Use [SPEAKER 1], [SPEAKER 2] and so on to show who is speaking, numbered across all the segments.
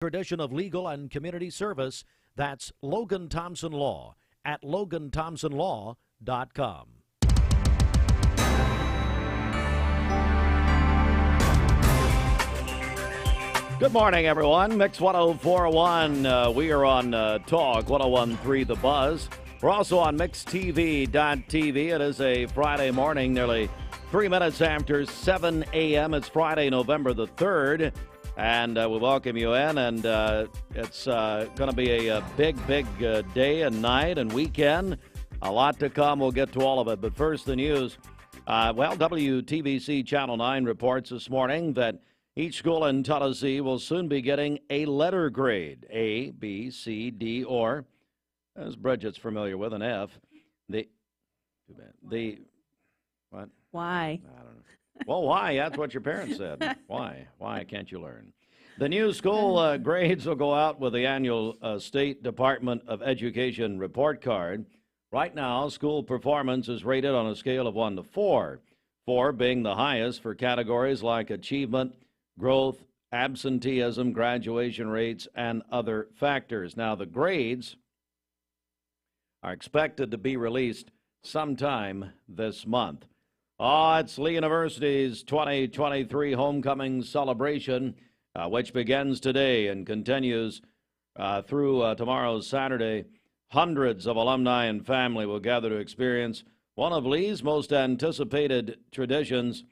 [SPEAKER 1] Tradition of legal and community service. That's Logan Thompson Law at LoganThompsonLaw.com. Good morning, everyone. Mix 104.1. We are on Talk 101.3 The Buzz. We're also on MixTV.tv. It is a Friday morning, nearly 3 minutes after 7 a.m. It's Friday, November the 3rd. And we welcome you in, and it's going to be a big day and night and weekend. A lot to come. We'll get to all of it. But first, the news. WTVC Channel 9 reports this morning that each school in Tennessee will soon be getting a letter grade, A, B, C, D, or, as Bridget's familiar with, an F. What?
[SPEAKER 2] Why?
[SPEAKER 1] I don't know. Well, why? That's what your parents said. Why? Why can't you learn? The new school grades will go out with the annual State Department of Education report card. Right now, school performance is rated on a scale of 1 to 4, 4 being the highest for categories like achievement, growth, absenteeism, graduation rates, and other factors. Now, the grades are expected to be released sometime this month. It's Lee University's 2023 homecoming celebration, which begins today and continues through tomorrow's Saturday. Hundreds of alumni and family will gather to experience one of Lee's most anticipated traditions.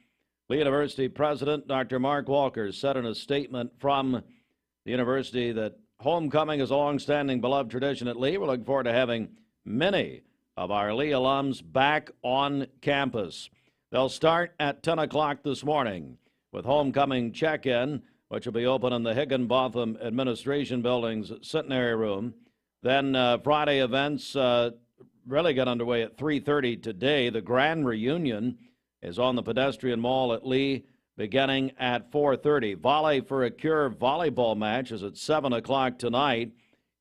[SPEAKER 1] Lee University President Dr. Mark Walker said in a statement from the university that homecoming is a long-standing beloved tradition at Lee. We're looking forward to having many of our Lee alums back on campus. They'll start at 10 o'clock this morning with homecoming check-in, which will be open in the Higginbotham Administration Building's Centenary Room. Then Friday events really get underway at 3:30 today. The Grand Reunion is on the Pedestrian Mall at Lee beginning at 4:30. Volley for a Cure volleyball match is at 7 o'clock tonight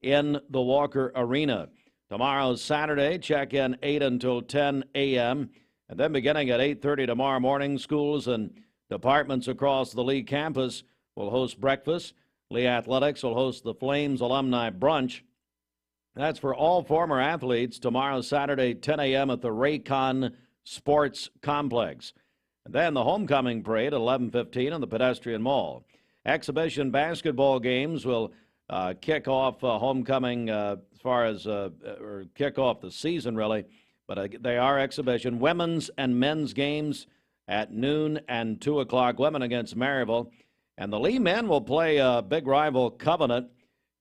[SPEAKER 1] in the Walker Arena. Tomorrow's Saturday, check-in 8 until 10 a.m., and then beginning at 8:30 tomorrow morning, schools and departments across the Lee campus will host breakfast. Lee Athletics will host the Flames Alumni Brunch. That's for all former athletes tomorrow, Saturday, 10 a.m. at the Raycon Sports Complex. And then the homecoming parade at 11:15 in the Pedestrian Mall. Exhibition basketball games will kick off homecoming or kick off the season, really. But they are exhibition. Women's and men's games at noon and 2 o'clock. Women against Maryville. And the Lee men will play a big rival Covenant.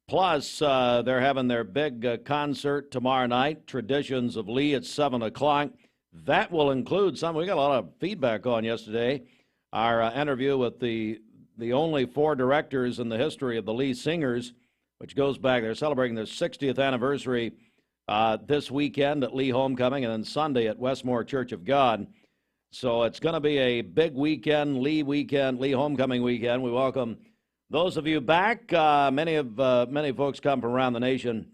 [SPEAKER 1] Plus, they're having their big concert tomorrow night, Traditions of Lee, at 7 o'clock. That will include we got a lot of feedback on yesterday. Our interview with the only 4 directors in the history of the Lee Singers, which goes back, they're celebrating their 60th anniversary this weekend at Lee Homecoming, and then Sunday at Westmore Church of God. So it's going to be a big weekend, Lee Homecoming weekend. We welcome those of you back. Many folks come from around the nation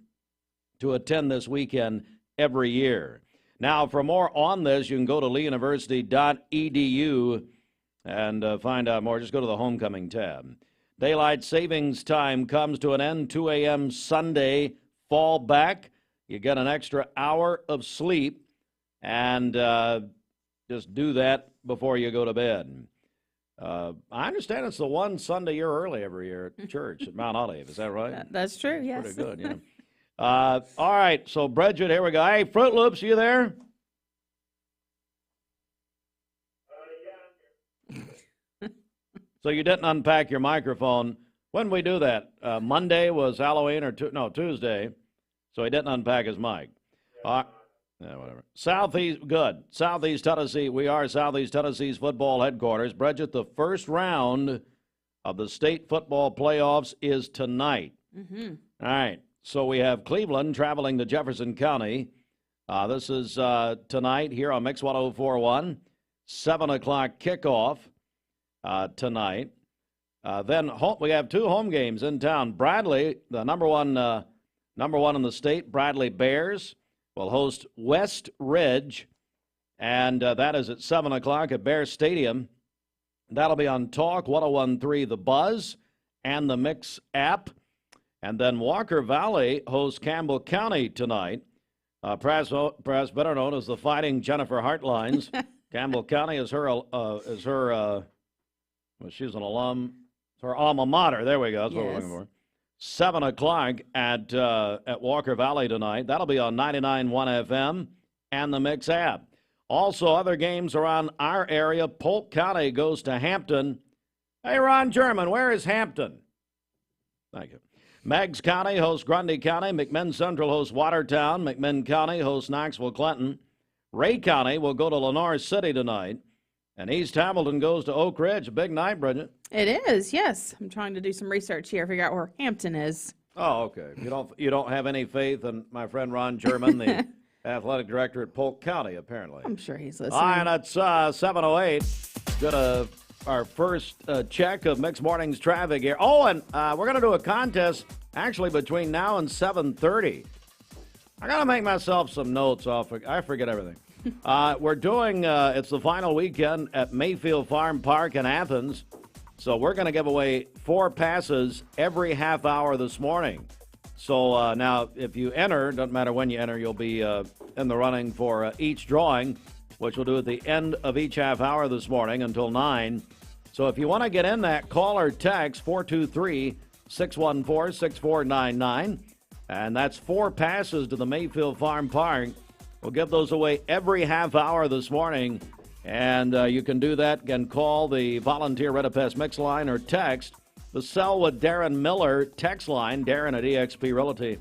[SPEAKER 1] to attend this weekend every year. Now, for more on this, you can go to leeuniversity.edu and find out more. Just go to the homecoming tab. Daylight savings time comes to an end, 2 a.m. Sunday, fall back. You get an extra hour of sleep, and just do that before you go to bed. I understand it's the one Sunday you're early every year at church at Mount Olive. Is that right?
[SPEAKER 2] That's true, yes.
[SPEAKER 1] Pretty good, yeah. All right, so Bridget, here we go. Hey, Fruit Loops, you there? So you didn't unpack your microphone. When did we do that? Monday was Halloween or Tuesday. So he didn't unpack his mic. Yeah, whatever. Southeast Tennessee. We are Southeast Tennessee's football headquarters. Bridget, the first round of the state football playoffs is tonight. Mm-hmm. All right. So we have Cleveland traveling to Jefferson County. This is tonight here on Mix 104.1. 7 o'clock kickoff tonight. Then we have 2 home games in town. Bradley, the number one in the state, Bradley Bears, will host West Ridge, and that is at 7 o'clock at Bear Stadium. That'll be on Talk 101.3 The Buzz and the Mix app. And then Walker Valley hosts Campbell County tonight. Perhaps better known as the Fighting Jennifer Hartlines. Campbell County is her she's an alum. It's her alma mater. There we go. That's what we're looking for. 7 o'clock at Walker Valley tonight. That'll be on 99.1 FM and the Mix app. Also, other games around our area. Polk County goes to Hampton. Hey, Ron German, where is Hampton? Thank you. Meigs County hosts Grundy County. McMinn Central hosts Watertown. McMinn County hosts Knoxville Clinton. Ray County will go to Lenore City tonight. And East Hamilton goes to Oak Ridge. A big night, Bridget.
[SPEAKER 2] It is, yes. I'm trying to do some research here, figure out where Hampton is.
[SPEAKER 1] Oh, okay. You don't have any faith in my friend Ron German, the athletic director at Polk County, apparently.
[SPEAKER 2] I'm sure he's listening.
[SPEAKER 1] All right, that's 7:08. Did our first check of Mixed Mornings traffic here. Oh, and we're going to do a contest actually between now and 7:30. I got to make myself some notes. I forget everything. We're doing, it's the final weekend at Mayfield Farm Park in Athens. So we're going to give away 4 passes every half hour this morning. So now if you enter, doesn't matter when you enter, you'll be in the running for each drawing, which we'll do at the end of each half hour this morning until 9. So if you want to get in that, call or text 423-614-6499. And that's 4 passes to the Mayfield Farm Park. We'll give those away every half hour this morning. And you can do that. Again, call the Volunteer Redipest Mix line or text the Selwood Darren Miller text line, Darren at eXp Realty,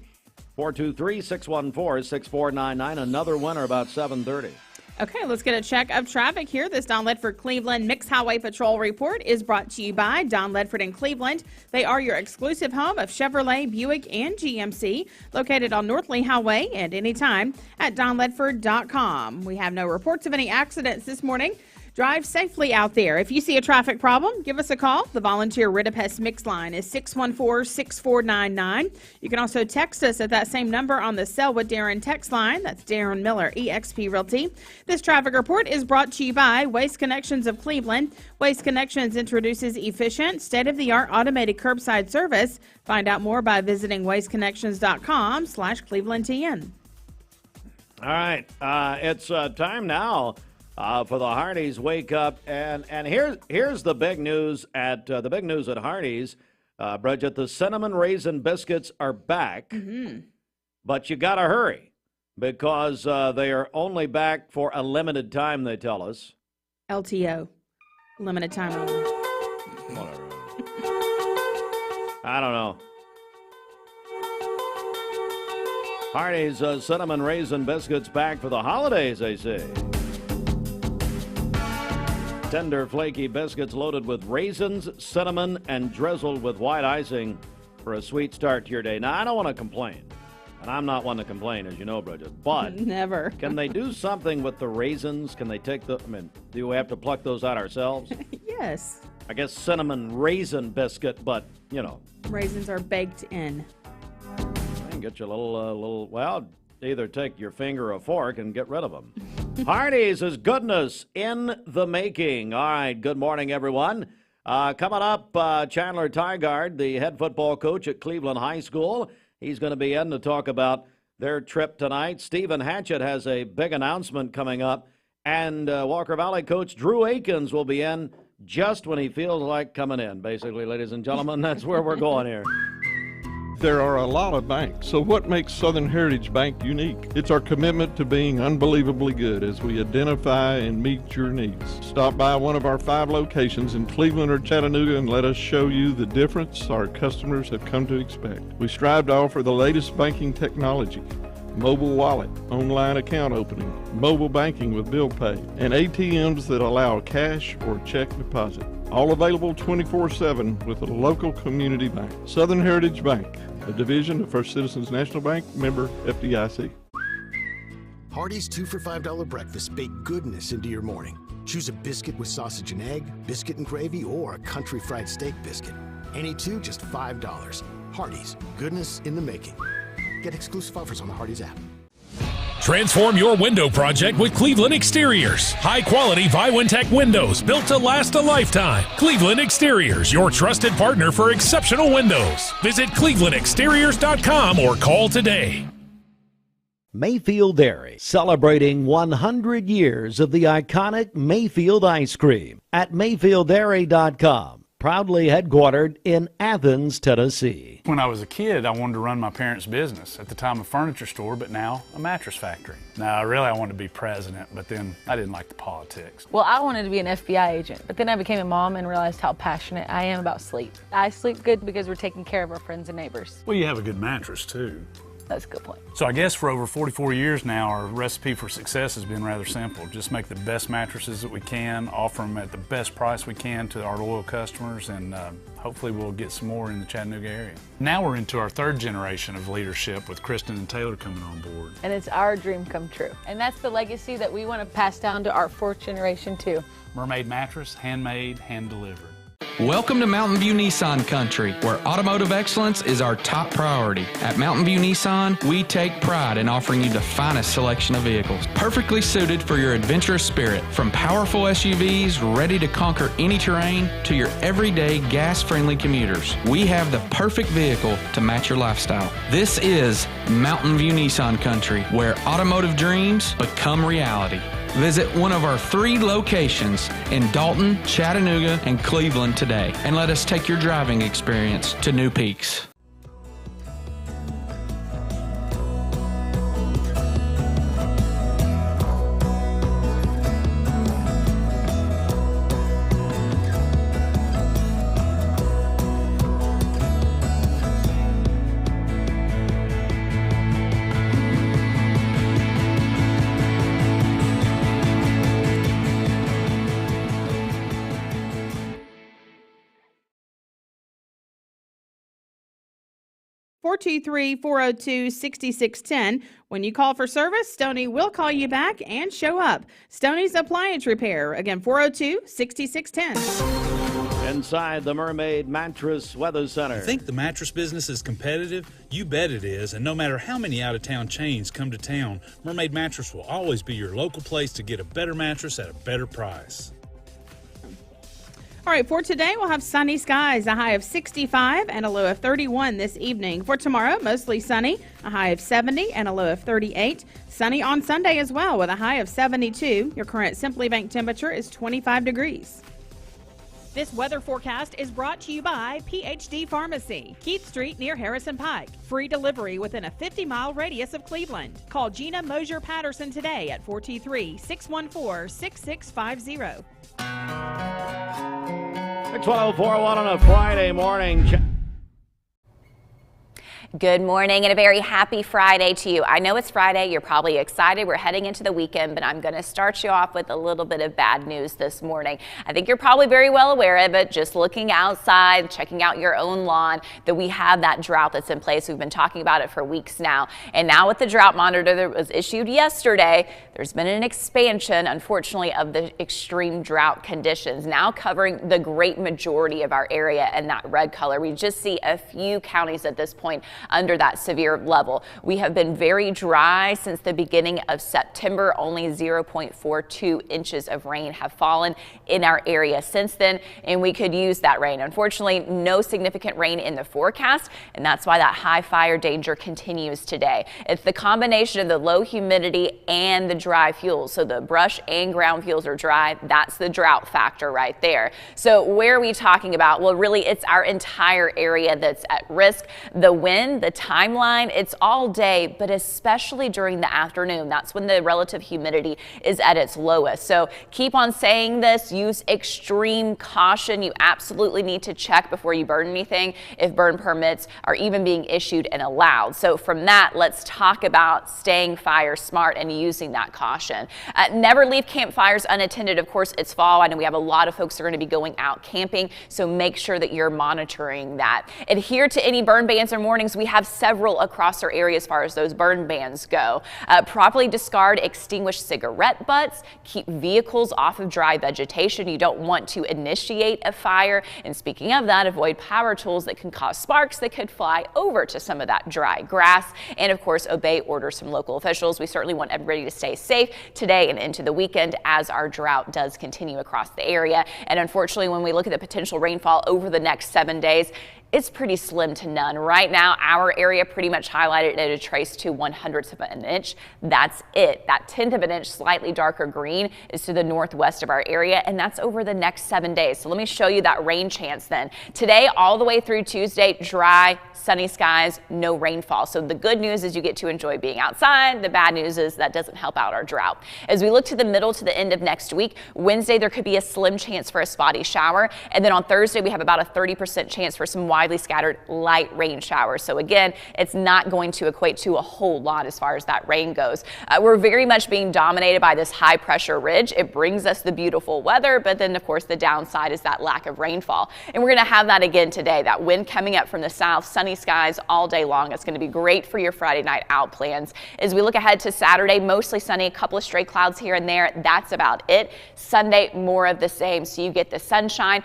[SPEAKER 1] 423-614-6499. Another winner about 7:30.
[SPEAKER 2] Okay, let's get a check of traffic here. This Don Ledford Cleveland Mixed Highway Patrol report is brought to you by Don Ledford in Cleveland. They are your exclusive home of Chevrolet, Buick, and GMC, located on North Lee Highway and anytime at donledford.com. We have no reports of any accidents this morning. Drive safely out there. If you see a traffic problem, give us a call. The Volunteer Ridipest Mix line is 614-6499. You can also text us at that same number on the Selwood Darren text line. That's Darren Miller, eXp Realty. This traffic report is brought to you by Waste Connections of Cleveland. Waste Connections introduces efficient, state-of-the-art automated curbside service. Find out more by visiting wasteconnections.com/ClevelandTN.
[SPEAKER 1] All right, it's time now for the Hardee's Wake Up, and here's the big news at Hardee's. Bridget, the cinnamon raisin biscuits are back, but you got to hurry because they are only back for a limited time. They tell us.
[SPEAKER 2] LTO, limited time only.
[SPEAKER 1] Whatever. I don't know. Hardee's cinnamon raisin biscuits back for the holidays, they say. Tender, flaky biscuits loaded with raisins, cinnamon, and drizzled with white icing for a sweet start to your day. Now, I don't want to complain, and I'm not one to complain, as you know, Bridget, but
[SPEAKER 2] never.
[SPEAKER 1] Can they do something with the raisins? Can they take do we have to pluck those out ourselves?
[SPEAKER 2] Yes.
[SPEAKER 1] I guess cinnamon raisin biscuit, but,
[SPEAKER 2] Raisins are baked in.
[SPEAKER 1] I can get you a little, either take your finger or a fork and get rid of them. Hardee's is goodness in the making. All right, good morning, everyone. Coming up, Chandler Tygard, the head football coach at Cleveland High School. He's going to be in to talk about their trip tonight. Stephen Hatchett has a big announcement coming up. And Walker Valley coach Drew Akins will be in just when he feels like coming in. Basically, ladies and gentlemen, that's where we're going here.
[SPEAKER 3] There are a lot of banks, so what makes Southern Heritage Bank unique? It's our commitment to being unbelievably good as we identify and meet your needs. Stop by one of our 5 locations in Cleveland or Chattanooga and let us show you the difference our customers have come to expect. We strive to offer the latest banking technology, mobile wallet, online account opening, mobile banking with bill pay, and ATMs that allow cash or check deposit. All available 24/7 with a local community bank. Southern Heritage Bank, a division of First Citizens National Bank, member FDIC.
[SPEAKER 4] Hardee's 2 for $5 breakfast bake goodness into your morning. Choose a biscuit with sausage and egg, biscuit and gravy, or a country fried steak biscuit. Any 2, just $5. Hardee's, goodness in the making. Get exclusive offers on the Hardee's app.
[SPEAKER 5] Transform your window project with Cleveland Exteriors. High-quality Viwintech windows built to last a lifetime. Cleveland Exteriors, your trusted partner for exceptional windows. Visit clevelandexteriors.com or call today.
[SPEAKER 1] Mayfield Dairy, celebrating 100 years of the iconic Mayfield ice cream at MayfieldDairy.com. Proudly headquartered in Athens, Tennessee.
[SPEAKER 6] When I was a kid, I wanted to run my parents' business. At the time, a furniture store, but now a mattress factory. Now, I wanted to be president, but then I didn't like the politics.
[SPEAKER 7] Well, I wanted to be an FBI agent, but then I became a mom and realized how passionate I am about sleep. I sleep good because we're taking care of our friends and neighbors.
[SPEAKER 6] Well, you have a good mattress, too.
[SPEAKER 7] That's a good point.
[SPEAKER 6] So I guess for over 44 years now, our recipe for success has been rather simple. Just make the best mattresses that we can, offer them at the best price we can to our loyal customers, and hopefully we'll get some more in the Chattanooga area. Now we're into our third generation of leadership with Kristen and Taylor coming on board.
[SPEAKER 7] And it's our dream come true. And that's the legacy that we want to pass down to our fourth generation too.
[SPEAKER 6] Mermaid mattress, handmade, hand-delivered.
[SPEAKER 8] Welcome to Mountain View Nissan Country, where automotive excellence is our top priority. At Mountain View Nissan, we take pride in offering you the finest selection of vehicles, perfectly suited for your adventurous spirit. From powerful SUVs ready to conquer any terrain to your everyday gas-friendly commuters, we have the perfect vehicle to match your lifestyle. This is Mountain View Nissan Country, where automotive dreams become reality. Visit one of our 3 locations in Dalton, Chattanooga, and Cleveland today, and let us take your driving experience to new peaks.
[SPEAKER 2] Four 402-402-6610. When you call for service, Stoney will call you back and show up. Stoney's Appliance Repair. Again, 402-6610.
[SPEAKER 1] Inside the Mermaid Mattress Weather Center.
[SPEAKER 9] You think the mattress business is competitive? You bet it is, and no matter how many out-of-town chains come to town, Mermaid Mattress will always be your local place to get a better mattress at a better price.
[SPEAKER 2] All right, for today, we'll have sunny skies, a high of 65 and a low of 31 this evening. For tomorrow, mostly sunny, a high of 70 and a low of 38. Sunny on Sunday as well with a high of 72. Your current Simply Bank temperature is 25 degrees. This weather forecast is brought to you by PhD Pharmacy, Keith Street near Harrison Pike. Free delivery within a 50-mile radius of Cleveland. Call Gina Mosier Patterson today at 423-614-6650.
[SPEAKER 1] 1241 on a Friday morning.
[SPEAKER 10] Good morning and a very happy Friday to you. I know it's Friday. You're probably excited. We're heading into the weekend, but I'm going to start you off with a little bit of bad news this morning. I think you're probably very well aware of it, just looking outside, checking out your own lawn, that we have that drought that's in place. We've been talking about it for weeks now. And now with the drought monitor that was issued yesterday, there's been an expansion, unfortunately, of the extreme drought conditions, now covering the great majority of our area in that red color. We just see a few counties at this point under that severe level. We have been very dry since the beginning of September. Only 0.42 inches of rain have fallen in our area since then, and we could use that rain. Unfortunately, no significant rain in the forecast, and that's why that high fire danger continues today. It's the combination of the low humidity and the dry fuels. So the brush and ground fuels are dry. That's the drought factor right there. So where are we talking about? Well, really, it's our entire area that's at risk. The wind, the timeline, it's all day, but especially during the afternoon. That's when the relative humidity is at its lowest. So keep on saying this. Use extreme caution. You absolutely need to check before you burn anything if burn permits are even being issued and allowed. So from that, let's talk about staying fire smart and using that caution. Never leave campfires unattended. Of course, it's fall. I know we have a lot of folks that are going to be going out camping, so make sure that you're monitoring that. Adhere to any burn bans or warnings items. We have several across our area as far as those burn bans go. Properly discard extinguished cigarette butts. Keep vehicles off of dry vegetation. You don't want to initiate a fire. And speaking of that, avoid power tools that can cause sparks that could fly over to some of that dry grass. And of course, obey orders from local officials. We certainly want everybody to stay safe today and into the weekend as our drought does continue across the area. And unfortunately, when we look at the potential rainfall over the next 7 days, it's pretty slim to none. Right now, our area pretty much highlighted at a trace to 1/100 of an inch. That's it. That 1/10 of an inch, slightly darker green, is to the northwest of our area, and that's over the next 7 days. So let me show you that rain chance then. Today, all the way through Tuesday, dry, sunny skies, no rainfall. So the good news is you get to enjoy being outside. The bad news is that doesn't help out our drought. As we look to the middle to the end of next week, Wednesday there could be a slim chance for a spotty shower. And then on Thursday we have about a 30% chance for some widely scattered light rain showers. So again, it's not going to equate to a whole lot as far as that rain goes. We're very much being dominated by this high pressure ridge. It brings us the beautiful weather, but then of course the downside is that lack of rainfall. And we're going to have that again today. That wind coming up from the south, sunny skies all day long. It's going to be great for your Friday night out plans. As we look ahead to Saturday, mostly sunny, a couple of stray clouds here and there. That's about it. Sunday, more of the same. So you get the sunshine.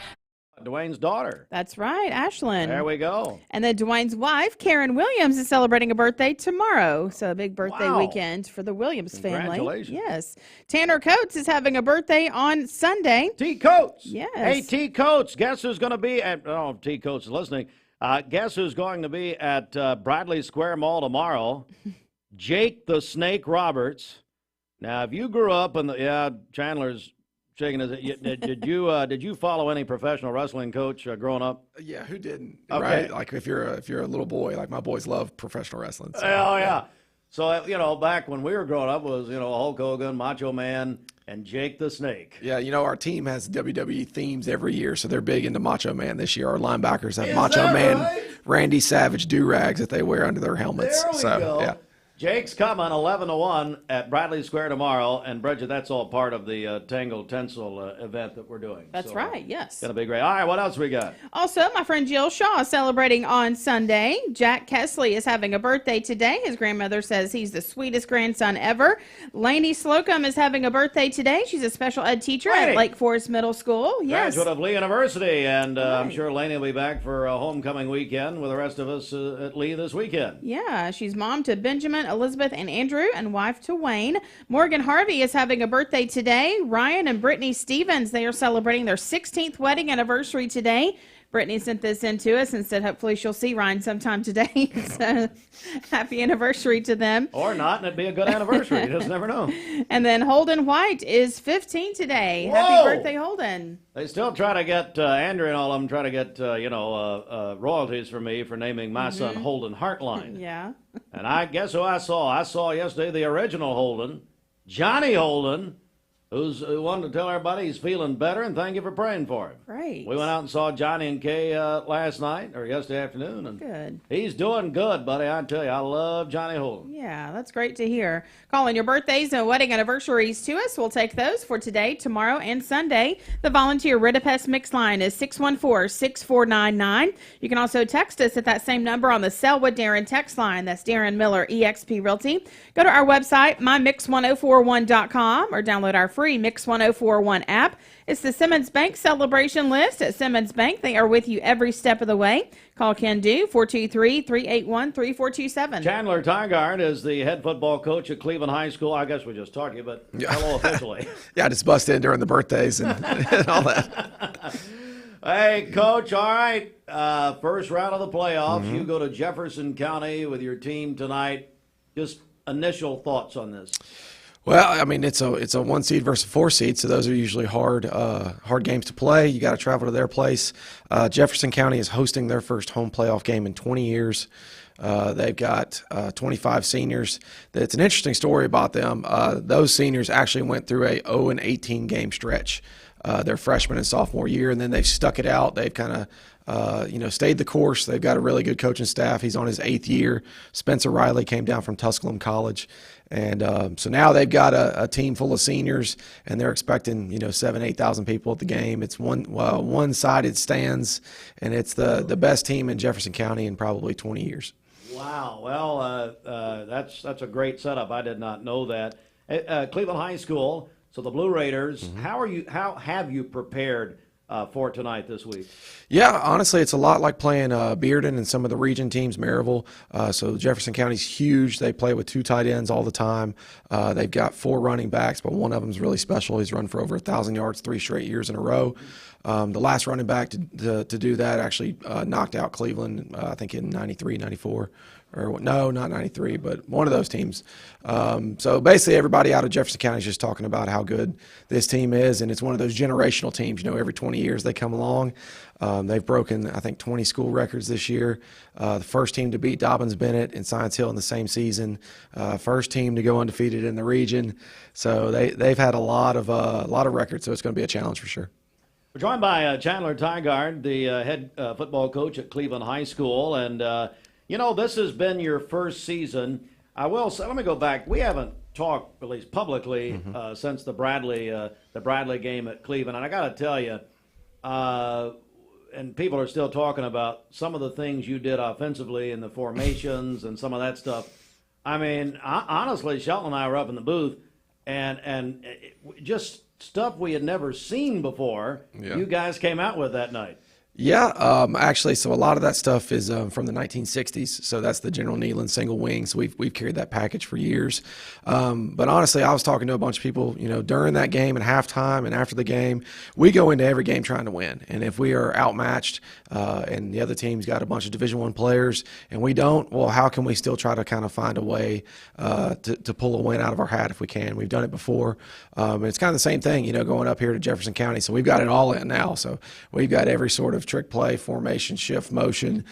[SPEAKER 1] Dwayne's daughter.
[SPEAKER 2] That's right, Ashlyn.
[SPEAKER 1] There we go.
[SPEAKER 2] And then Dwayne's wife, Karen Williams, is celebrating a birthday tomorrow. So a big birthday weekend for the Williams family.
[SPEAKER 1] Congratulations.
[SPEAKER 2] Yes. Tanner Coates is having a birthday on Sunday.
[SPEAKER 1] T. Coates.
[SPEAKER 2] Yes.
[SPEAKER 1] Hey, T. Coates, guess who's going to be at, oh, T. Coates is listening. Guess who's going to be at Bradley Square Mall tomorrow? Jake the Snake Roberts. Now, if you grew up in the, Chandler's shaking his head. Did you follow any professional wrestling, Coach, growing up?
[SPEAKER 11] Yeah, who didn't?
[SPEAKER 1] Okay.
[SPEAKER 11] Right? Like if you're a little boy, like my boys love professional wrestling. So,
[SPEAKER 1] oh, yeah. So, back when we were growing up was, Hulk Hogan, Macho Man, and Jake the Snake.
[SPEAKER 11] Yeah, our team has WWE themes every year, so they're big into Macho Man this year. Our linebackers have Macho Man, right? Randy Savage do-rags that they wear under their helmets.
[SPEAKER 1] There we go. Yeah. Jake's coming 11-1 at Bradley Square tomorrow, and Bridget, that's all part of the Tangled Tensil event that we're doing.
[SPEAKER 2] That's right, yes.
[SPEAKER 1] Gonna be great. All right, what else we got?
[SPEAKER 2] Also, my friend Jill Shaw is celebrating on Sunday. Jack Kesley is having a birthday today. His grandmother says he's the sweetest grandson ever. Lainey Slocum is having a birthday today. She's a special ed teacher at Lake Forest Middle School. Yes.
[SPEAKER 1] Graduate of Lee University, and I'm sure Lainey will be back for a homecoming weekend with the rest of us at Lee this weekend.
[SPEAKER 2] Yeah, she's mom to Benjamin, Elizabeth, and Andrew, and wife to Wayne. Morgan Harvey is having a birthday today. Ryan and Brittany Stevens, they are celebrating their 16th wedding anniversary today. Brittany sent this in to us and said hopefully she'll see Ryan sometime today. So happy anniversary to them.
[SPEAKER 1] Or not, and it'd be a good anniversary. You just never know.
[SPEAKER 2] And then Holden White is 15 today.
[SPEAKER 1] Whoa!
[SPEAKER 2] Happy birthday, Holden.
[SPEAKER 1] They still try to get, Andrew and all of them try to get, royalties from me for naming my son Holden Hartline.
[SPEAKER 2] Yeah.
[SPEAKER 1] And I guess who I saw? I saw yesterday the original Holden, Johnny Holden, who wanted to tell everybody he's feeling better and thank you for praying for him.
[SPEAKER 2] Great.
[SPEAKER 1] We went out and saw Johnny and Kay last night or yesterday afternoon. And
[SPEAKER 2] good. He's
[SPEAKER 1] doing good, buddy. I tell you, I love Johnny Holden.
[SPEAKER 2] Yeah, that's great to hear. Calling your birthdays and wedding anniversaries to us. We'll take those for today, tomorrow, and Sunday. The volunteer Ritapest mix line is 614-6499. You can also text us at that same number on the Selwood Darren text line. That's Darren Miller, eXp Realty. Go to our website, mymix1041.com, or download our free Mix 1041 app. It's the Simmons Bank celebration list at Simmons Bank. They are with you every step of the way. Call Ken Do, 423-381-3427.
[SPEAKER 1] Chandler Tygard is the head football coach at Cleveland High School. I guess we just talked to you, but hello officially.
[SPEAKER 11] Yeah, I just busted in during the birthdays and, and all that.
[SPEAKER 1] Hey, Coach, all right. First round of the playoffs. You go to Jefferson County with your team tonight. Just initial thoughts on this.
[SPEAKER 11] Well, I mean, it's a 1 seed versus a 4 seed, so those are usually hard games to play. You got to travel to their place. Jefferson County is hosting their first home playoff game in 20 years. They've got 25 seniors. It's an interesting story about them. Those seniors actually went through a 0-18 game stretch their freshman and sophomore year, and then they've stuck it out. They've kind of stayed the course. They've got a really good coaching staff. He's on his 8th year. Spencer Riley came down from Tusculum College. And so now they've got a team full of seniors, and they're expecting 7,000-8,000 people at the game. It's one-sided stands, and it's the best team in Jefferson County in probably 20 years.
[SPEAKER 1] Wow. Well, that's a great setup. I did not know that. Cleveland High School. So the Blue Raiders. How have you prepared for tonight this week?
[SPEAKER 11] Yeah, honestly, it's a lot like playing Bearden and some of the region teams, Maryville. So Jefferson County's huge. They play with 2 tight ends all the time. They've got 4 running backs, but one of them's really special. He's run for over 1,000 yards 3 straight years in a row. The last running back to do that actually knocked out Cleveland, I think in 93, 94. Or no, not 93, but one of those teams. So basically everybody out of Jefferson County is just talking about how good this team is, and it's one of those generational teams. You know, every 20 years they come along. They've broken, I think, 20 school records this year. The first team to beat Dobbins-Bennett and Science Hill in the same season. First team to go undefeated in the region. So they've had a lot of records, so it's going to be a challenge for sure.
[SPEAKER 1] We're joined by Chandler Tygard, the head football coach at Cleveland High School, and you know, this has been your first season. I will say, let me go back. We haven't talked, at least publicly, since the Bradley game at Cleveland. And I got to tell you, and people are still talking about some of the things you did offensively and the formations and some of that stuff. I mean, honestly, Shelton and I were up in the booth, and just stuff we had never seen before. Yeah. You guys came out with that night.
[SPEAKER 11] Yeah, actually, so a lot of that stuff is from the 1960s. So that's the General Neyland single wing. So we've carried that package for years. But honestly, I was talking to a bunch of people, you know, during that game and halftime and after the game. We go into every game trying to win. And if we are outmatched and the other team's got a bunch of Division I players and we don't, well, how can we still try to kind of find a way to pull a win out of our hat if we can? We've done it before. And it's kind of the same thing, you know, going up here to Jefferson County. So we've got it all in now. So we've got every sort of trick play, formation, shift, motion,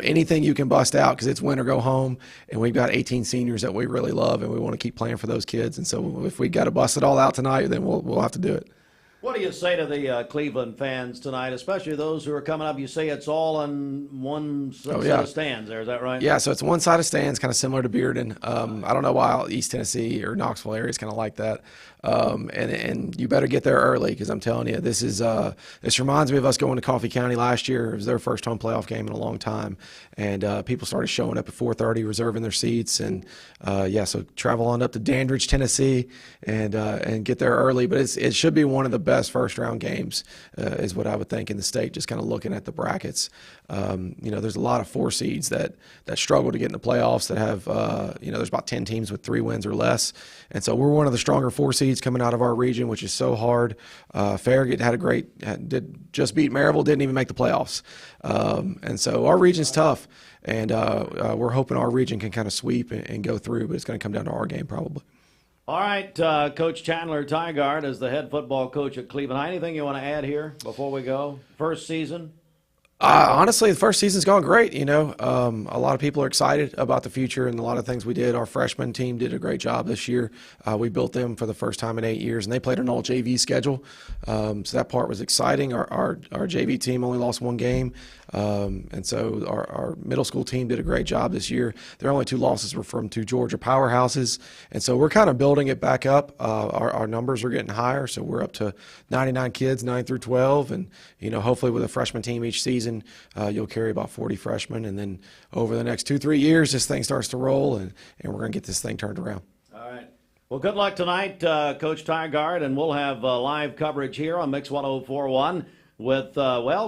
[SPEAKER 11] anything you can bust out because it's win or go home. And we've got 18 seniors that we really love, and we want to keep playing for those kids. And so if we got to bust it all out tonight, then we'll have to do it.
[SPEAKER 1] What do you say to the Cleveland fans tonight, especially those who are coming up? You say it's all on one set of stands there, is that right?
[SPEAKER 11] Yeah, so it's one side of stands, kind of similar to Bearden. I don't know why East Tennessee or Knoxville area is kind of like that. And you better get there early because I'm telling you, this reminds me of us going to Coffee County last year. It was their first home playoff game in a long time. And people started showing up at 4:30, reserving their seats. And, so travel on up to Dandridge, Tennessee, and get there early. But it should be one of the best first-round games is what I would think in the state, just kind of looking at the brackets. There's a lot of 4 seeds that struggle to get in the playoffs that have, there's about 10 teams with 3 wins or less. And so we're one of the stronger 4 seeds coming out of our region, which is so hard. Farragut did just beat Maryville, didn't even make the playoffs. And so our region's tough. And we're hoping our region can kind of sweep and go through, but it's going to come down to our game probably.
[SPEAKER 1] All right, Coach Chandler Tygard is the head football coach at Cleveland. Anything you want to add here before we go? First season?
[SPEAKER 11] Honestly, the first season's gone great. A lot of people are excited about the future and a lot of things we did. Our freshman team did a great job this year. We built them for the first time in 8 years, and they played an all JV schedule. So that part was exciting. Our JV team only lost 1 game. And so our middle school team did a great job this year. Their only 2 losses were from 2 Georgia powerhouses. And so we're kind of building it back up. Our numbers are getting higher. So we're up to 99 kids, 9 through 12. And, hopefully with a freshman team each season, you'll carry about 40 freshmen. And then over the next 2-3 years, this thing starts to roll and we're going to get this thing turned around.
[SPEAKER 1] All right. Well, good luck tonight, Coach Tigard. And we'll have live coverage here on Mix 104.1. with,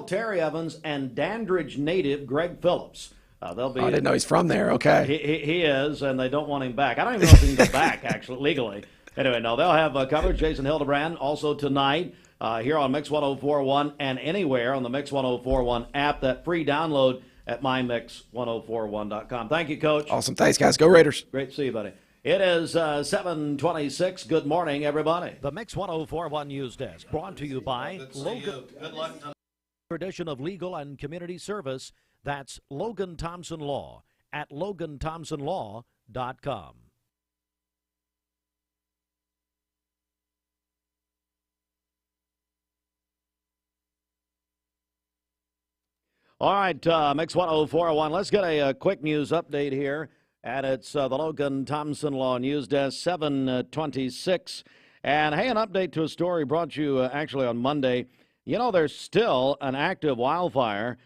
[SPEAKER 1] Terry Evans and Dandridge native Greg Phillips. They'll be.
[SPEAKER 11] I didn't know he's from there. Okay.
[SPEAKER 1] He is, and they don't want him back. I don't even know if he can go back, actually, legally. Anyway, no, they'll have coverage. Jason Hildebrand also tonight here on Mix 104.1 and anywhere on the Mix 104.1 app, that free download at mymix1041.com. Thank you, Coach.
[SPEAKER 11] Awesome. Thanks, guys. Go Raiders.
[SPEAKER 1] Great to see you, buddy. It is 7:26. Good morning, everybody. The Mix 104.1 News Desk brought to you by Logan. Good luck. Tradition of legal and community service. That's Logan Thompson Law at LoganThompsonLaw.com. All right, Mix 104.1. Let's get a quick news update here. And it's the Logan Thompson Law News Desk, 7:26. And, hey, an update to a story brought to you actually on Monday. There's still an active wildfire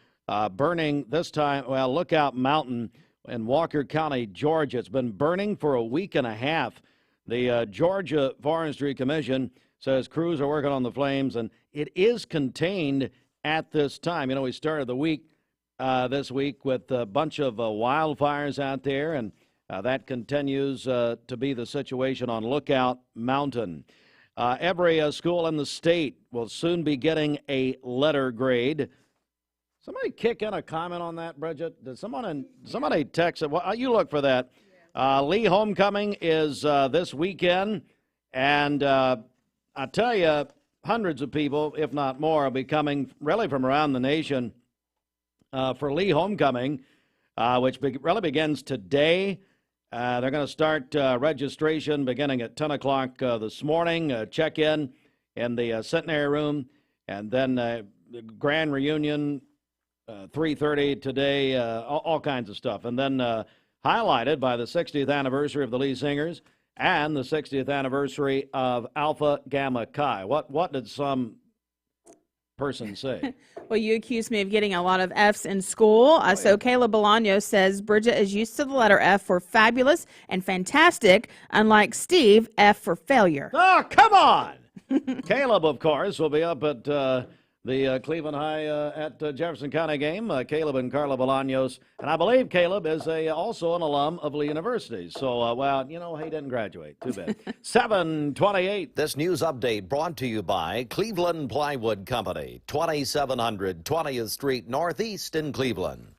[SPEAKER 1] burning this time, Lookout Mountain. in Walker County, Georgia. It's been burning for a week and a half. The Georgia Forestry Commission says crews are working on the flames, and it is contained at this time. You know, we started the week this week with a bunch of wildfires out there, and that continues to be the situation on Lookout Mountain. Every school in the state will soon be getting a letter grade. Somebody kick in a comment on that, Bridget? Did somebody text it? Well, you look for that. Lee Homecoming is this weekend, and I tell you, hundreds of people, if not more, will be coming really from around the nation for Lee Homecoming, which really begins today. They're going to start registration beginning at 10 o'clock this morning, check-in the Centenary Room, and then the grand reunion, 3:30 today, all kinds of stuff. And then highlighted by the 60th anniversary of the Lee Singers and the 60th anniversary of Alpha Gamma Chi. What did some person say?
[SPEAKER 2] Well, you accused me of getting a lot of F's in school. So Caleb Bolaños says Bridget is used to the letter F for fabulous and fantastic, unlike Steve, F for failure.
[SPEAKER 1] Oh, come on! Caleb, of course, will be up at the Cleveland High at Jefferson County game. Caleb and Carla Bolaños. And I believe Caleb is also an alum of Lee University. So, well, you know, he didn't graduate. Too bad. 7:28.
[SPEAKER 12] This news update brought to you by Cleveland Plywood Company, 2700 20th Street Northeast in Cleveland.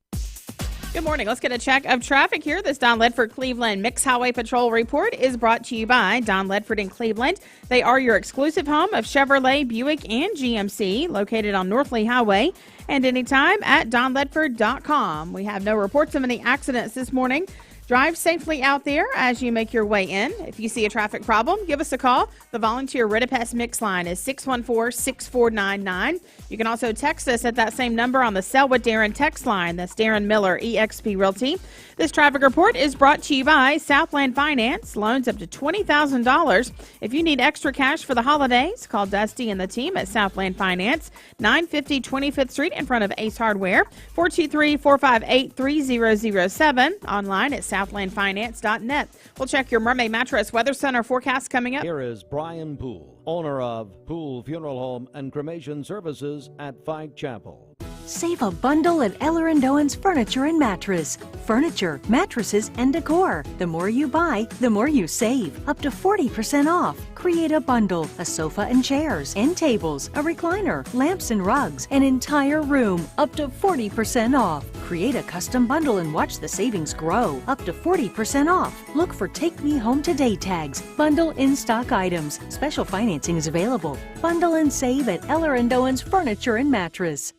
[SPEAKER 2] Good morning. Let's get a check of traffic here. This Don Ledford Cleveland Mixed Highway Patrol report is brought to you by Don Ledford in Cleveland. They are your exclusive home of Chevrolet, Buick, and GMC, located on North Lee Highway, and anytime at donledford.com. We have no reports of any accidents this morning. Drive safely out there as you make your way in. If you see a traffic problem, give us a call. The volunteer Ridipest Mix line is 614-6499. You can also text us at that same number on the Sell with Darren text line. That's Darren Miller, eXp Realty. This traffic report is brought to you by Southland Finance. Loans up to $20,000. If you need extra cash for the holidays, call Dusty and the team at Southland Finance, 950 25th Street in front of Ace Hardware, 423-458-3007, online at southlandfinance.net. We'll check your Mermaid Mattress Weather Center forecast coming up.
[SPEAKER 1] Here is Brian Poole, owner of Poole Funeral Home and Cremation Services at Fight Chapel.
[SPEAKER 13] Save a bundle at Eller & Owen's Furniture and Mattress. Furniture, mattresses, and decor. The more you buy, the more you save. Up to 40% off. Create a bundle, a sofa and chairs, end tables, a recliner, lamps and rugs, an entire room. Up to 40% off. Create a custom bundle and watch the savings grow. Up to 40% off. Look for Take Me Home Today tags. Bundle in-stock items. Special financing is available. Bundle and save at Eller & Owen's Furniture and Mattress.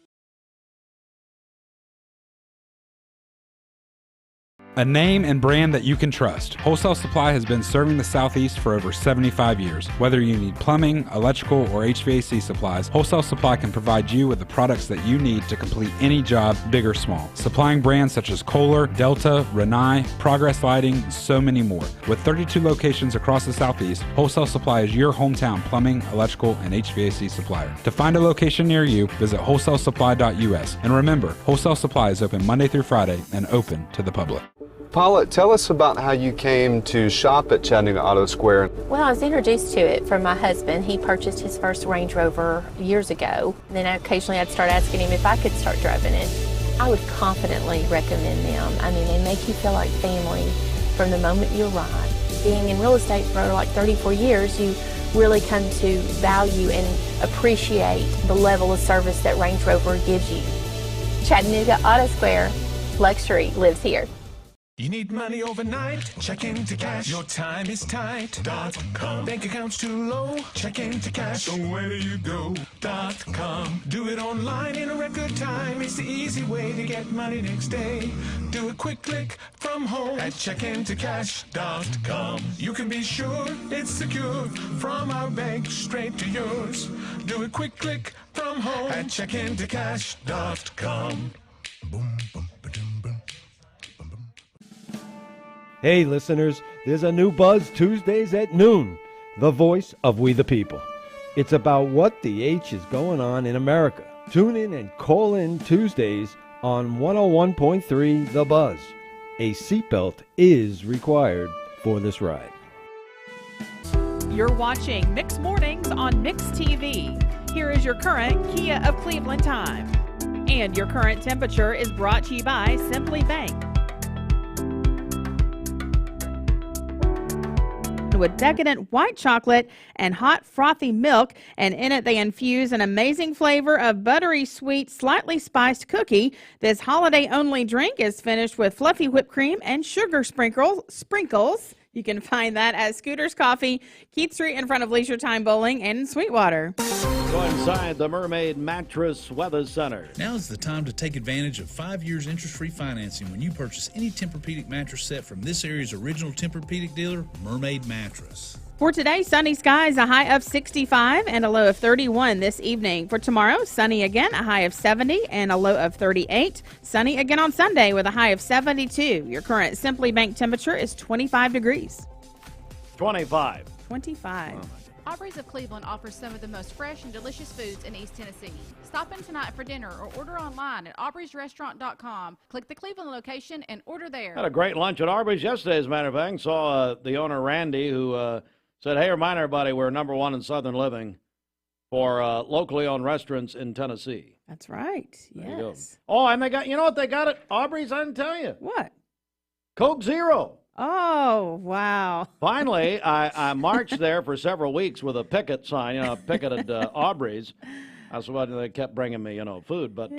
[SPEAKER 14] A name and brand that you can trust. Wholesale Supply has been serving the Southeast for over 75 years. Whether you need plumbing, electrical, or HVAC supplies, Wholesale Supply can provide you with the products that you need to complete any job, big or small. Supplying brands such as Kohler, Delta, Rinnai, Progress Lighting, and so many more. With 32 locations across the Southeast, Wholesale Supply is your hometown plumbing, electrical, and HVAC supplier. To find a location near you, visit wholesalesupply.us. And remember, Wholesale Supply is open Monday through Friday and open to the public.
[SPEAKER 15] Paula, tell us about how you came to shop at Chattanooga Auto Square.
[SPEAKER 16] Well, I was introduced to it from my husband. He purchased his first Range Rover years ago. Then occasionally I'd start asking him if I could start driving it. I would confidently recommend them. I mean, they make you feel like family from the moment you arrive. Being in real estate for like 34 years, you really come to value and appreciate the level of service that Range Rover gives you. Chattanooga Auto Square, luxury lives here.
[SPEAKER 17] You need money overnight? Check into cash. Your time is tight. .com. Bank account's too low? Check into cash. So where do you go? .com. Do it online in a record time. It's the easy way to get money next day. Do a quick click from home at checkintocash.com. You can be sure it's secure from our bank straight to yours. Do a quick click from home at checkintocash.com. Boom, boom, ba-dum, boom.
[SPEAKER 18] Hey listeners, there's a new Buzz Tuesdays at noon, the voice of We the People. It's about what the H is going on in America. Tune in and call in Tuesdays on 101.3 The Buzz. A seatbelt is required for this ride.
[SPEAKER 2] You're watching Mix Mornings on Mix TV. Here is your current Kia of Cleveland time. And your current temperature is brought to you by Simply Bank. With decadent white chocolate and hot frothy milk, and in it they infuse an amazing flavor of buttery sweet, slightly spiced cookie. This holiday-only drink is finished with fluffy whipped cream and sugar sprinkles. You can find that at Scooter's Coffee, Keith Street in front of Leisure Time Bowling, and in Sweetwater.
[SPEAKER 1] Go inside the Mermaid Mattress Weather Center.
[SPEAKER 9] Now is the time to take advantage of 5 years interest-free financing when you purchase any Tempur-Pedic mattress set from this area's original Tempur-Pedic dealer, Mermaid Mattress.
[SPEAKER 2] For today, sunny skies, a high of 65 and a low of 31 this evening. For tomorrow, sunny again, a high of 70 and a low of 38. Sunny again on Sunday with a high of 72. Your current Simply Bank temperature is 25 degrees.
[SPEAKER 1] 25.
[SPEAKER 2] 25.
[SPEAKER 19] Aubrey's of Cleveland offers some of the most fresh and delicious foods in East Tennessee. Stop in tonight for dinner or order online at aubreysrestaurant.com. Click the Cleveland location and order there.
[SPEAKER 1] Had a great lunch at Arby's yesterday, as a matter of fact. Saw the owner, Randy, who said, hey, remind everybody we're number one in Southern Living for locally owned restaurants in Tennessee.
[SPEAKER 2] That's right.
[SPEAKER 1] There you go.
[SPEAKER 2] Yes.
[SPEAKER 1] Oh, and they got, you know what they got at Aubrey's? I didn't tell you.
[SPEAKER 2] What?
[SPEAKER 1] Coke Zero.
[SPEAKER 2] Oh, wow.
[SPEAKER 1] Finally, I marched there for several weeks with a picket sign, picketed Aubrey's. That's why they kept bringing me, food. But,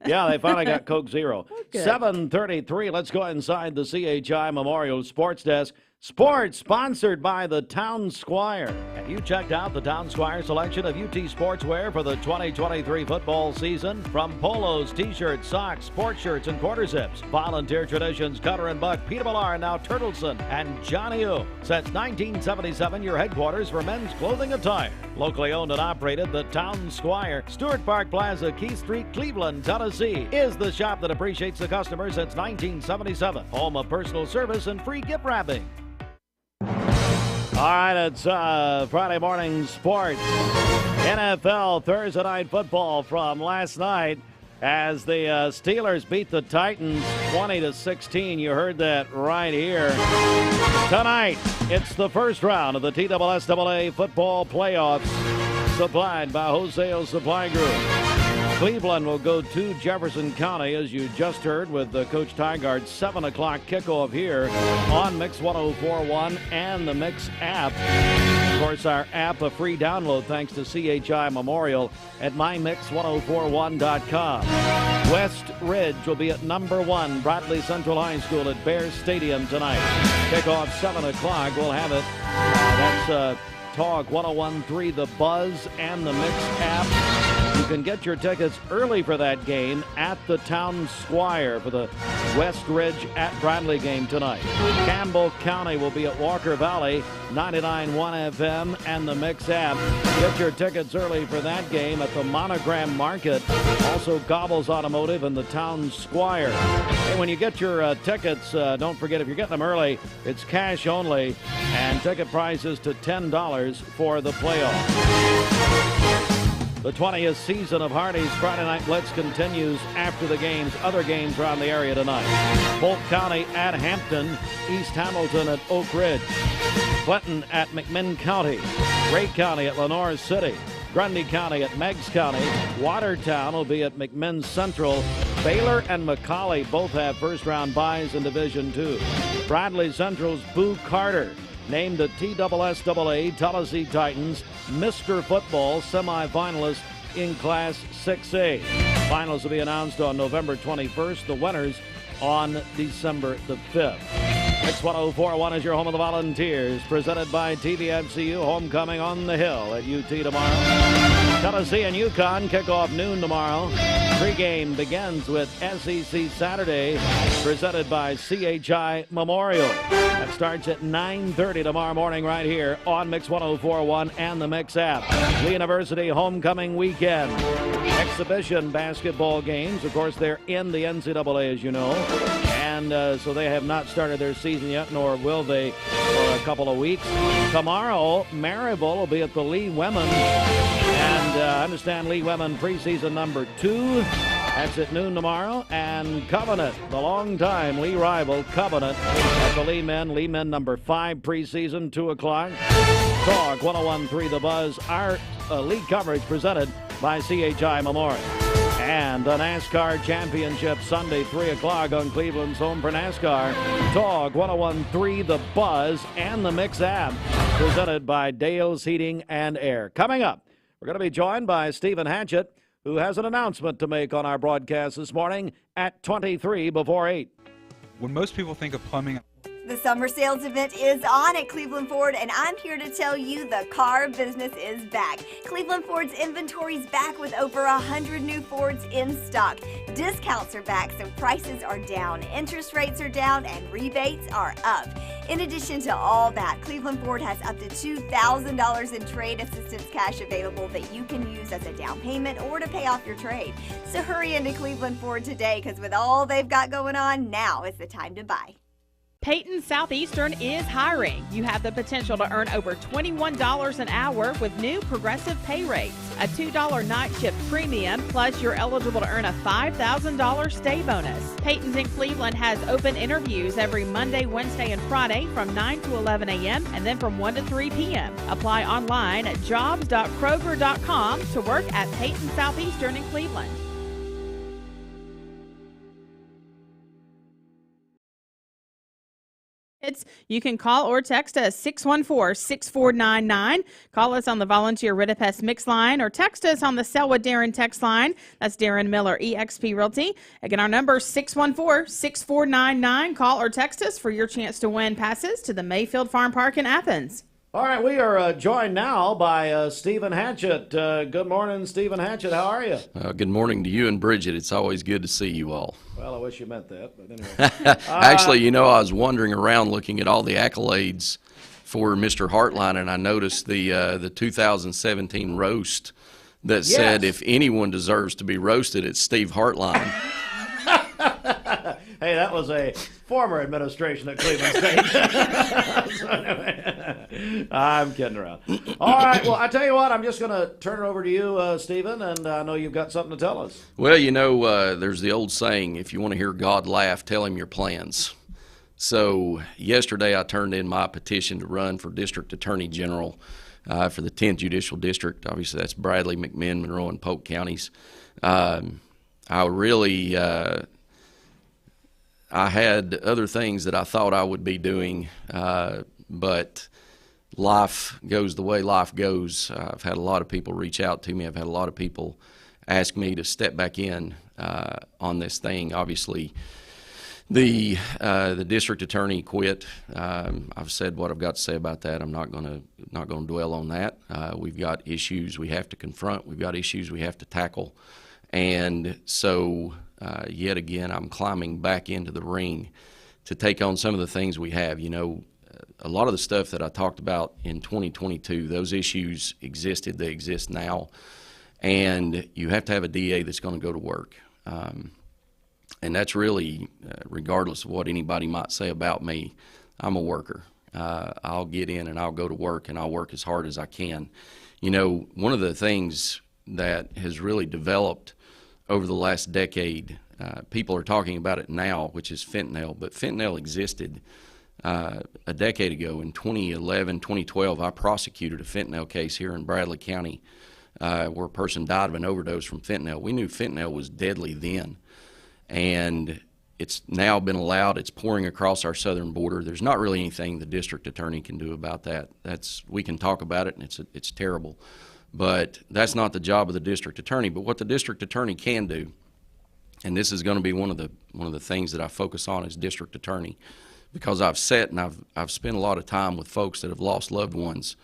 [SPEAKER 1] yeah, they finally got Coke Zero. 7:33. Let's go inside the CHI Memorial Sports Desk. Sports sponsored by the Town Squire. Have you checked out the Town Squire selection of UT sportswear for the 2023 football season? From polos, t-shirts, socks, sports shirts, and quarter zips. Volunteer Traditions, Cutter and Buck, Peter Millar, and now Turtleson, and Johnny O. Since 1977, your headquarters for men's clothing attire. Locally owned and operated, the Town Squire, Stewart Park Plaza, Keith Street, Cleveland, Tennessee, is the shop that appreciates the customer since 1977. Home of personal service and free gift wrapping. All right, it's Friday morning sports. NFL Thursday night football from last night as the Steelers beat the Titans 20-16. You heard that right here. Tonight, it's the first round of the TSSAA football playoffs supplied by Wholesale Supply Group. Cleveland will go to Jefferson County, as you just heard, with Coach Tigard. 7 o'clock kickoff here on Mix 104.1 and the Mix app. Of course, our app, a free download thanks to CHI Memorial at mymix1041.com. West Ridge will be at number 1 Bradley Central High School at Bears Stadium tonight. Kickoff 7 o'clock. We'll have it. That's Talk 101.3, The Buzz, and the Mix app. You can get your tickets early for that game at the Town Squire for the West Ridge at Bradley game tonight. Campbell County will be at Walker Valley, 99.1 FM, and the Mix app. Get your tickets early for that game at the Monogram Market, also Gobbles Automotive and the Town Squire. And when you get your tickets, don't forget, if you're getting them early, it's cash only, and ticket prices to $10 for the playoffs. The 20th season of Hardee's Friday Night Blitz continues after the games. Other games around the area tonight. Polk County at Hampton, East Hamilton at Oak Ridge, Clinton at McMinn County, Ray County at Lenoir City, Grundy County at Meigs County, Watertown will be at McMinn Central. Baylor and McCallie both have first-round byes in Division II. Bradley Central's Boo Carter named the TSSAA Tennessee Titans Mr. Football semifinalist in Class 6A. Finals will be announced on November 21st. The winners on December the 5th. Mix 104.1 is your home of the Volunteers, presented by TVMCU. Homecoming on the Hill at UT tomorrow. Tennessee and UConn kick off noon tomorrow. Pre-game begins with SEC Saturday, presented by CHI Memorial. That starts at 9:30 tomorrow morning right here on Mix 104.1 and the Mix app. Lee University homecoming weekend. Exhibition basketball games. Of course, they're in the NCAA, as you know. And so they have not started their season yet, nor will they for a couple of weeks. Tomorrow, Maryville will be at the Lee Women. And I understand Lee Women preseason number 2. That's at noon tomorrow. And Covenant, the longtime Lee rival, Covenant, at the Lee Men number 5 preseason, 2 o'clock. Talk 101.3 The Buzz. Our league coverage presented by CHI Memorial. And the NASCAR Championship Sunday, 3 o'clock on Cleveland's home for NASCAR. Talk 101.3 The Buzz and the Mix app, presented by Dale's Heating and Air. Coming up, we're going to be joined by Stephen Hatchett, who has an announcement to make on our broadcast this morning at 23 before 8.
[SPEAKER 14] When most people think of plumbing,
[SPEAKER 20] The summer sales event is on at Cleveland Ford, and I'm here to tell you the car business is back. Cleveland Ford's inventory is back with over 100 new Fords in stock. Discounts are back, so prices are down, interest rates are down, and rebates are up. In addition to all that, Cleveland Ford has up to $2,000 in trade assistance cash available that you can use as a down payment or to pay off your trade. So hurry into Cleveland Ford today, because with all they've got going on, now is the time to buy.
[SPEAKER 2] Peyton Southeastern is hiring. You have the potential to earn over $21 an hour with new progressive pay rates. A $2 night shift premium, plus you're eligible to earn a $5,000 stay bonus. Peyton's in Cleveland has open interviews every Monday, Wednesday, and Friday from 9 to 11 a.m. and then from 1 to 3 p.m. Apply online at jobs.kroger.com to work at Peyton Southeastern in Cleveland. You can call or text us 614-6499. Call us on the Volunteer Ridipest Mix line or text us on the Selwa Darren text line. That's Darren Miller, eXp Realty. Again, our number is 614-6499. Call or text us for your chance to win passes to the Mayfield Farm Park in Athens.
[SPEAKER 1] All right, we are joined now by Stephen Hatchett. Good morning, Stephen Hatchett. How are you?
[SPEAKER 21] Good morning to you and Bridget. It's always good to see you all.
[SPEAKER 1] Well, I wish you meant that, but anyway.
[SPEAKER 21] Actually, I was wandering around looking at all the accolades for Mr. Hartline, and I noticed the 2017 roast that said, if anyone deserves to be roasted, it's Steve Hartline.
[SPEAKER 1] Hey, that was a former administration at Cleveland State. So anyway, I'm kidding around. All right, well, I tell you what, I'm just going to turn it over to you, Stephen, and I know you've got something to tell us.
[SPEAKER 21] Well, there's the old saying, if you want to hear God laugh, tell him your plans. So yesterday I turned in my petition to run for District Attorney General for the 10th Judicial District. Obviously, that's Bradley, McMinn, Monroe, and Polk counties. I had other things that I thought I would be doing, but life goes the way life goes. I've had a lot of people reach out to me. I've had a lot of people ask me to step back in on this thing. Obviously, the district attorney quit. I've said what I've got to say about that. I'm not going to dwell on that. We've got issues we have to confront. We've got issues we have to tackle, and so. Yet again, I'm climbing back into the ring to take on some of the things we have. A lot of the stuff that I talked about in 2022, those issues existed, they exist now, and you have to have a DA that's going to go to work. And that's really, regardless of what anybody might say about me, I'm a worker. I'll get in and I'll go to work, and I'll work as hard as I can. One of the things that has really developed over the last decade, people are talking about it now, which is fentanyl, but fentanyl existed a decade ago. In 2011, 2012, I prosecuted a fentanyl case here in Bradley County where a person died of an overdose from fentanyl. We knew fentanyl was deadly then, and it's now been allowed. It's pouring across our southern border. There's not really anything the district attorney can do about that. We can talk about it, and it's terrible. But that's not the job of the district attorney. But what the district attorney can do, and this is going to be one of the things that I focus on as district attorney, because I've sat and I've spent a lot of time with folks that have lost loved ones,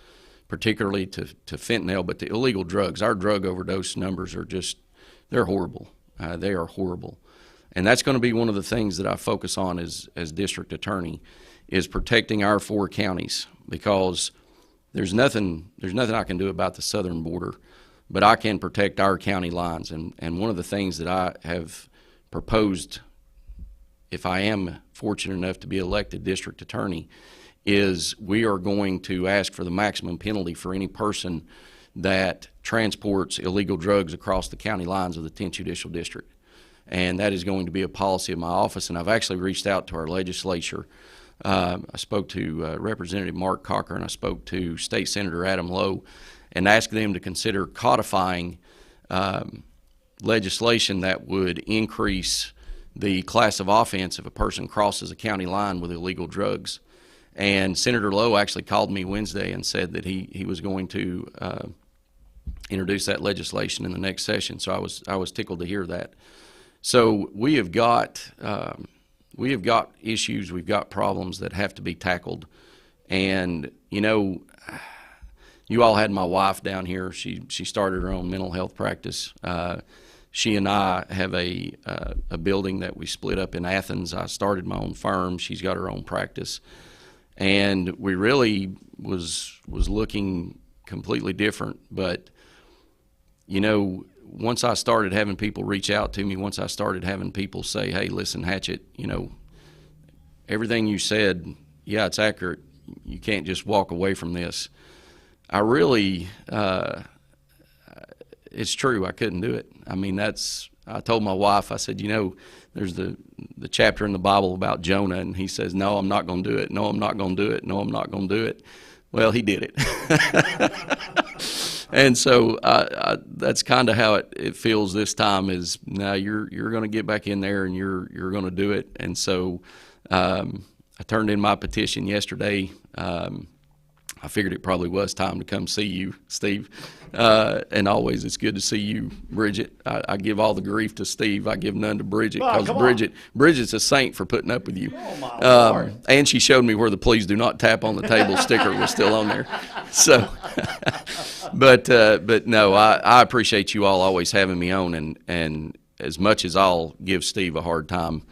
[SPEAKER 21] particularly to fentanyl, but to illegal drugs. Our drug overdose numbers are they're horrible. They are horrible. And that's going to be one of the things that I focus on as district attorney, is protecting our 4 counties, because there's nothing I can do about the southern border, but I can protect our county lines. And one of the things that I have proposed, if I am fortunate enough to be elected district attorney, is we are going to ask for the maximum penalty for any person that transports illegal drugs across the county lines of the 10th Judicial District. and that is going to be a policy of my office. And I've actually reached out to our legislature. I spoke to Representative Mark Cocker, and I spoke to State Senator Adam Lowe, and asked them to consider codifying legislation that would increase the class of offense if a person crosses a county line with illegal drugs. And Senator Lowe actually called me Wednesday and said that he was going to introduce that legislation in the next session. So I was tickled to hear that. So we have got issues, we've got problems that have to be tackled. And you know, you all had my wife down here. She started her own mental health practice. She and I have a building that we split up in Athens. I started my own firm. She's got her own practice. And we really was looking completely different. But, you know, once I started having people reach out to me, once I started having people say, hey, listen, Hatchet, you know, everything you said, yeah, it's accurate. You can't just walk away from this. I really, it's true, I couldn't do it. I mean, I told my wife, I said, you know, there's the chapter in the Bible about Jonah, and he says, no, I'm not going to do it. No, I'm not going to do it. No, I'm not going to do it. Well, he did it. And so that's kind of how it feels this time is, now you're going to get back in there and you're going to do it. And so I turned in my petition yesterday. I figured it probably was time to come see you, Steve. And always it's good to see you, Bridget. I give all the grief to Steve. I give none to Bridget, because Bridget's a saint for putting up with you.
[SPEAKER 1] Oh, my Lord.
[SPEAKER 21] And she showed me where the please do not tap on the table sticker was still on there. So, but no, I appreciate you all always having me on. And as much as I'll give Steve a hard time,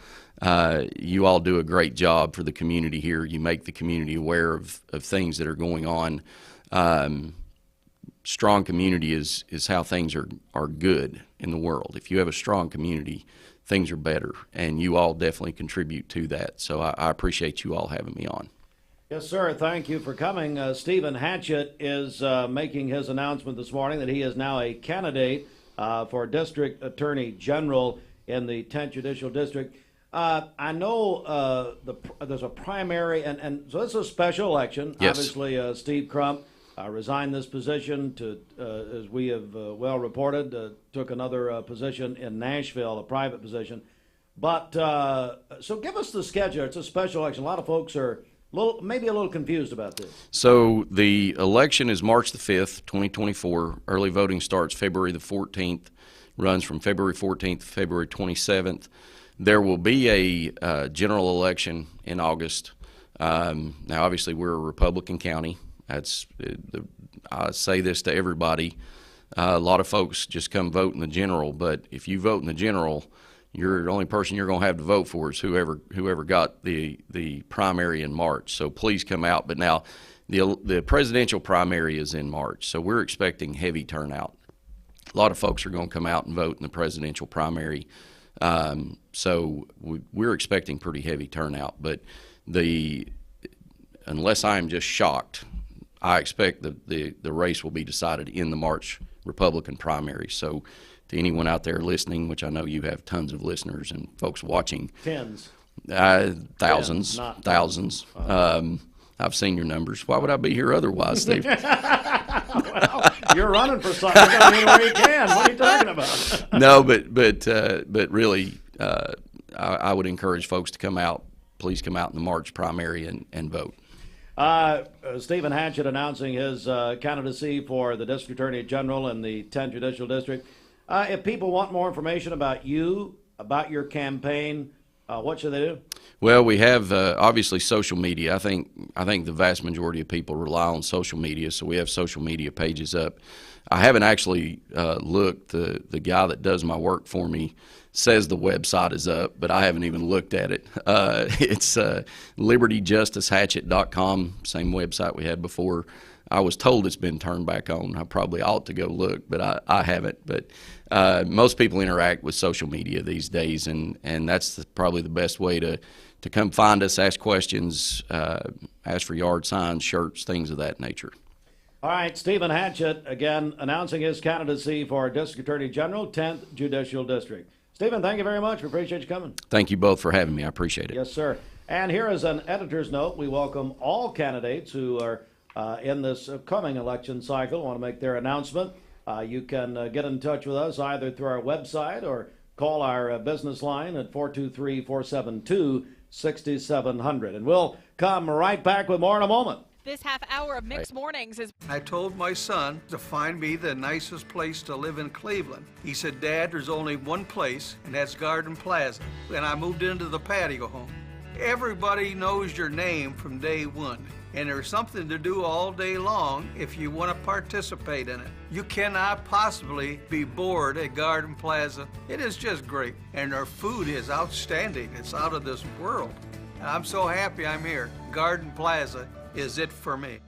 [SPEAKER 21] you all do a great job for the community here. You make the community aware of things that are going on. Strong community is how things are good in the world. If you have a strong community, things are better, and you all definitely contribute to that. So I appreciate you all having me on.
[SPEAKER 1] Yes, sir. Thank you for coming. Stephen Hatchett is making his announcement this morning that he is now a candidate for District Attorney General in the 10th Judicial District. I know there's a primary, and so it's a special election.
[SPEAKER 21] Yes.
[SPEAKER 1] Obviously, Steve Crump resigned this position to, as we have well reported, took another position in Nashville, a private position. But so give us the schedule. It's a special election. A lot of folks are maybe a little confused about this.
[SPEAKER 21] So the election is March the 5th, 2024. Early voting starts February the 14th, runs from February 14th to February 27th. There will be a general election in August. Now, obviously, we're a Republican county. I say this to everybody. A lot of folks just come vote in the general, but if you vote in the general, you're the only person you're going to have to vote for is whoever got the primary in March. So please come out. But now, the presidential primary is in March, so we're expecting heavy turnout. A lot of folks are going to come out and vote in the presidential primary. So we're expecting pretty heavy turnout, but unless I'm just shocked, I expect the race will be decided in the March Republican primary. So to anyone out there listening, which I know you have tons of listeners and folks watching.
[SPEAKER 1] Tens.
[SPEAKER 21] Thousands.
[SPEAKER 1] Tens,
[SPEAKER 21] thousands. I've seen your numbers. Why would I be here otherwise, Steve?
[SPEAKER 1] Well, you're running for something. You're going anywhere you can. What are you talking about?
[SPEAKER 21] No, but really, I would encourage folks to come out. Please come out in the March primary and vote.
[SPEAKER 1] Stephen Hatchett announcing his candidacy for the District Attorney General in the 10th Judicial District. If people want more information about you, about your campaign, what should they do?
[SPEAKER 21] Well, we have obviously social media. I think the vast majority of people rely on social media, so we have social media pages up. I haven't actually looked. The guy that does my work for me says the website is up, but I haven't even looked at it. It's libertyjusticehatchet.com, same website we had before. I was told it's been turned back on. I probably ought to go look, but I haven't. But most people interact with social media these days, and that's probably the best way to come find us, ask questions, ask for yard signs, shirts, things of that nature.
[SPEAKER 1] All right, Stephen Hatchett, again, announcing his candidacy for District Attorney General, 10th Judicial District. Stephen, thank you very much. We appreciate you coming.
[SPEAKER 21] Thank you both for having me. I appreciate it.
[SPEAKER 1] Yes, sir. And here is an editor's note. We welcome all candidates who are in this coming election cycle, want to make their announcement. You can get in touch with us either through our website or call our business line at 423-472-6700. And we'll come right back with more in a moment.
[SPEAKER 2] This half hour of Mixed Mornings is...
[SPEAKER 3] I told my son to find me the nicest place to live in Cleveland. He said, Dad, there's only one place, and that's Garden Plaza. And I moved into the patio home. Everybody knows your name from day one. And there's something to do all day long if you want to participate in it. You cannot possibly be bored at Garden Plaza. It is just great. And their food is outstanding. It's out of this world. And I'm so happy I'm here. Garden Plaza is it for me.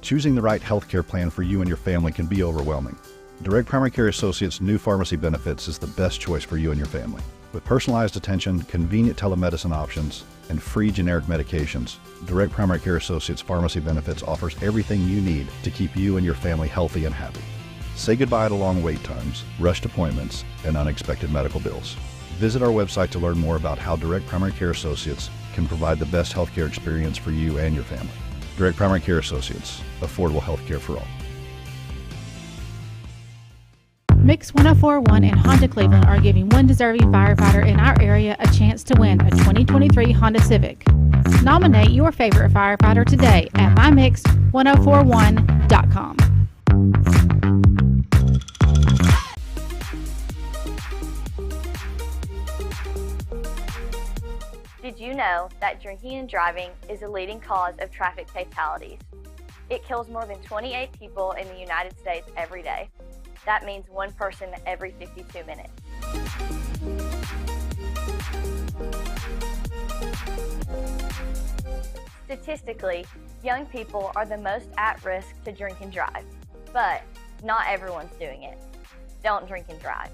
[SPEAKER 22] Choosing the right healthcare plan for you and your family can be overwhelming. Direct Primary Care Associates' new pharmacy benefits is the best choice for you and your family. With personalized attention, convenient telemedicine options, and free generic medications, Direct Primary Care Associates Pharmacy Benefits offers everything you need to keep you and your family healthy and happy. Say goodbye to long wait times, rushed appointments, and unexpected medical bills. Visit our website to learn more about how Direct Primary Care Associates can provide the best healthcare experience for you and your family. Direct Primary Care Associates, affordable healthcare for all.
[SPEAKER 19] Mix 1041 and Honda Cleveland are giving one deserving firefighter in our area a chance to win a 2023 Honda Civic. Nominate your favorite firefighter today at mymix1041.com.
[SPEAKER 23] Did you know that drinking and driving is a leading cause of traffic fatalities? It kills more than 28 people in the United States every day. That means one person every 52 minutes. Statistically, young people are the most at risk to drink and drive, but not everyone's doing it. Don't drink and drive.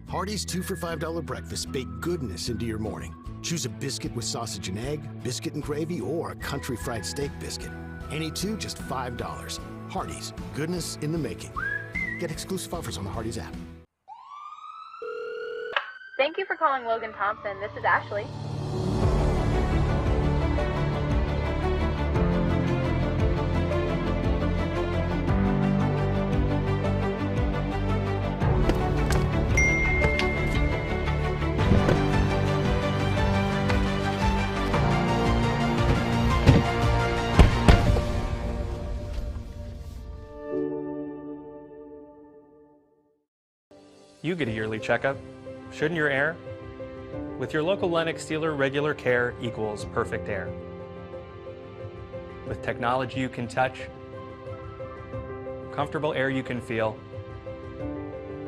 [SPEAKER 4] Hardee's 2 for $5 breakfast bake goodness into your morning. Choose a biscuit with sausage and egg, biscuit and gravy, or a country fried steak biscuit. Any two, just $5. Hardee's, goodness in the making. Get exclusive offers on the Hardee's app.
[SPEAKER 23] Thank you for calling Logan Thompson. This is Ashley.
[SPEAKER 24] You get a yearly checkup. Shouldn't your air? With your local Lennox dealer, regular care equals perfect air. With technology you can touch, comfortable air you can feel,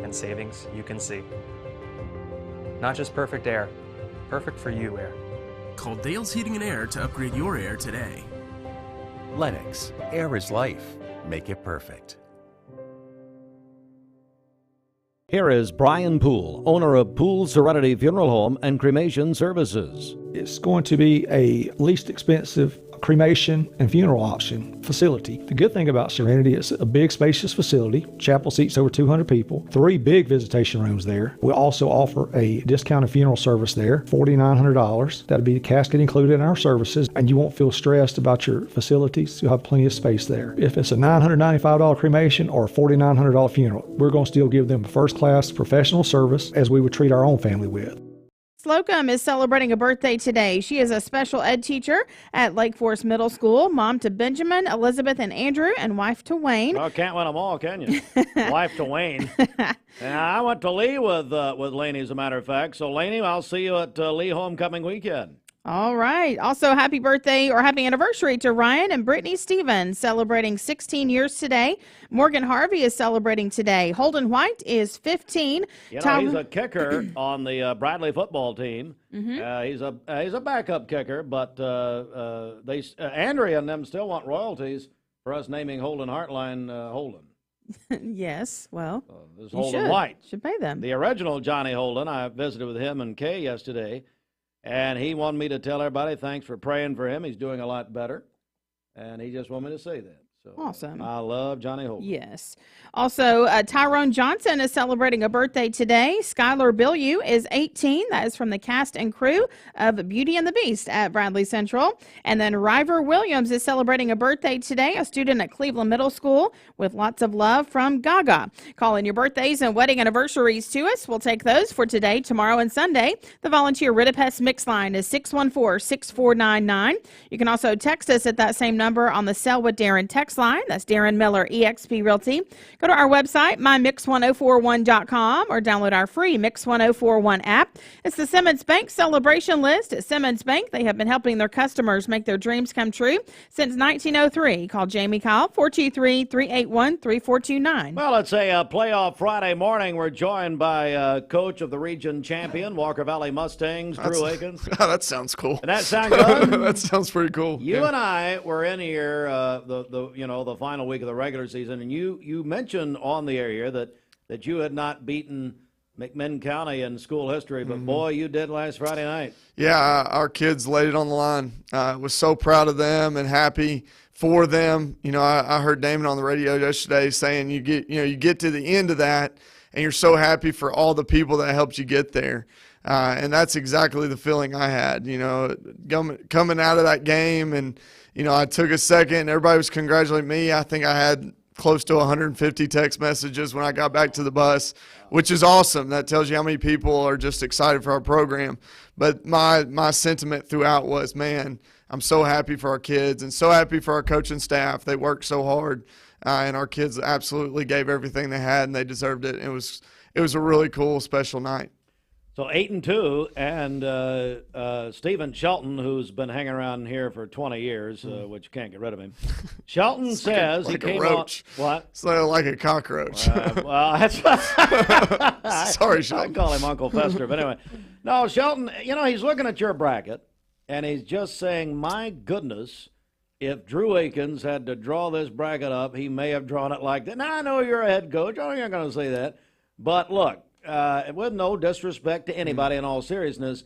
[SPEAKER 24] and savings you can see. Not just perfect air, perfect for you air.
[SPEAKER 25] Call Dale's Heating and Air to upgrade your air today.
[SPEAKER 26] Lennox, air is life. Make it perfect.
[SPEAKER 1] Here is Brian Poole, owner of Poole Serenity Funeral Home and Cremation Services.
[SPEAKER 27] It's going to be a least expensive cremation and funeral option facility. The good thing about Serenity is a big spacious facility. Chapel seats over 200 people, 3 big visitation rooms there. We also offer a discounted funeral service there, $4,900. That'll be the casket included in our services, and you won't feel stressed about your facilities. You'll have plenty of space there. If it's a $995 cremation or a $4,900 funeral, we're going to still give them a first-class professional service as we would treat our own family with.
[SPEAKER 2] Slocum is celebrating a birthday today. She is a special ed teacher at Lake Forest Middle School, mom to Benjamin, Elizabeth, and Andrew, and wife to Wayne.
[SPEAKER 1] Well, can't win them all, can you? Wife to Wayne. And I went to Lee with Laney, as a matter of fact. So, Laney, I'll see you at Lee homecoming weekend.
[SPEAKER 2] All right. Also, happy birthday or happy anniversary to Ryan and Brittany Stevens, celebrating 16 years today. Morgan Harvey is celebrating today. Holden White is 15.
[SPEAKER 1] You know, he's a kicker on the Bradley football team.
[SPEAKER 2] Mm-hmm.
[SPEAKER 1] He's a backup kicker, but Andrea and them still want royalties for us naming Holden Hartline Holden.
[SPEAKER 2] Yes, well,
[SPEAKER 1] this is Holden White.
[SPEAKER 2] Should pay them.
[SPEAKER 1] The original Johnny Holden. I visited with him and Kay yesterday. And he wanted me to tell everybody thanks for praying for him. He's doing a lot better. and he just wanted me to say that. So
[SPEAKER 2] Awesome.
[SPEAKER 1] I love Johnny Hogan.
[SPEAKER 2] Yes. Also, Tyrone Johnson is celebrating a birthday today. Skylar Billieu is 18. That is from the cast and crew of Beauty and the Beast at Bradley Central. And then River Williams is celebrating a birthday today, a student at Cleveland Middle School, with lots of love from Gaga. Call in your birthdays and wedding anniversaries to us. We'll take those for today, tomorrow, and Sunday. The volunteer Ridipest mix line is 614-6499. You can also text us at that same number on the Sell with Darren text line. That's Darren Miller, eXp Realty. Go to our website, mymix1041.com, or download our free Mix 1041 app. It's the Simmons Bank celebration list at Simmons Bank. They have been helping their customers make their dreams come true since 1903. Call Jamie Kyle, 423-381-3429.
[SPEAKER 1] Well, it's a playoff Friday morning. We're joined by coach of the region champion, Walker Valley Mustangs, Drew Aekins.
[SPEAKER 5] That sounds cool.
[SPEAKER 1] And that sound good?
[SPEAKER 5] That sounds pretty cool.
[SPEAKER 1] You and I were in here the final week of the regular season, and you mentioned on the air here that you had not beaten McMinn County in school history, but boy, you did last Friday night.
[SPEAKER 5] Yeah, our kids laid it on the line. Was so proud of them and happy for them. You know, I heard Damon on the radio yesterday saying you get to the end of that and you're so happy for all the people that helped you get there. And that's exactly the feeling I had, coming out of that game. And, I took a second and everybody was congratulating me. I think I had close to 150 text messages when I got back to the bus, which is awesome. That tells you how many people are just excited for our program. But my sentiment throughout was, man, I'm so happy for our kids and so happy for our coaching staff. They worked so hard, and our kids absolutely gave everything they had, and they deserved it. It was a really cool, special night.
[SPEAKER 1] So 8-2, and Stephen Shelton, who's been hanging around here for 20 years, which you can't get rid of him. Shelton says
[SPEAKER 5] like
[SPEAKER 1] he came
[SPEAKER 5] a roach.
[SPEAKER 1] on. What?
[SPEAKER 5] It's like a cockroach.
[SPEAKER 1] Well, that's
[SPEAKER 5] Sorry, Shelton.
[SPEAKER 1] I call him Uncle Fester, but anyway. No, Shelton, he's looking at your bracket, and he's just saying, my goodness, if Drew Aekins had to draw this bracket up, he may have drawn it like that. Now, I know you're a head coach. I know you're not going to say that. But look, with no disrespect to anybody in all seriousness,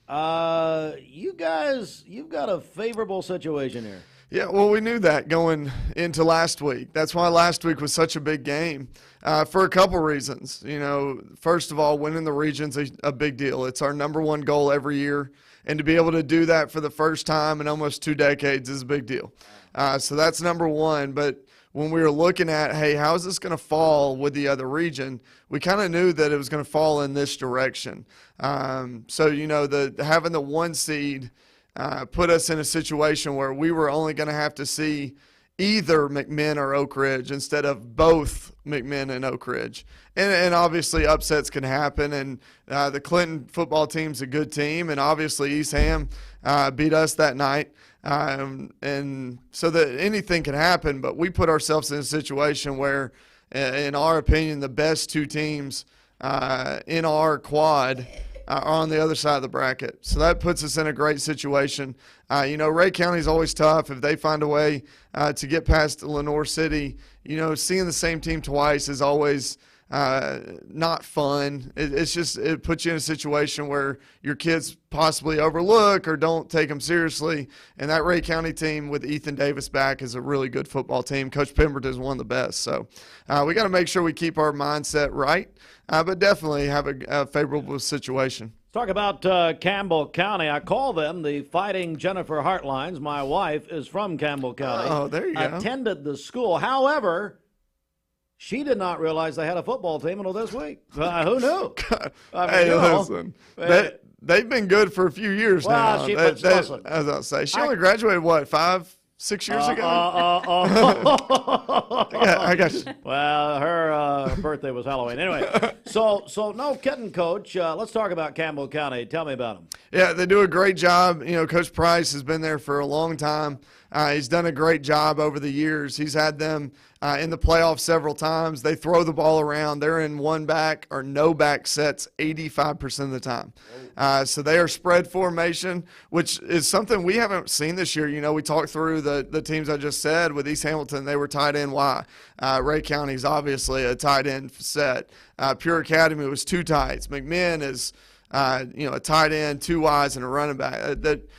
[SPEAKER 1] you guys, you've got a favorable situation here.
[SPEAKER 5] Yeah, well, we knew that going into last week. That's why last week was such a big game for a couple reasons. First of all, winning the region's a big deal. It's our number one goal every year, and to be able to do that for the first time in almost 2 decades is a big deal. So that's number one. But when we were looking at, hey, how is this going to fall with the other region, we kind of knew that it was going to fall in this direction. Having the 1 seed put us in a situation where we were only going to have to see either McMinn or Oak Ridge instead of both McMinn and Oak Ridge. And obviously upsets can happen, and the Clinton football team's a good team, and obviously East Ham beat us that night. And so that anything can happen, but we put ourselves in a situation where, in our opinion, the best 2 teams in our quad are on the other side of the bracket. So that puts us in a great situation. Ray County is always tough. If they find a way to get past Lenoir City, seeing the same team twice is always not fun. It puts you in a situation where your kids possibly overlook or don't take them seriously. And that Ray County team with Ethan Davis back is a really good football team. Coach Pemberton is one of the best. So we got to make sure we keep our mindset right, but definitely have a favorable situation.
[SPEAKER 1] Talk about Campbell County. I call them the Fighting Jennifer Heartlines. My wife is from Campbell County.
[SPEAKER 5] Oh, there you go.
[SPEAKER 1] Attended the school. However, she did not realize they had a football team until this week. Who knew?
[SPEAKER 5] Listen, they've been good for a few years now.
[SPEAKER 1] Listen.
[SPEAKER 5] As I say, she only graduated, 5-6 years ago? I got you.
[SPEAKER 1] Well, her birthday was Halloween. Anyway, so no kidding, Coach. Let's talk about Campbell County. Tell me about them.
[SPEAKER 5] Yeah, they do a great job. Coach Price has been there for a long time. He's done a great job over the years. He's had them in the playoffs several times. They throw the ball around. They're in one back or no back sets 85% of the time. So they are spread formation, which is something we haven't seen this year. We talked through the teams I just said. With East Hamilton, they were tight end Y. Ray County's obviously a tight end set. Pure Academy was 2 tights. McMinn is a tight end, 2 wides, and a running back.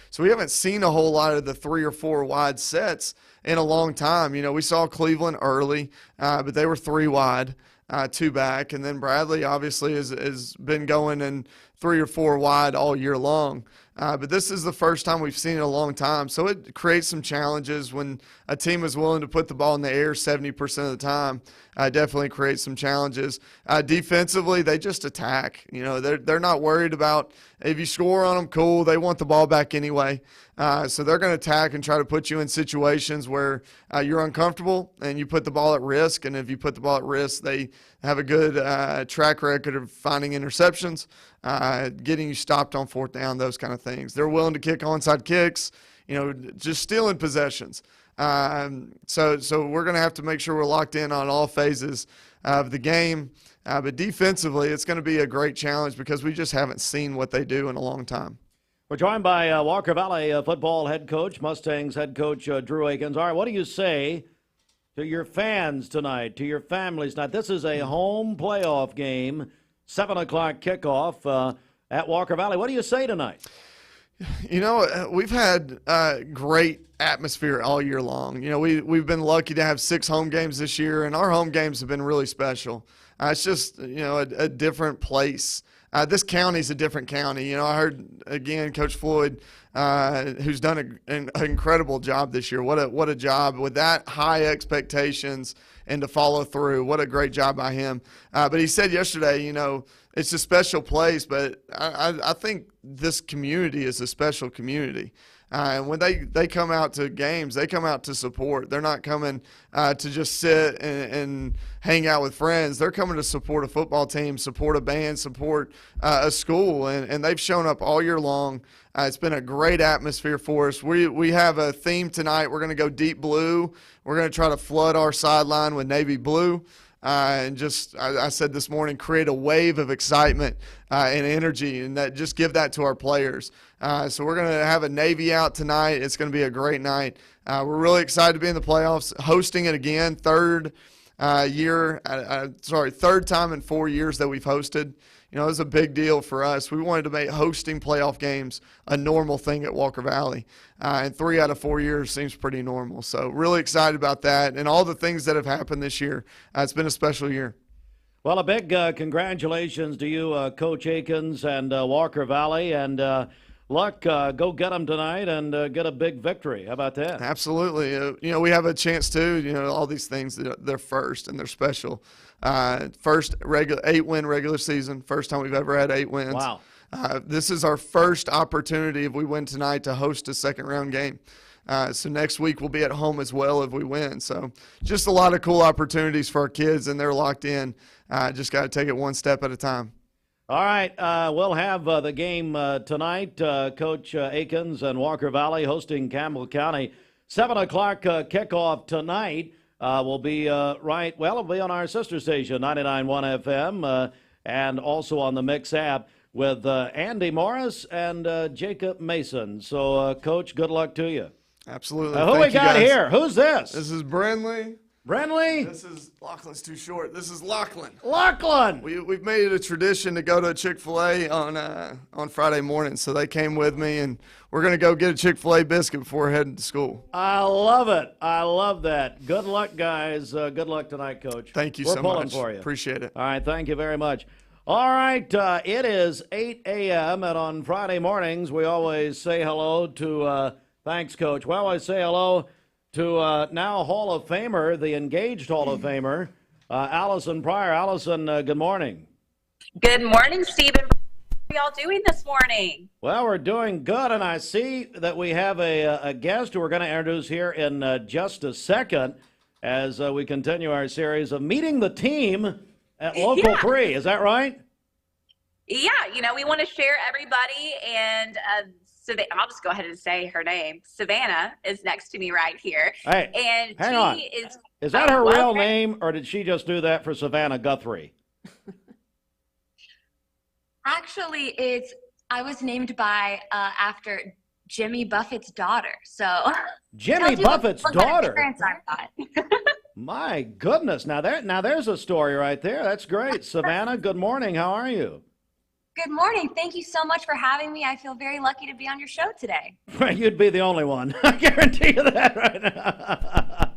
[SPEAKER 5] So we haven't seen a whole lot of the 3 or 4 wide sets. in a long time. You know, we saw Cleveland early, but they were 3 wide, 2 back. And then Bradley obviously has been going in 3 or 4 wide all year long. But this is the first time we've seen it in a long time. So it creates some challenges when a team is willing to put the ball in the air 70% of the time. Definitely creates some challenges. Defensively, they just attack. You know, they're not worried about if you score on them, cool. They want the ball back anyway. So they're going to attack and try to put you in situations where you're uncomfortable and you put the ball at risk. And if you put the ball at risk, they have a good track record of finding interceptions, getting you stopped on 4th down, those kind of things. They're willing to kick onside kicks, you know, just stealing possessions. So we're going to have to make sure we're locked in on all phases of the game. But defensively, it's going to be a great challenge because we just haven't seen what they do in a long time.
[SPEAKER 1] We're joined by Walker Valley football head coach, Mustangs head coach Drew Akins. All right, what do you say to your fans tonight, to your families tonight? This is a home playoff game, 7 o'clock kickoff at Walker Valley. What do you say tonight?
[SPEAKER 5] You know, we've had great atmosphere all year long. You know, we've been lucky to have 6 home games this year, and our home games have been really special. It's just, you know, a different place. This county's a different county. You know, I heard, again, Coach Floyd, who's done an incredible job this year. What a job with that high expectations and to follow through. What a great job by him. But he said yesterday, you know, it's a special place, but I think this community is a special community. And when they come out to games, they come out to support. They're not coming to just sit and hang out with friends. They're coming to support a football team, support a band, support a school, and they've shown up all year long. It's been a great atmosphere for us. We have a theme tonight. We're going to go deep blue. We're going to try to flood our sideline with navy blue. And just, I said this morning, create a wave of excitement and energy, and that just give that to our players. So we're going to have a Navy out tonight. It's going to be a great night. We're really excited to be in the playoffs, hosting it again, third time in 4 years that we've hosted. You know, it was a big deal for us. We wanted to make hosting playoff games a normal thing at Walker Valley. And 3 out of 4 years seems pretty normal. So really excited about that and all the things that have happened this year. It's been a special year.
[SPEAKER 1] Well, a big congratulations to you, Coach Aekins and Walker Valley. And luck, go get them tonight and get a big victory. How about that?
[SPEAKER 5] Absolutely. You know, we have a chance too. You know, all these things, they're first and they're special. First 8-win regular season. First time we've ever had 8 wins.
[SPEAKER 1] Wow.
[SPEAKER 5] This is our first opportunity if we win tonight to host a second-round game. So next week we'll be at home as well if we win. So just a lot of cool opportunities for our kids, and they're locked in. Just got to take it one step at a time.
[SPEAKER 1] All right, we'll have the game tonight. Coach Aekins and Walker Valley hosting Campbell County. 7 o'clock kickoff tonight. We'll be it'll be on our sister station, 99.1 FM, and also on the Mix app with Andy Morris and Jacob Mason. So, Coach, good luck to you.
[SPEAKER 5] Absolutely.
[SPEAKER 1] Who we got here? Who's this?
[SPEAKER 5] This is Brenley.
[SPEAKER 1] Brenley?
[SPEAKER 5] This is Lachlan's too short. This is Lachlan.
[SPEAKER 1] Lachlan!
[SPEAKER 5] We've made it a tradition to go to a Chick-fil-A on Friday morning, so they came with me, and we're going to go get a Chick-fil-A biscuit before heading to school.
[SPEAKER 1] I love it. I love that. Good luck, guys. Good luck tonight, Coach.
[SPEAKER 5] Thank you
[SPEAKER 1] We're
[SPEAKER 5] so
[SPEAKER 1] pulling
[SPEAKER 5] much.
[SPEAKER 1] for you.
[SPEAKER 5] Appreciate it.
[SPEAKER 1] All right, thank you very much. All right, it is 8 a.m., and on Friday mornings, we always say hello to thanks, Coach. We always say hello to now Hall of Famer, the engaged Hall of Famer, Alison Pryor. Alison, good morning.
[SPEAKER 6] Good morning, Stephen. How are y'all doing this morning?
[SPEAKER 1] Well, we're doing good, and I see that we have a guest who we're going to introduce here in just a second as we continue our series of meeting the team at Local 3. Is that right?
[SPEAKER 6] Yeah, you know, we want to share everybody, and I'll just go ahead and say her name. Savannah is next to me right here.
[SPEAKER 1] Hey,
[SPEAKER 6] and
[SPEAKER 1] hang
[SPEAKER 6] she
[SPEAKER 1] on.
[SPEAKER 6] Is
[SPEAKER 1] that her real name, or did she just do that for Savannah Guthrie?
[SPEAKER 7] Actually, I was named by after Jimmy Buffett's daughter. So
[SPEAKER 1] Jimmy Buffett's daughter.
[SPEAKER 7] I've got.
[SPEAKER 1] My goodness! Now there's a story right there. That's great. Savannah, good morning. How are you?
[SPEAKER 7] Good morning. Thank you so much for having me. I feel very lucky to be on your show today.
[SPEAKER 1] You'd be the only one. I guarantee you that right now.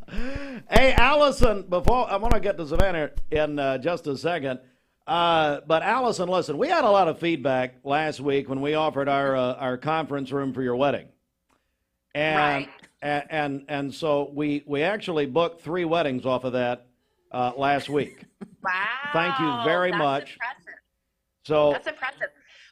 [SPEAKER 1] Hey, Alison, before I want to get to Savannah in just a second. But Alison, listen, we had a lot of feedback last week when we offered our conference room for your wedding. And,
[SPEAKER 6] Right.
[SPEAKER 1] and so we actually booked 3 weddings off of that last week.
[SPEAKER 6] Wow.
[SPEAKER 1] Thank you very
[SPEAKER 6] that's
[SPEAKER 1] much.
[SPEAKER 6] Impressive.
[SPEAKER 1] So
[SPEAKER 6] That's impressive.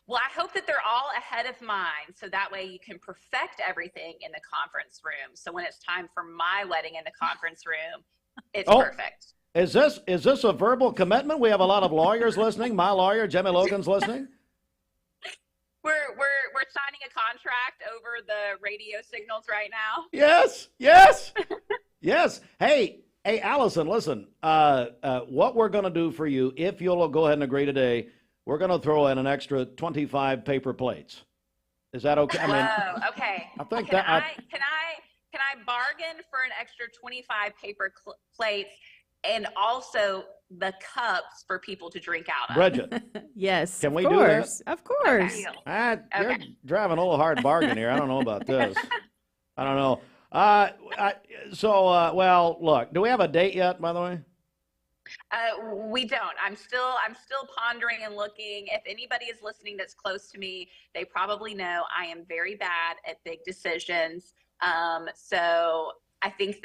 [SPEAKER 6] Well, I hope that they're all ahead of mine, so that way you can perfect everything in the conference room. So when it's time for my wedding in the conference room, it's perfect.
[SPEAKER 1] Is this a verbal commitment? We have a lot of lawyers listening. My lawyer, Jimmy Logan's listening.
[SPEAKER 6] We're signing a contract over the radio signals right now.
[SPEAKER 1] Yes. Yes. Hey, Alison, listen. What we're going to do for you, if you'll go ahead and agree today, we're going to throw in an extra 25 paper plates. Is that okay?
[SPEAKER 6] Whoa, okay.
[SPEAKER 1] I think
[SPEAKER 6] can
[SPEAKER 1] that
[SPEAKER 6] I bargain for an extra 25 paper plates and also the cups for people to drink out of?
[SPEAKER 1] Bridget.
[SPEAKER 2] Yes.
[SPEAKER 1] Can we
[SPEAKER 2] of
[SPEAKER 1] do
[SPEAKER 2] course.
[SPEAKER 1] that?
[SPEAKER 2] Of course.
[SPEAKER 1] You're driving a little hard bargain here. I don't know about this. I don't know. Well, look, do we have a date yet, by the way?
[SPEAKER 6] We don't. I'm still pondering and looking. If anybody is listening that's close to me, they probably know I am very bad at big decisions. So I think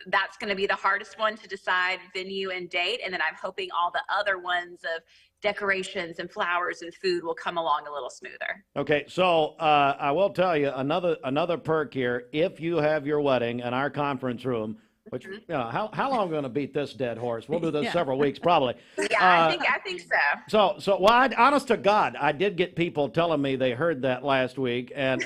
[SPEAKER 6] that's going to be the hardest one to decide, venue and date. And then I'm hoping all the other ones of decorations and flowers and food will come along a little smoother.
[SPEAKER 1] Okay, so I will tell you another perk here. If you have your wedding in our conference room, which, you know, how long are we going to beat this dead horse? We'll do this several weeks probably.
[SPEAKER 6] Yeah, I think so.
[SPEAKER 1] So honest to God, I did get people telling me they heard that last week, and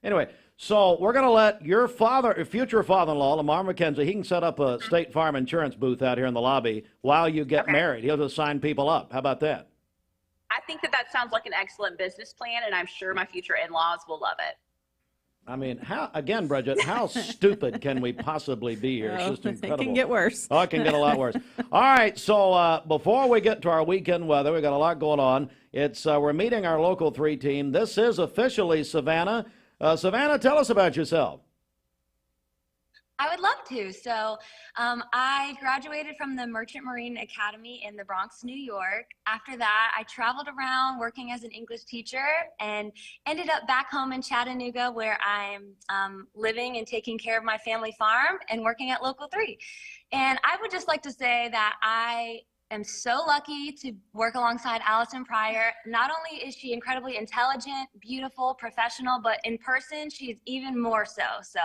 [SPEAKER 1] anyway. So we're going to let your future father-in-law, Lamar McKenzie, he can set up a State Farm insurance booth out here in the lobby while you get married. He'll just sign people up. How about that?
[SPEAKER 6] I think that sounds like an excellent business plan, and I'm sure my future in-laws will love it.
[SPEAKER 1] I mean, Bridget, how stupid can we possibly be here? It's just incredible.
[SPEAKER 2] It can get worse.
[SPEAKER 1] Oh, it can get a lot worse. All right, so before we get to our weekend weather, we got a lot going on. We're meeting our local 3 team. This is officially Savannah. Savannah, tell us about yourself.
[SPEAKER 7] I would love to. So I graduated from the Merchant Marine Academy in the Bronx, New York. After that, I traveled around working as an English teacher and ended up back home in Chattanooga, where I'm living and taking care of my family farm and working at Local 3. And I would just like to say that I am so lucky to work alongside Alison Pryor. Not only is she incredibly intelligent, beautiful, professional, but in person, she's even more so. So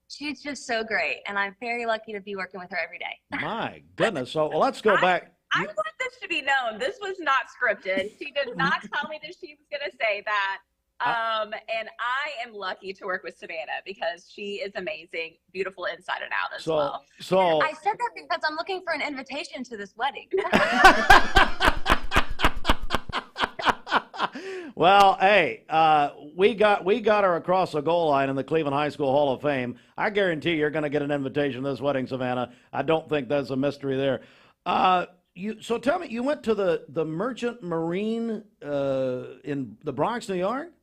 [SPEAKER 7] she's just so great, and I'm very lucky to be working with her every day.
[SPEAKER 1] My goodness. So let's go back.
[SPEAKER 6] I want this to be known. This was not scripted. She did not tell me that she was going to say that. And I am lucky to work with Savannah because she is amazing, beautiful inside and out as well.
[SPEAKER 1] So
[SPEAKER 7] I said that because I'm looking for an invitation to this wedding.
[SPEAKER 1] Well, hey, we got her across the goal line in the Cleveland High School Hall of Fame. I guarantee you're going to get an invitation to this wedding, Savannah. I don't think that's a mystery there. So tell me, you went to the Merchant Marine in the Bronx, New York?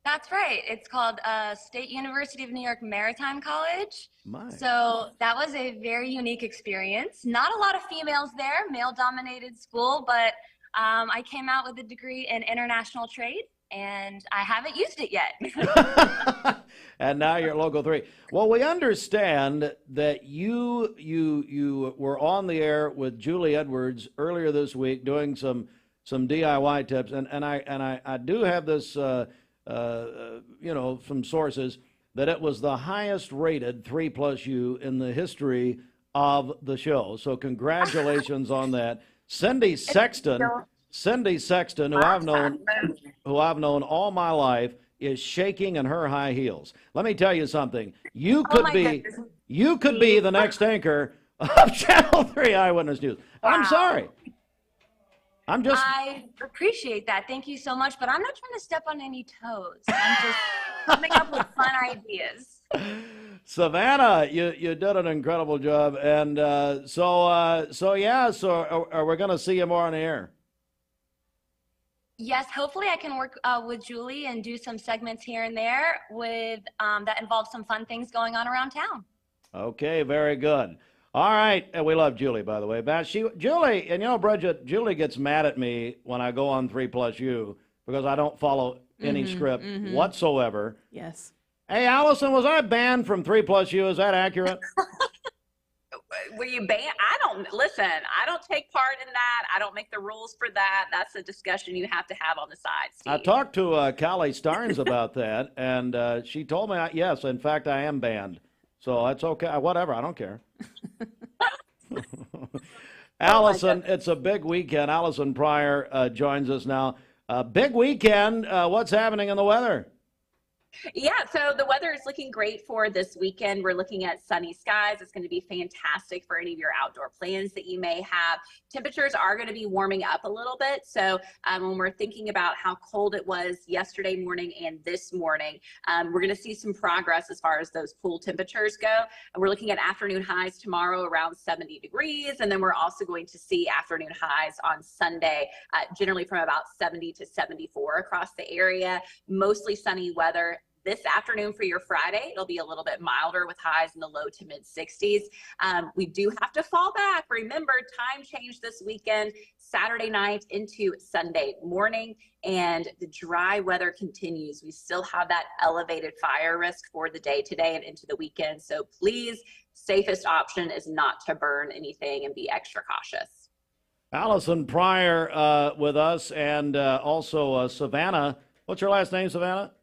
[SPEAKER 7] That's right. It's called State University of New York Maritime College.
[SPEAKER 1] My.
[SPEAKER 7] So that was a very unique experience. Not a lot of females there, male-dominated school, but I came out with a degree in international trade, and I haven't used it yet.
[SPEAKER 1] And now you're at Local 3. Well, we understand that you were on the air with Julie Edwards earlier this week doing some DIY tips, and I do have this from sources that it was the highest rated 3+U in the history of the show. So congratulations on that. Cindy Sexton, who I've known all my life, is shaking in her high heels. Let me tell you something. You could be the next anchor of Channel 3 Eyewitness News.
[SPEAKER 7] Wow.
[SPEAKER 1] I'm sorry.
[SPEAKER 7] I appreciate that. Thank you so much, but I'm not trying to step on any toes. I'm just coming up with fun ideas.
[SPEAKER 1] Savannah, you did an incredible job, and so are we going to see you more on the air?
[SPEAKER 7] Yes, hopefully I can work with Julie and do some segments here and there with that involve some fun things going on around town.
[SPEAKER 1] Okay, very good. All right, and we love Julie, by the way. But Julie, and you know, Bridget, Julie gets mad at me when I go on 3+U because I don't follow any script whatsoever.
[SPEAKER 2] Yes.
[SPEAKER 1] Hey, Alison, was I banned from 3+U? Is that accurate?
[SPEAKER 6] Were you banned? I don't take part in that. I don't make the rules for that. That's a discussion you have to have on the side, Steve.
[SPEAKER 1] I talked to Callie Starnes about that, and she told me, yes, in fact, I am banned. So that's okay. Whatever. I don't care. Alison, it's a big weekend. Alison Pryor joins us now. Big weekend. What's happening in the weather?
[SPEAKER 6] Yeah, so the weather is looking great for this weekend. We're looking at sunny skies. It's going to be fantastic for any of your outdoor plans that you may have. Temperatures are going to be warming up a little bit. So when we're thinking about how cold it was yesterday morning and this morning, we're going to see some progress as far as those pool temperatures go. And we're looking at afternoon highs tomorrow around 70 degrees. And then we're also going to see afternoon highs on Sunday, generally from about 70 to 74 across the area. Mostly sunny weather. This afternoon for your Friday, it'll be a little bit milder with highs in the low to mid 60s. We do have to fall back. Remember, time change this weekend, Saturday night into Sunday morning, and the dry weather continues. We still have that elevated fire risk for the day today and into the weekend. So please, safest option is not to burn anything and be extra cautious.
[SPEAKER 1] Alison Pryor with us, and also Savannah. What's your last name, Savannah?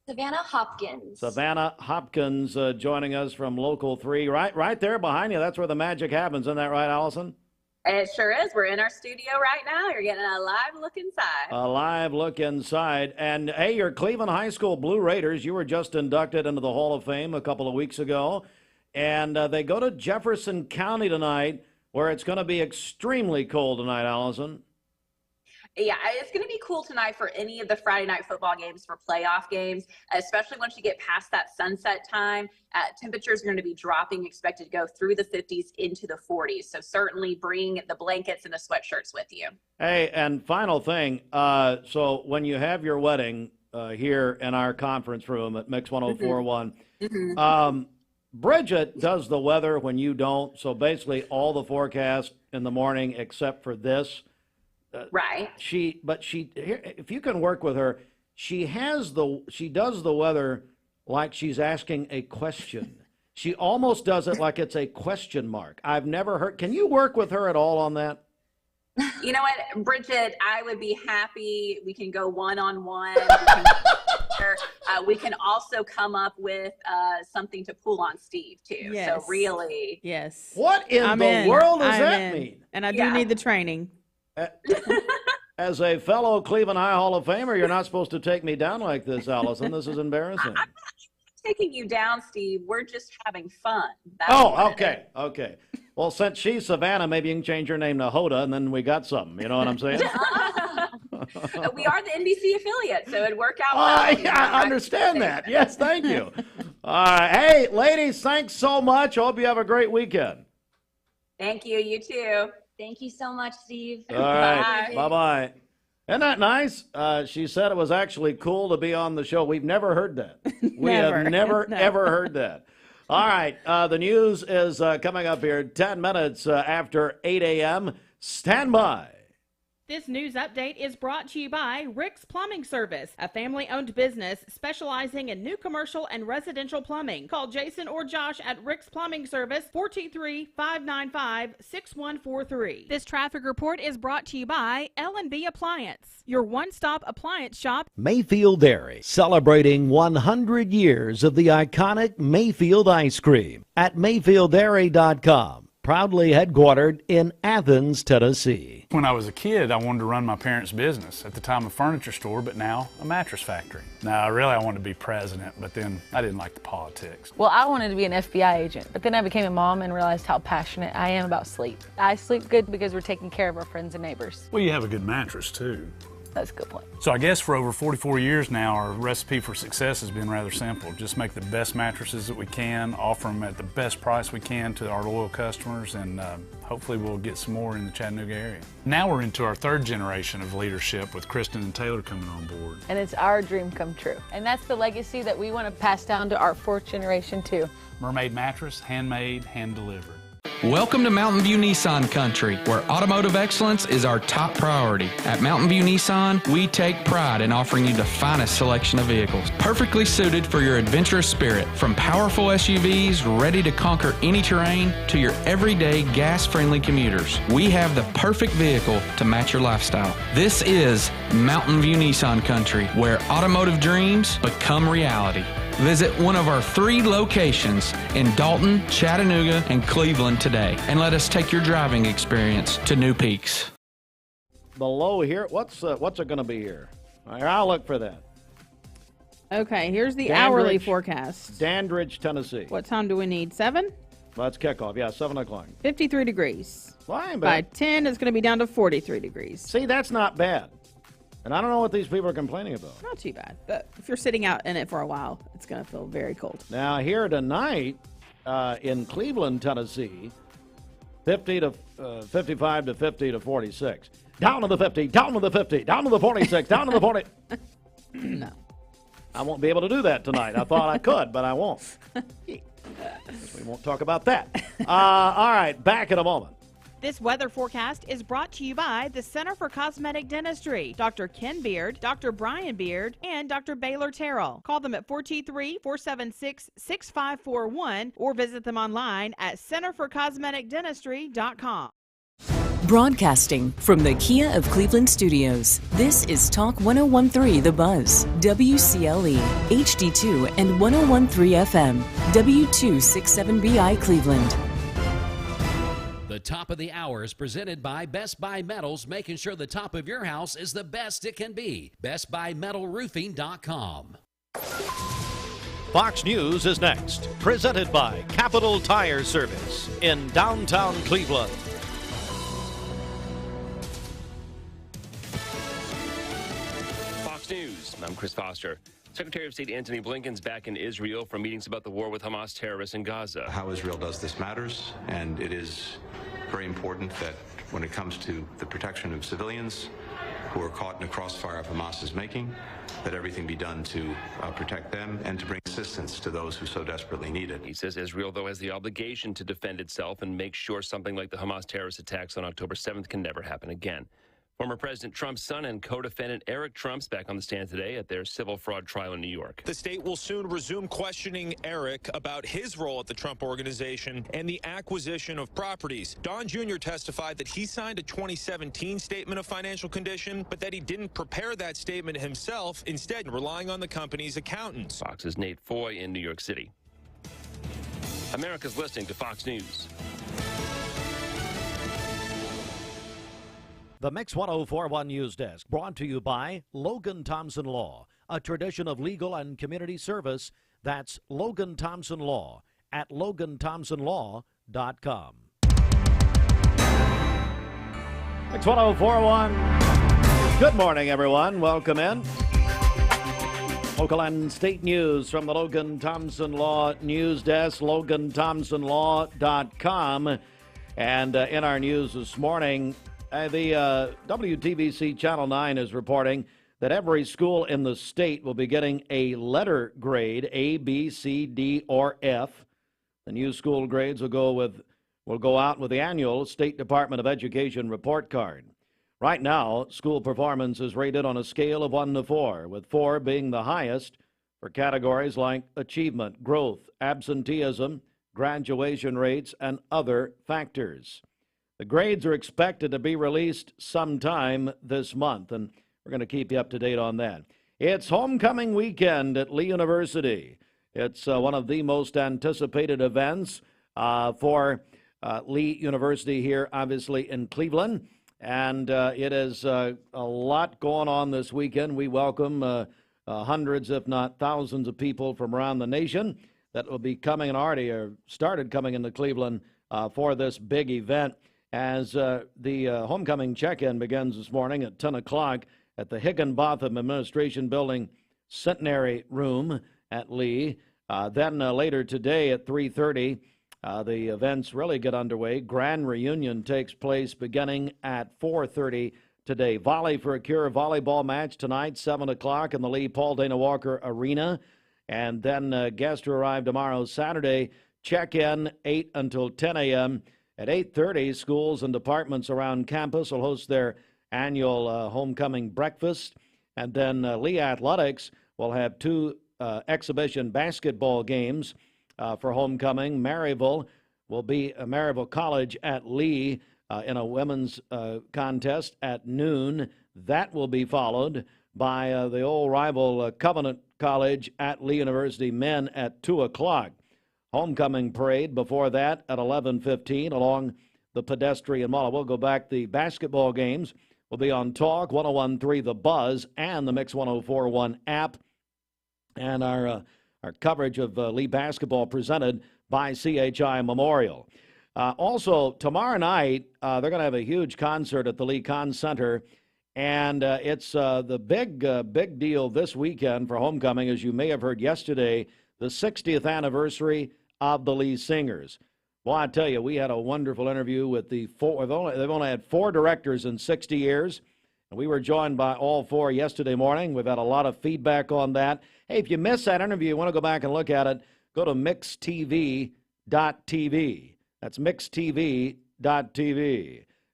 [SPEAKER 7] Savannah Hopkins.
[SPEAKER 1] Savannah Hopkins joining us from Local 3, right there behind you. That's where the magic happens. Isn't that right, Alison?
[SPEAKER 6] It sure is. We're in our studio right now. You're getting a live look inside.
[SPEAKER 1] A live look inside. And, hey, your Cleveland High School Blue Raiders, you were just inducted into the Hall of Fame a couple of weeks ago. And they go to Jefferson County tonight, where it's going to be extremely cold tonight, Alison.
[SPEAKER 6] Yeah, it's going to be cool tonight for any of the Friday night football games, for playoff games, especially once you get past that sunset time. Temperatures are going to be dropping, expected to go through the 50s into the 40s. So certainly bring the blankets and the sweatshirts with you.
[SPEAKER 1] Hey, and final thing. So when you have your wedding here in our conference room at Mix 104.1, Bridget does the weather when you don't. So basically all the forecast in the morning except for this.
[SPEAKER 6] Right.
[SPEAKER 1] If you can work with her, she does the weather like she's asking a question. She almost does it like it's a question mark. I've never heard. Can you work with her at all on that?
[SPEAKER 6] You know what, Bridget, I would be happy. We can go one-on-one. We can also come up with something to pull on Steve, too.
[SPEAKER 2] Yes.
[SPEAKER 6] So really.
[SPEAKER 2] Yes.
[SPEAKER 1] What in the world does that mean?
[SPEAKER 2] And I do need the training.
[SPEAKER 1] As a fellow Cleveland High Hall of Famer, you're not supposed to take me down like this, Alison. This is embarrassing.
[SPEAKER 6] I'm not taking you down, Steve. We're just having fun.
[SPEAKER 1] Okay. Well, since she's Savannah, maybe you can change your name to Hoda, and then we got something. You know what I'm saying?
[SPEAKER 6] We are the NBC affiliate, so it'd work out well.
[SPEAKER 1] I understand that. Yes, thank you. All right. Hey, ladies, thanks so much. Hope you have a great weekend.
[SPEAKER 6] Thank you. You too.
[SPEAKER 7] Thank you so much, Steve.
[SPEAKER 1] All right. Bye-bye. Isn't that nice? She said it was actually cool to be on the show. We've never heard that. We have never, ever heard that. All right. The news is coming up here 10 minutes after 8 a.m. Stand by.
[SPEAKER 2] This news update is brought to you by Rick's Plumbing Service, a family-owned business specializing in new commercial and residential plumbing. Call Jason or Josh at Rick's Plumbing Service, 423-595-6143. This traffic report is brought to you by L&B Appliance, your one-stop appliance shop.
[SPEAKER 8] Mayfield Dairy, celebrating 100 years of the iconic Mayfield ice cream at MayfieldDairy.com. Proudly headquartered in Athens, Tennessee.
[SPEAKER 9] When I was a kid, I wanted to run my parents' business. At the time, a furniture store, but now a mattress factory. Now, I wanted to be president, but then I didn't like the politics.
[SPEAKER 10] Well, I wanted to be an FBI agent, but then I became a mom and realized how passionate I am about sleep. I sleep good because we're taking care of our friends and neighbors.
[SPEAKER 9] Well, you have a good mattress, too.
[SPEAKER 10] That's a good point.
[SPEAKER 9] So I guess for over 44 years now, our recipe for success has been rather simple. Just make the best mattresses that we can, offer them at the best price we can to our loyal customers, and hopefully we'll get some more in the Chattanooga area. Now we're into our third generation of leadership with Kristen and Taylor coming on board.
[SPEAKER 10] And it's our dream come true. And that's the legacy that we want to pass down to our fourth generation too.
[SPEAKER 9] Mermaid mattress, handmade, hand-delivered.
[SPEAKER 11] Welcome to Mountain View Nissan Country, where automotive excellence is our top priority. At Mountain View Nissan, we take pride in offering you the finest selection of vehicles, perfectly suited for your adventurous spirit. From powerful SUVs ready to conquer any terrain to your everyday gas-friendly commuters, we have the perfect vehicle to match your lifestyle. This is Mountain View Nissan Country, where automotive dreams become reality. Visit one of our 3 locations in Dalton, Chattanooga, and Cleveland today, and let us take your driving experience to new peaks.
[SPEAKER 1] The low here, what's it going to be here? I'll look for that.
[SPEAKER 2] Okay, here's the hourly forecast.
[SPEAKER 1] Dandridge, Tennessee.
[SPEAKER 2] What time do we need? 7?
[SPEAKER 1] Let's kick off. Yeah, 7 o'clock.
[SPEAKER 2] 53 degrees.
[SPEAKER 1] Fine,
[SPEAKER 2] by 10, it's going to be down to 43 degrees.
[SPEAKER 1] See, that's not bad. And I don't know what these people are complaining about.
[SPEAKER 2] Not too bad. But if you're sitting out in it for a while, it's going to feel very cold.
[SPEAKER 1] Now, here tonight in Cleveland, Tennessee, 55 to 50 to 46. Down to the 50, down to the 50, down to the 46, down to the 40.
[SPEAKER 2] No.
[SPEAKER 1] I won't be able to do that tonight. I thought I could, but I won't. We won't talk about that. All right, back in a moment.
[SPEAKER 2] This weather forecast is brought to you by the Center for Cosmetic Dentistry, Dr. Ken Beard, Dr. Brian Beard, and Dr. Baylor Terrell. Call them at 423-476-6541 or visit them online at centerforcosmeticdentistry.com.
[SPEAKER 12] Broadcasting from the Kia of Cleveland studios, this is Talk 1013 The Buzz, WCLE, HD2 and 1013 FM, W267BI Cleveland.
[SPEAKER 13] The top of the hour is presented by Best Buy Metals, making sure the top of your house is the best it can be. BestBuyMetalRoofing.com.
[SPEAKER 8] Fox News is next, presented by Capital Tire Service in downtown Cleveland.
[SPEAKER 15] Fox News, I'm Chris Foster. Secretary of State Antony Blinken's back in Israel for meetings about the war with Hamas terrorists in Gaza.
[SPEAKER 16] How Israel does this matters, and it is very important that when it comes to the protection of civilians who are caught in a crossfire of Hamas's making, that everything be done to protect them and to bring assistance to those who so desperately need it.
[SPEAKER 15] He says Israel, though, has the obligation to defend itself and make sure something like the Hamas terrorist attacks on October 7th can never happen again. Former President Trump's son and co-defendant Eric Trump's back on the stand today at their civil fraud trial in New York.
[SPEAKER 17] The state will soon resume questioning Eric about his role at the Trump Organization and the acquisition of properties. Don Jr. testified that he signed a 2017 statement of financial condition, but that he didn't prepare that statement himself, instead relying on the company's accountants.
[SPEAKER 15] Fox's Nate Foy in New York City. America's listening to Fox News.
[SPEAKER 8] The Mix 1041 News Desk, brought to you by Logan Thompson Law, a tradition of legal and community service. That's Logan Thompson Law at LoganThompsonLaw.com.
[SPEAKER 1] Mix 1041. Good morning, everyone. Welcome in. Local and state news from the Logan Thompson Law News Desk, LoganThompsonLaw.com. And in our news this morning, the WTVC Channel 9 is reporting that every school in the state will be getting a letter grade, A, B, C, D, or F. The new school grades will go out with the annual State Department of Education report card. Right now, school performance is rated on a scale of 1 to 4, with 4 being the highest for categories like achievement, growth, absenteeism, graduation rates, and other factors. The grades are expected to be released sometime this month, and we're going to keep you up to date on that. It's homecoming weekend at Lee University. It's one of the most anticipated events for Lee University here, obviously, in Cleveland. And it is a lot going on this weekend. We welcome hundreds, if not thousands, of people from around the nation that will be coming and already started coming into Cleveland for this big event. As the homecoming check-in begins this morning at 10 o'clock at the Higginbotham Administration Building Centenary Room at Lee. Then later today at 3:30, The events really get underway. Grand reunion takes place beginning at 4:30 today. Volley for a Cure volleyball match tonight, 7 o'clock in the Lee Paul Dana Walker Arena. And then guests to arrive tomorrow, Saturday, check-in 8 until 10 a.m. At 8:30, schools and departments around campus will host their annual homecoming breakfast. And then Lee Athletics will have 2 exhibition basketball games for homecoming. Maryville will be Maryville College at Lee in a women's contest at noon. That will be followed by the old rival Covenant College at Lee University men at 2 o'clock. Homecoming parade before that at 11:15 along the pedestrian mall. We'll go back. The basketball games will be on Talk 101.3 The Buzz and the Mix 104.1 app. And our coverage of Lee basketball presented by CHI Memorial. Also, tomorrow night, they're going to have a huge concert at the Lee Conn Center. And it's the big deal this weekend for homecoming, as you may have heard yesterday, the 60th anniversary of the Lee Singers. Well, I tell you, we had a wonderful interview with the 4. They've only had 4 directors in 60 years. And we were joined by all 4 yesterday morning. We've had a lot of feedback on that. Hey, if you missed that interview, you want to go back and look at it, go to mixtv.tv. That's mixtv.tv.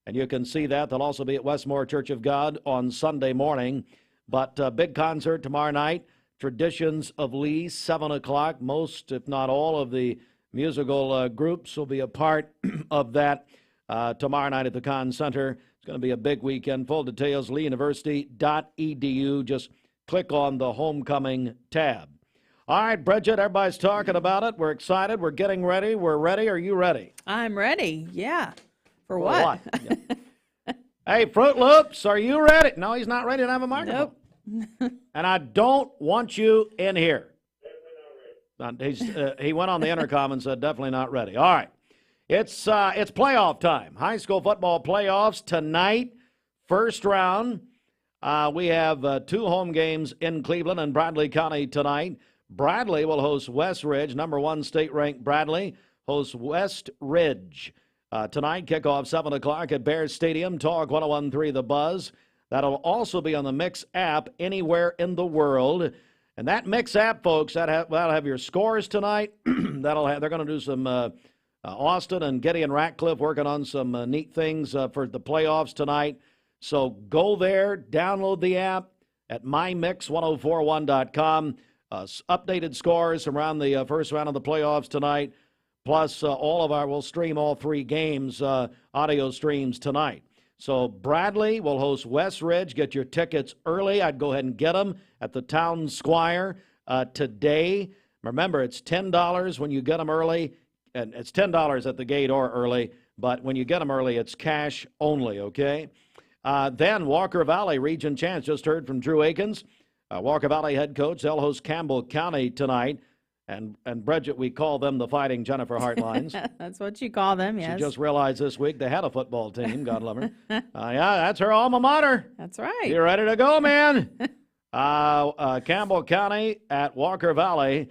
[SPEAKER 1] And you can see that. They'll also be at Westmore Church of God on Sunday morning. But big concert tomorrow night. Traditions of Lee, 7 o'clock. Most, if not all, of the musical groups will be a part of that tomorrow night at the Conn Center. It's going to be a big weekend. Full details, leeuniversity.edu. Just click on the homecoming tab. All right, Bridget, everybody's talking about it. We're excited. We're getting ready. We're ready. Are you ready?
[SPEAKER 2] I'm ready. Yeah. For what?
[SPEAKER 1] Yeah. Hey, Fruit Loops, are you ready? No, he's not ready to have a microphone.
[SPEAKER 2] Nope.
[SPEAKER 1] And I don't want you in here. He went on the intercom and said, definitely not ready. All right. It's playoff time. High school football playoffs tonight. First round. We have 2 home games in Cleveland and Bradley County tonight. Bradley will host West Ridge. Number 1 state-ranked Bradley hosts West Ridge. Tonight, kickoff 7 o'clock at Bears Stadium. Talk 101.3 The Buzz. That'll also be on the Mix app anywhere in the world. And that Mix app, folks, that'll have your scores tonight. They're going to do some Austin and Gideon Ratcliffe working on some neat things for the playoffs tonight. So go there, download the app at mymix1041.com. Updated scores around the first round of the playoffs tonight. Plus, we'll stream all 3 games, audio streams tonight. So Bradley will host West Ridge. Get your tickets early. I'd go ahead and get them at the Town Squire today. Remember, it's $10 when you get them early, and it's $10 at the gate or early. But when you get them early, it's cash only, okay? Then Walker Valley Region Chance. Just heard from Drew Aekins, Walker Valley head coach. They'll host Campbell County tonight. And Bridget, we call them the Fighting Jennifer Hartlines.
[SPEAKER 2] That's what you call them, yes.
[SPEAKER 1] She just realized this week they had a football team, God love her. Yeah, that's her alma mater.
[SPEAKER 2] That's right.
[SPEAKER 1] You ready to go, man? Campbell County at Walker Valley,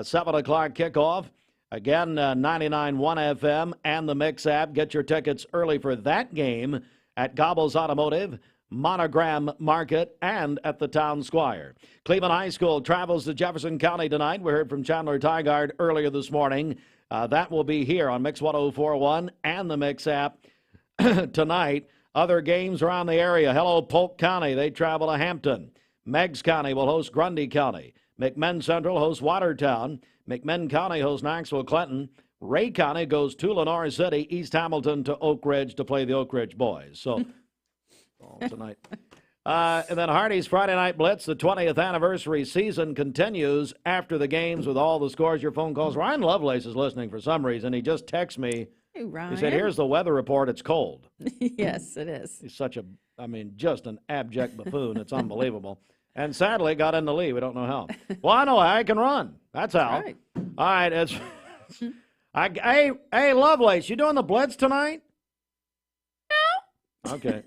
[SPEAKER 1] 7 o'clock kickoff. Again, 99.1 FM and the Mix app. Get your tickets early for that game at Gobbles Automotive, Monogram Market, and at the Town Squire. Cleveland High School travels to Jefferson County tonight. We heard from Chandler Tygard earlier this morning. That will be here on Mix 104.1 and the Mix app tonight. Other games around the area. Hello, Polk County. They travel to Hampton. Meigs County will host Grundy County. McMinn Central hosts Watertown. McMinn County hosts Knoxville Clinton. Ray County goes to Lenore City. East Hamilton to Oak Ridge to play the Oak Ridge boys. So tonight. And then Hardy's Friday Night Blitz, the 20th anniversary season continues after the games with all the scores, your phone calls. Ryan Lovelace is listening for some reason. He just texted me.
[SPEAKER 2] Hey, Ryan.
[SPEAKER 1] He said, here's the weather report. It's cold.
[SPEAKER 2] Yes, it is.
[SPEAKER 1] He's just an abject buffoon. It's unbelievable. And sadly, got in the lead. We don't know how. Well, I know I can run. That's how.
[SPEAKER 2] Right.
[SPEAKER 1] All right. Hey, Lovelace, you doing the Blitz tonight? No. Okay.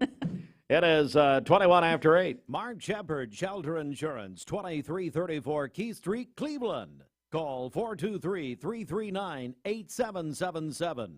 [SPEAKER 1] It is 21 after 8.
[SPEAKER 8] Mark Shepard, Shelter Insurance, 2334 Keith Street, Cleveland.
[SPEAKER 1] Call 423-339-8777.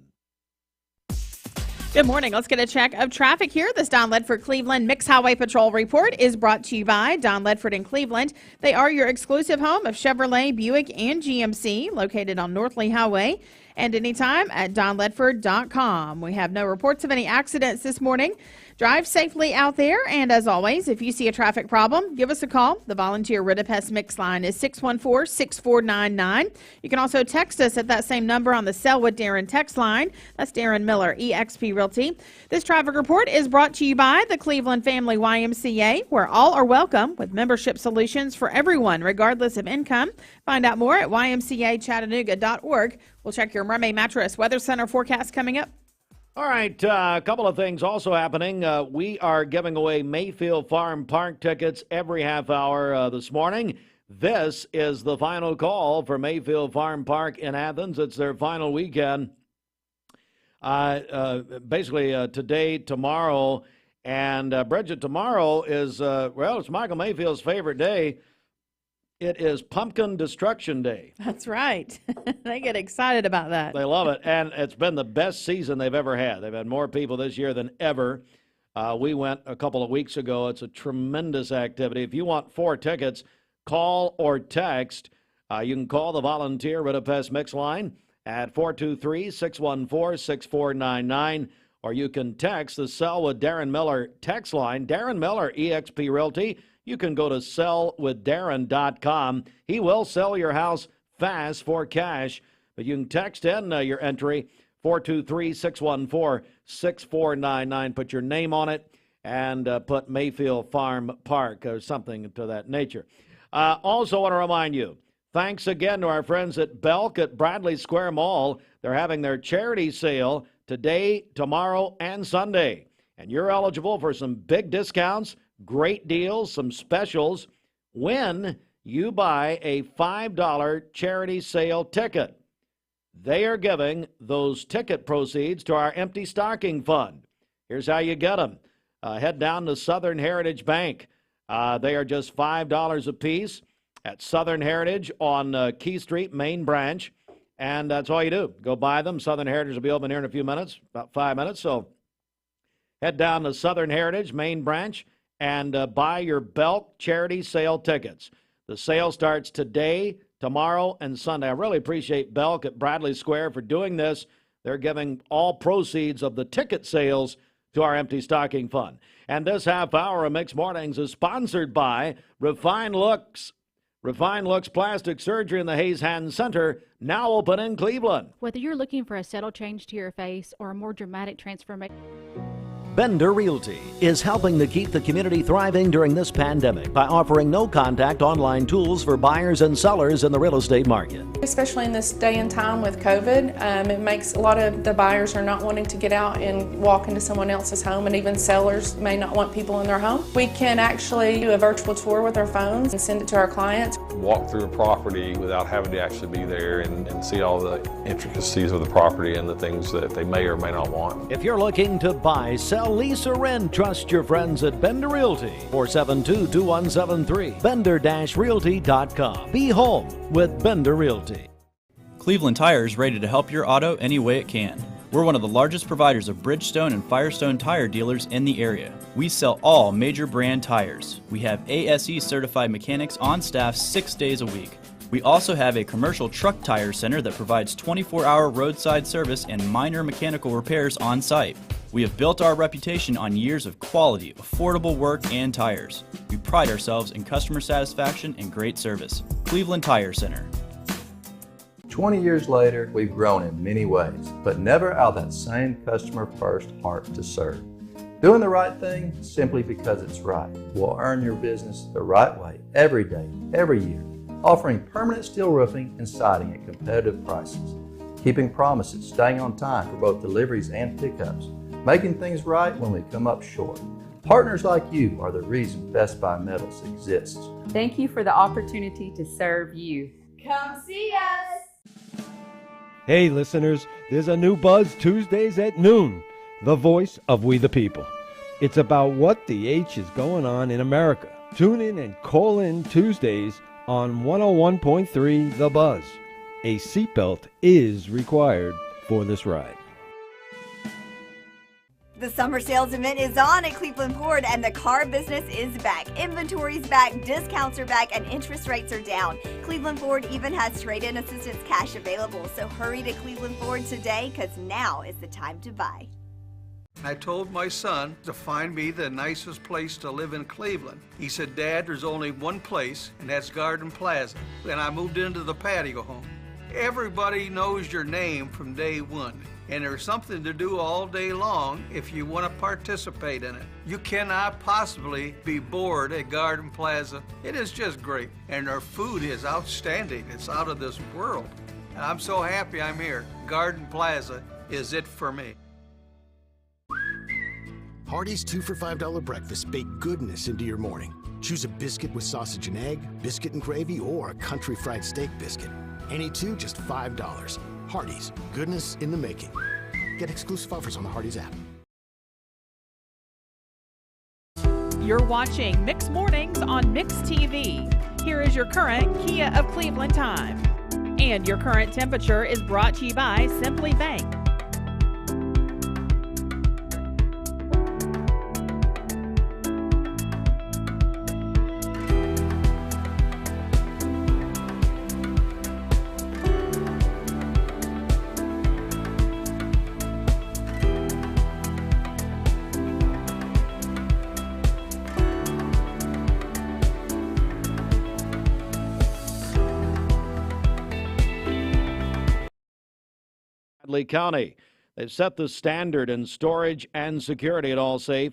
[SPEAKER 2] Good morning. Let's get a check of traffic here. This Don Ledford Cleveland Mixed Highway Patrol report is brought to you by Don Ledford in Cleveland. They are your exclusive home of Chevrolet, Buick, and GMC, located on North Lee Highway, and anytime at donledford.com. We have no reports of any accidents this morning. Drive safely out there, and as always, if you see a traffic problem, give us a call. The volunteer Ridipest Mix line is 614-6499. You can also text us at that same number on the Sell with Darren text line. That's Darren Miller, eXp Realty. This traffic report is brought to you by the Cleveland Family YMCA, where all are welcome, with membership solutions for everyone, regardless of income. Find out more at ymcachattanooga.org. We'll check your Mermaid Mattress Weather Center forecast coming up.
[SPEAKER 1] All right, a couple of things also happening. We are giving away Mayfield Farm Park tickets every half hour this morning. This is the final call for Mayfield Farm Park in Athens. It's their final weekend. Basically, today, tomorrow, and Bridget, tomorrow is, it's Michael Mayfield's favorite day. It is Pumpkin Destruction Day.
[SPEAKER 2] That's right. They get excited about that.
[SPEAKER 1] They love it, and it's been the best season they've ever had. They've had more people this year than ever. We went a couple of weeks ago. It's a tremendous activity. If you want 4 tickets, call or text. You can call the volunteer Ridipest Mix line at 423-614-6499, or you can text the Sell with Darren Miller text line. Darren Miller, eXp Realty. You can go to sellwithdarren.com. He will sell your house fast for cash, but you can text in your entry, 423-614-6499. Put your name on it and put Mayfield Farm Park or something to that nature. Also want to remind you, thanks again to our friends at Belk at Bradley Square Mall. They're having their charity sale today, tomorrow, and Sunday. And you're eligible for some big discounts, great deals, some specials when you buy a $5 charity sale ticket. They are giving those ticket proceeds to our Empty Stocking Fund. Here's how you get them. Head down to Southern Heritage Bank. They are just $5 a piece at Southern Heritage on Key Street, main branch. And that's all you do. Go buy them. Southern Heritage will be open here in a few minutes, about 5 minutes. So head down to Southern Heritage, main branch, and buy your Belk charity sale tickets. The sale starts today, tomorrow, and Sunday. I really appreciate Belk at Bradley Square for doing this. They're giving all proceeds of the ticket sales to our Empty Stocking Fund. And this half hour of Mixed Mornings is sponsored by Refine Looks. Refine Looks Plastic Surgery in the Hayes Hand Center, now open in Cleveland.
[SPEAKER 3] Whether you're looking for a subtle change to your face or a more dramatic transformation.
[SPEAKER 8] Bender Realty is helping to keep the community thriving during this pandemic by offering no-contact online tools for buyers and sellers in the real estate market.
[SPEAKER 14] Especially in this day and time with COVID, it makes a lot of the buyers are not wanting to get out and walk into someone else's home, and even sellers may not want people in their home. We can actually do a virtual tour with our phones and send it to our clients.
[SPEAKER 18] Walk through a property without having to actually be there and see all the intricacies of the property and the things that they may or may not want.
[SPEAKER 8] If you're looking to buy, sell, lease, or rent, trust your friends at Bender Realty, 472-2173, bender-realty.com. Be home with Bender Realty.
[SPEAKER 19] Cleveland Tire is ready to help your auto any way it can. We're one of the largest providers of Bridgestone and Firestone tire dealers in the area. We sell all major brand tires. We have ASE certified mechanics on staff 6 days a week. We also have a commercial truck tire center that provides 24-hour roadside service and minor mechanical repairs on site. We have built our reputation on years of quality, affordable work, and tires. We pride ourselves in customer satisfaction and great service. Cleveland Tire Center.
[SPEAKER 20] 20 years later, we've grown in many ways, but never out of that same customer-first heart to serve. Doing the right thing simply because it's right will earn your business the right way every day, every year. Offering permanent steel roofing and siding at competitive prices. Keeping promises, staying on time for both deliveries and pickups. Making things right when we come up short. Partners like you are the reason Best Buy Metals exists.
[SPEAKER 21] Thank you for the opportunity to serve you.
[SPEAKER 22] Come see us!
[SPEAKER 28] Hey listeners, there's a new Buzz Tuesdays at noon, the voice of We the People. It's about what the H is going on in America. Tune in and call in Tuesdays on 101.3 The Buzz. A seatbelt is required for this ride.
[SPEAKER 4] The summer sales event is on at Cleveland Ford, and the car business is back. Inventory's back, discounts are back, and interest rates are down. Cleveland Ford even has trade-in assistance cash available, so hurry to Cleveland Ford today, because now is the time to buy.
[SPEAKER 5] I told my son to find me the nicest place to live in Cleveland. He said, Dad, there's only one place, and that's Garden Plaza. And I moved into the patio home. Everybody knows your name from day one. And there's something to do all day long if you want to participate in it. You cannot possibly be bored at Garden Plaza. It is just great. And their food is outstanding. It's out of this world. And I'm so happy I'm here. Garden Plaza is it for me.
[SPEAKER 6] Hardee's 2 for $5 breakfast bake goodness into your morning. Choose a biscuit with sausage and egg, biscuit and gravy, or a country fried steak biscuit. Any two, just $5. Hardee's, goodness in the making. Get exclusive offers on the Hardee's app.
[SPEAKER 2] You're watching Mix Mornings on Mix TV. Here is your current Kia of Cleveland time. And your current temperature is brought to you by Simply Bank.
[SPEAKER 1] County. They've set the standard in storage and security at Allsafe.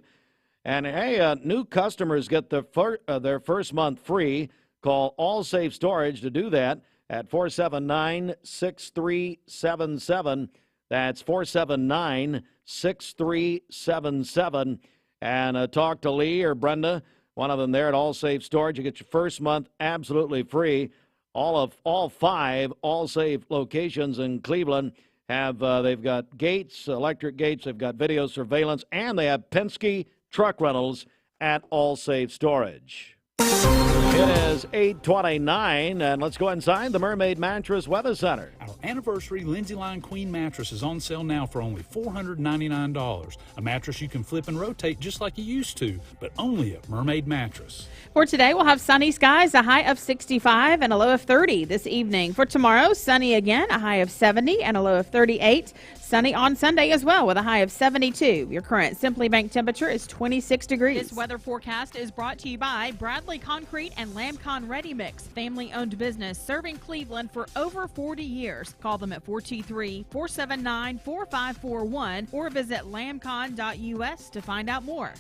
[SPEAKER 1] And hey, new customers get their first month free. Call Allsafe Storage to do that at 479-6377. That's 479-6377. And talk to Lee or Brenda, one of them there at Allsafe Storage. You get your first month absolutely free. All 5 Allsafe locations in Cleveland have they've got gates, electric gates, they've got video surveillance, and they have Penske truck rentals at Allsafe Storage. It is 8:29, and let's go inside the Mermaid Mattress Weather Center.
[SPEAKER 9] Our anniversary Lindsay Line Queen mattress is on sale now for only $499. A mattress you can flip and rotate just like you used to, but only at Mermaid Mattress.
[SPEAKER 2] For today, we'll have sunny skies, a high of 65 and a low of 30 this evening. For tomorrow, sunny again, a high of 70 and a low of 38. Sunny on Sunday as well with a high of 72. Your current Simply Bank temperature is 26 degrees. This weather forecast is brought to you by Bradley Concrete and Lamcon Ready Mix, family-owned business serving Cleveland for over 40 years. Call them at 423-479-4541 or visit lamcon.us to find out more.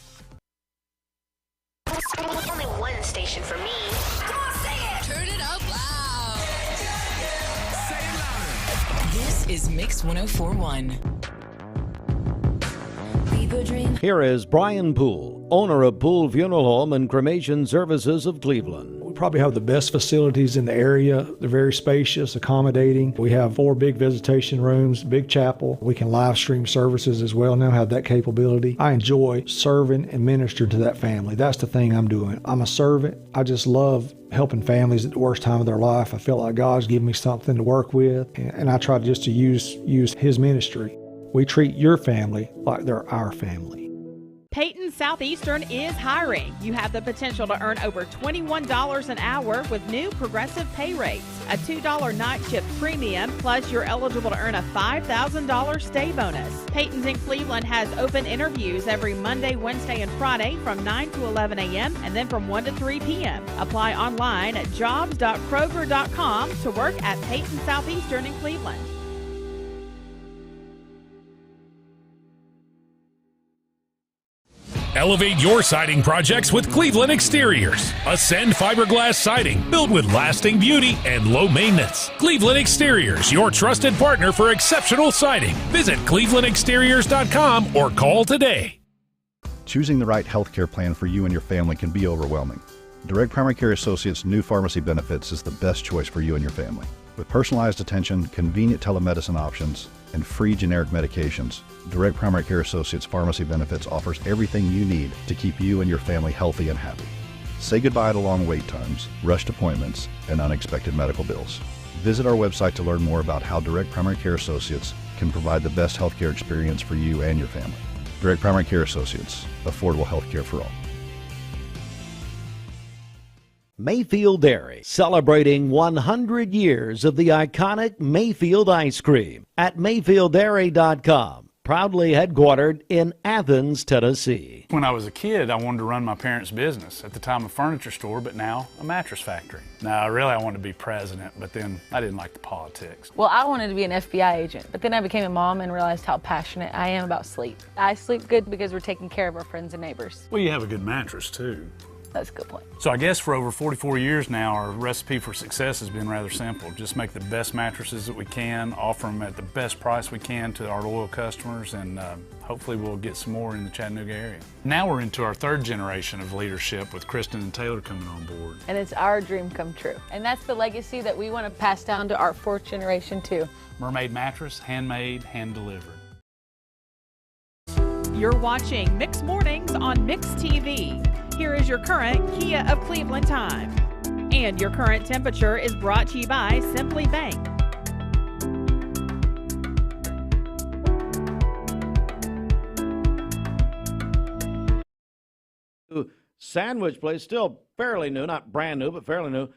[SPEAKER 23] Only one station for me. Come on, sing it! Turn it up loud. Say it louder.
[SPEAKER 12] This is Mix 104.1.
[SPEAKER 8] Here is Brian Poole, owner of Poole Funeral Home and Cremation Services of Cleveland.
[SPEAKER 24] We probably have the best facilities in the area. They're very spacious, accommodating. We have 4 big visitation rooms, big chapel. We can live stream services as well now, have that capability. I enjoy serving and ministering to that family. That's the thing I'm doing. I'm a servant. I just love helping families at the worst time of their life. I feel like God's given me something to work with, and I try to use His ministry. We treat your family like they're our family.
[SPEAKER 2] Peyton Southeastern is hiring. You have the potential to earn over $21 an hour with new progressive pay rates, a $2 night shift premium, plus you're eligible to earn a $5,000 stay bonus. Peyton's in Cleveland has open interviews every Monday, Wednesday, and Friday from 9 to 11 a.m. and then from 1 to 3 p.m. Apply online at jobs.kroger.com to work at Peyton Southeastern in Cleveland.
[SPEAKER 25] Elevate your siding projects with Cleveland Exteriors. Ascend fiberglass siding built with lasting beauty and low maintenance. Cleveland Exteriors, your trusted partner for exceptional siding. Visit clevelandexteriors.com or call today.
[SPEAKER 26] Choosing the right healthcare plan for you and your family can be overwhelming. Direct Primary Care Associates' new pharmacy benefits is the best choice for you and your family. With personalized attention, convenient telemedicine options, and free generic medications, Direct Primary Care Associates Pharmacy Benefits offers everything you need to keep you and your family healthy and happy. Say goodbye to long wait times, rushed appointments, and unexpected medical bills. Visit our website to learn more about how Direct Primary Care Associates can provide the best healthcare experience for you and your family. Direct Primary Care Associates, affordable healthcare for all.
[SPEAKER 8] Mayfield Dairy, celebrating 100 years of the iconic Mayfield ice cream at MayfieldDairy.com. Proudly headquartered in Athens, Tennessee.
[SPEAKER 9] When I was a kid, I wanted to run my parents' business. At the time, a furniture store, but now a mattress factory. Now, really, I wanted to be president, but then I didn't like the politics.
[SPEAKER 7] Well, I wanted to be an FBI agent, but then I became a mom and realized how passionate I am about sleep. I sleep good because we're taking care of our friends and neighbors.
[SPEAKER 9] Well, you have a good mattress, too.
[SPEAKER 7] That's a good point.
[SPEAKER 9] So I guess for over 44 years now, our recipe for success has been rather simple. Just make the best mattresses that we can, offer them at the best price we can to our loyal customers, and hopefully we'll get some more in the Chattanooga area. Now we're into our third generation of leadership with Kristen and Taylor coming on board.
[SPEAKER 7] And it's our dream come true. And that's the legacy that we want to pass down to our fourth generation too.
[SPEAKER 9] Mermaid mattress, handmade, hand-delivered.
[SPEAKER 2] You're watching Mix Mornings on Mix TV. Here is your current Kia of Cleveland time. And your current temperature is brought to you by Simply Bank.
[SPEAKER 1] Sandwich place, still fairly new, not brand new, but fairly new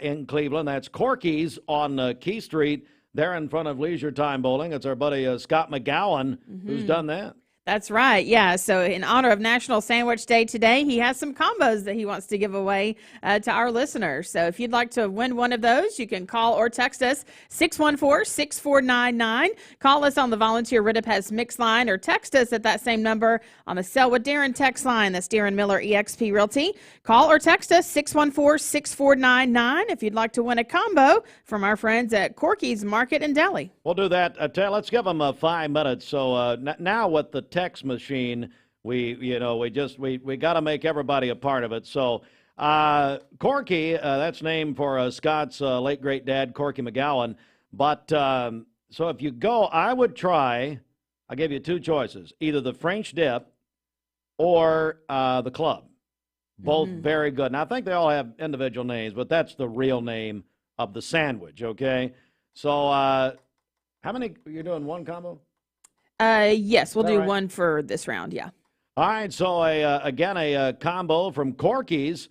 [SPEAKER 1] in Cleveland. That's Corky's on Key Street. There in front of Leisure Time Bowling. It's our buddy Scott McGowan who's done that.
[SPEAKER 2] That's right. Yeah. So in honor of National Sandwich Day today, he has some combos that he wants to give away to our listeners. So if you'd like to win one of those, you can call or text us 614-6499. Call us on the Volunteer Ridipez Mix line or text us at that same number on the Sell with Darren text line. That's Darren Miller, eXp Realty. Call or text us 614-6499 if you'd like to win a combo from our friends at Corky's Market and Deli.
[SPEAKER 1] We'll do that. Let's give them 5 minutes. So now with the text machine, we got to make everybody a part of it. So Corky, that's named for Scott's late great dad, Corky McGowan. But so if you go, I would try. I'll give you 2 choices: either the French dip or the club. Both very good. Now I think they all have individual names, but that's the real name of the sandwich. Okay. So how many? You're doing one combo?
[SPEAKER 2] Yes, we'll do
[SPEAKER 1] right?
[SPEAKER 2] one for this round, yeah.
[SPEAKER 1] All right, so again, a combo from Corky's,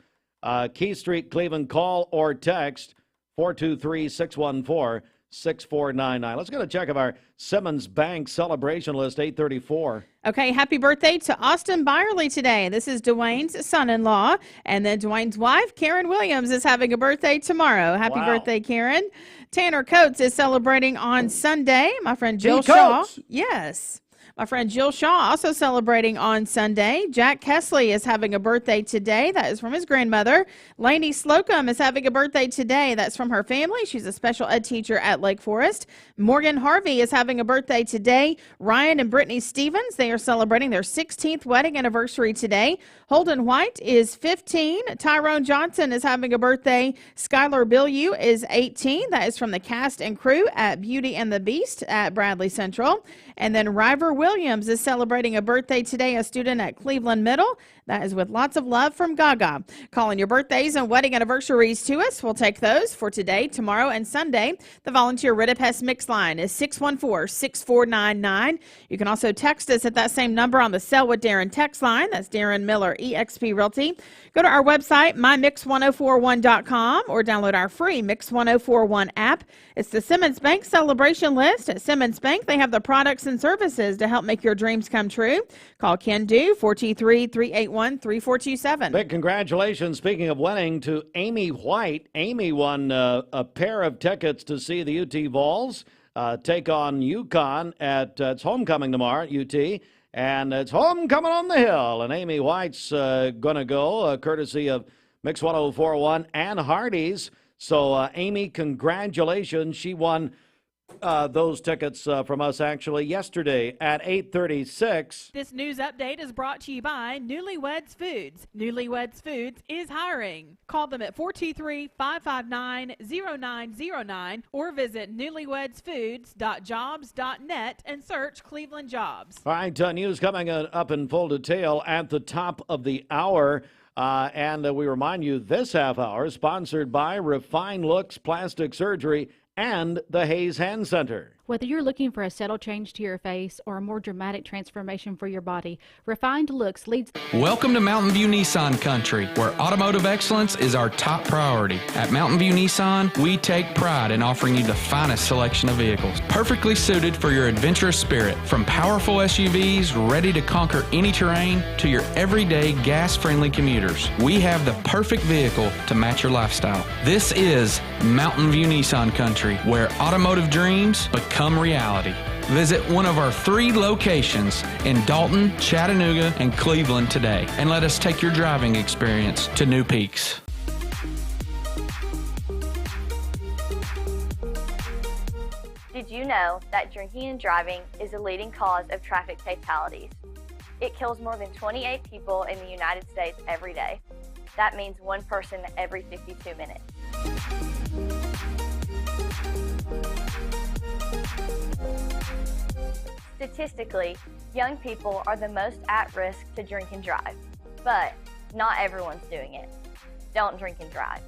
[SPEAKER 1] Key Street, Cleveland. Call or text 423-614-6499. Let's get a check of our Simmons Bank celebration list, 834.
[SPEAKER 2] Okay, happy birthday to Austin Byerly today. This is Dwayne's son-in-law. And then Dwayne's wife, Karen Williams, is having a birthday tomorrow. Happy birthday, Karen. Tanner Coates is celebrating on Sunday. My friend Jill Shaw. Yes. My friend Jill Shaw also celebrating on Sunday. Jack Kesley is having a birthday today. That is from his grandmother. Lainey Slocum is having a birthday today. That's from her family. She's a special ed teacher at Lake Forest. Morgan Harvey is having a birthday today. Ryan and Brittany Stevens, they are celebrating their 16th wedding anniversary today. Holden White is 15. Tyrone Johnson is having a birthday. Skylar Billieu is 18. That is from the cast and crew at Beauty and the Beast at Bradley Central. And then River Williams is celebrating a birthday today, a student at Cleveland Middle. That is with lots of love from Gaga. Calling your birthdays and wedding anniversaries to us. We'll take those for today, tomorrow, and Sunday. The Volunteer Ridipez Mix line is 614-6499. You can also text us at that same number on the Sell with Darren text line. That's Darren Miller, eXp Realty. Go to our website, mymix1041.com, or download our free Mix 1041 app. It's the Simmons Bank celebration list. At Simmons Bank, they have the products and services to help make your dreams come true. Call Ken Do, 423-381-3427.
[SPEAKER 1] Big congratulations, speaking of winning, to Amy White. Amy won a pair of tickets to see the UT Vols take on UConn at it's homecoming tomorrow at UT. And it's homecoming on the hill. And Amy White's going to go, courtesy of Mix 1041 and Hardee's. So, Amy, congratulations. She won those tickets from us actually yesterday at 8:36.
[SPEAKER 2] This news update is brought to you by Newlyweds Foods. Newlyweds Foods is hiring. Call them at 423-559-0909 or visit newlywedsfoods.jobs.net and search Cleveland Jobs.
[SPEAKER 1] All right, news coming up in full detail at the top of the hour. And we remind you this half hour is sponsored by Refined Looks Plastic Surgery and the Hayes Hand Center.
[SPEAKER 3] Whether you're looking for a subtle change to your face or a more dramatic transformation for your body, Refined Looks leads.
[SPEAKER 10] Welcome to Mountain View Nissan Country, where automotive excellence is our top priority. At Mountain View Nissan, we take pride in offering you the finest selection of vehicles, perfectly suited for your adventurous spirit. From powerful SUVs ready to conquer any terrain to your everyday gas-friendly commuters, we have the perfect vehicle to match your lifestyle. This is Mountain View Nissan Country, where automotive dreams become reality. Visit one of our 3 locations in Dalton, Chattanooga, and Cleveland today, and let us take your driving experience to new peaks.
[SPEAKER 11] Did you know that drinking and driving is a leading cause of traffic fatalities? It kills more than 28 people in the United States every day. That means 1 person every 52 minutes. Statistically, young people are the most at risk to drink and drive, but not everyone's doing it. Don't drink and drive.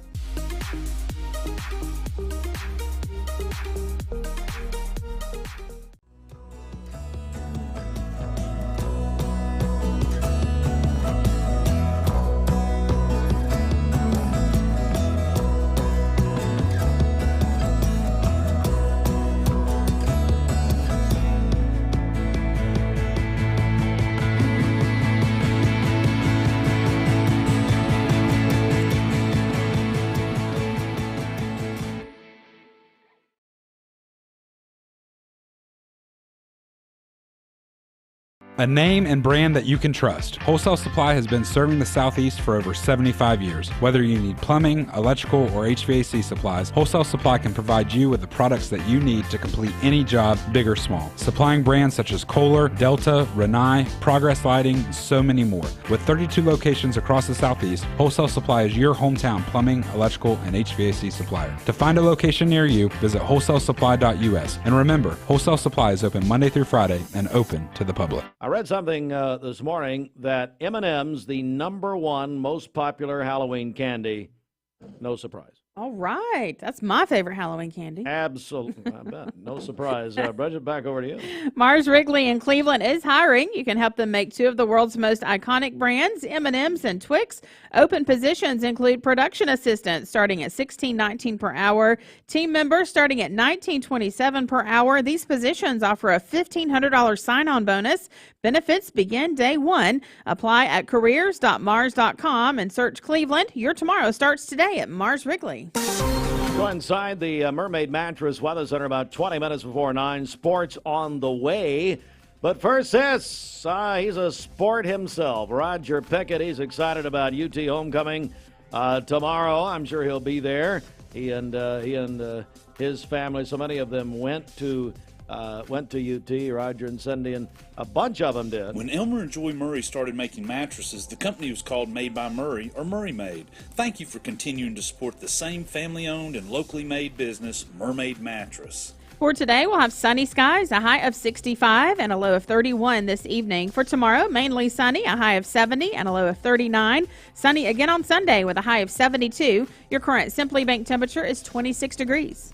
[SPEAKER 13] A name and brand that you can trust. Wholesale Supply has been serving the Southeast for over 75 years. Whether you need plumbing, electrical, or HVAC supplies, Wholesale Supply can provide you with the products that you need to complete any job, big or small. Supplying brands such as Kohler, Delta, Rinnai, Progress Lighting, and so many more. With 32 locations across the Southeast, Wholesale Supply is your hometown plumbing, electrical, and HVAC supplier. To find a location near you, visit wholesalesupply.us. And remember, Wholesale Supply is open Monday through Friday and open to the public.
[SPEAKER 1] I read something this morning that M&M's, the #1 most popular Halloween candy. No surprise.
[SPEAKER 2] All right. That's my favorite Halloween candy.
[SPEAKER 1] Absolutely. I bet. No surprise. Bridget, back over to you.
[SPEAKER 2] Mars Wrigley in Cleveland is hiring. You can help them make 2 of the world's most iconic brands, M&M's and Twix. Open positions include production assistants starting at $16.19 per hour, team members starting at $19.27 per hour. These positions offer a $1,500 sign-on bonus. Benefits begin day 1. Apply at careers.mars.com and search Cleveland. Your tomorrow starts today at Mars Wrigley.
[SPEAKER 1] Go inside the Mermaid Mattress Weather Center about 20 minutes before 9. Sports on the way. But first this, he's a sport himself. Roger Pickett, he's excited about UT homecoming tomorrow. I'm sure he'll be there. He and his family, so many of them went to UT, Roger and Cindy, and a bunch of them did.
[SPEAKER 15] When Elmer and Joy Murray started making mattresses, the company was called Made by Murray, or Murray Made. Thank you for continuing to support the same family-owned and locally made business, Mermaid Mattress.
[SPEAKER 2] For today, we'll have sunny skies, a high of 65 and a low of 31 this evening. For tomorrow, mainly sunny, a high of 70 and a low of 39. Sunny again on Sunday with a high of 72. Your current Simply Bank temperature is 26 degrees.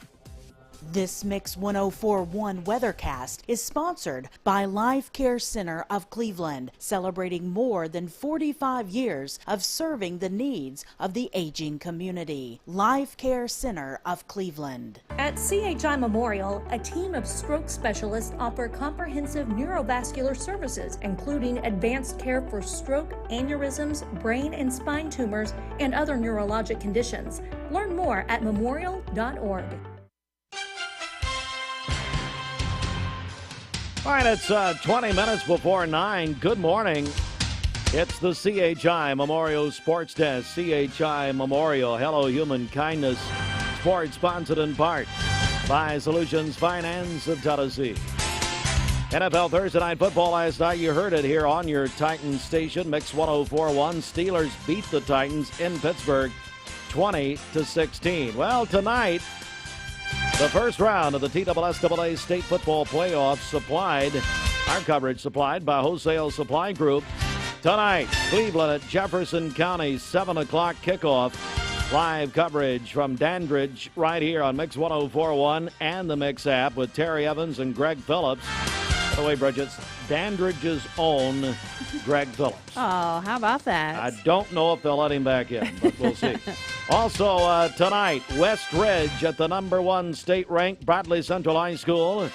[SPEAKER 16] This Mix 104.1 Weathercast is sponsored by Life Care Center of Cleveland, celebrating more than 45 years of serving the needs of the aging community. Life Care Center of Cleveland.
[SPEAKER 17] At CHI Memorial, a team of stroke specialists offer comprehensive neurovascular services, including advanced care for stroke, aneurysms, brain and spine tumors, and other neurologic conditions. Learn more at memorial.org.
[SPEAKER 1] All right, it's 20 minutes before 9. Good morning. It's the CHI Memorial Sports Desk. CHI Memorial, Hello Human Kindness. Sports sponsored in part by Solutions Finance of Tennessee. NFL Thursday Night Football last night. You heard it here on your Titans station. Mix 104.1. Steelers beat the Titans in Pittsburgh 20-16. Well, tonight, the first round of the TSSAA State Football Playoffs our coverage supplied by Wholesale Supply Group. Tonight, Cleveland at Jefferson County, 7 o'clock kickoff. Live coverage from Dandridge right here on Mix 104.1 and the Mix app with Terry Evans and Greg Phillips. By the way, Bridget, Dandridge's own Greg Phillips.
[SPEAKER 2] Oh, how about that?
[SPEAKER 1] I don't know if they'll let him back in, but we'll see. Also, tonight, West Ridge at the #1 state-ranked Bradley Central High School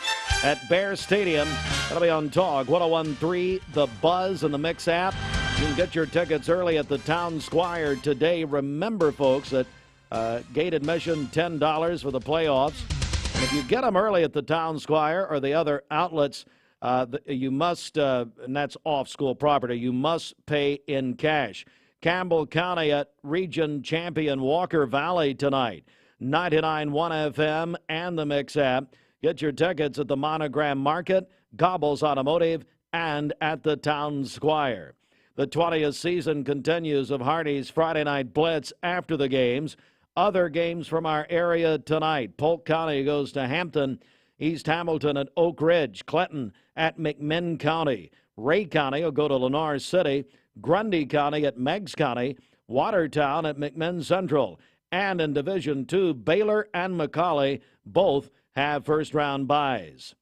[SPEAKER 1] at Bear Stadium. That'll be on Talk 101.3, The Buzz, and the Mix app. You can get your tickets early at the Town Squire today. Remember, folks, that gate admission $10 for the playoffs. And if you get them early at the Town Squire or the other outlets, you must, and that's off-school property, you must pay in cash. Campbell County at region champion Walker Valley tonight. 99.1 FM and the Mix app. Get your tickets at the Monogram Market, Gobbles Automotive, and at the Town Squire. The 20th season continues of Hardy's Friday Night Blitz after the games. Other games from our area tonight. Polk County goes to Hampton. East Hamilton at Oak Ridge. Clinton at McMinn County. Ray County will go to Lenore City. Grundy County at Meigs County. Watertown at McMinn Central. And in Division II, Baylor and McCallie both have first-round byes.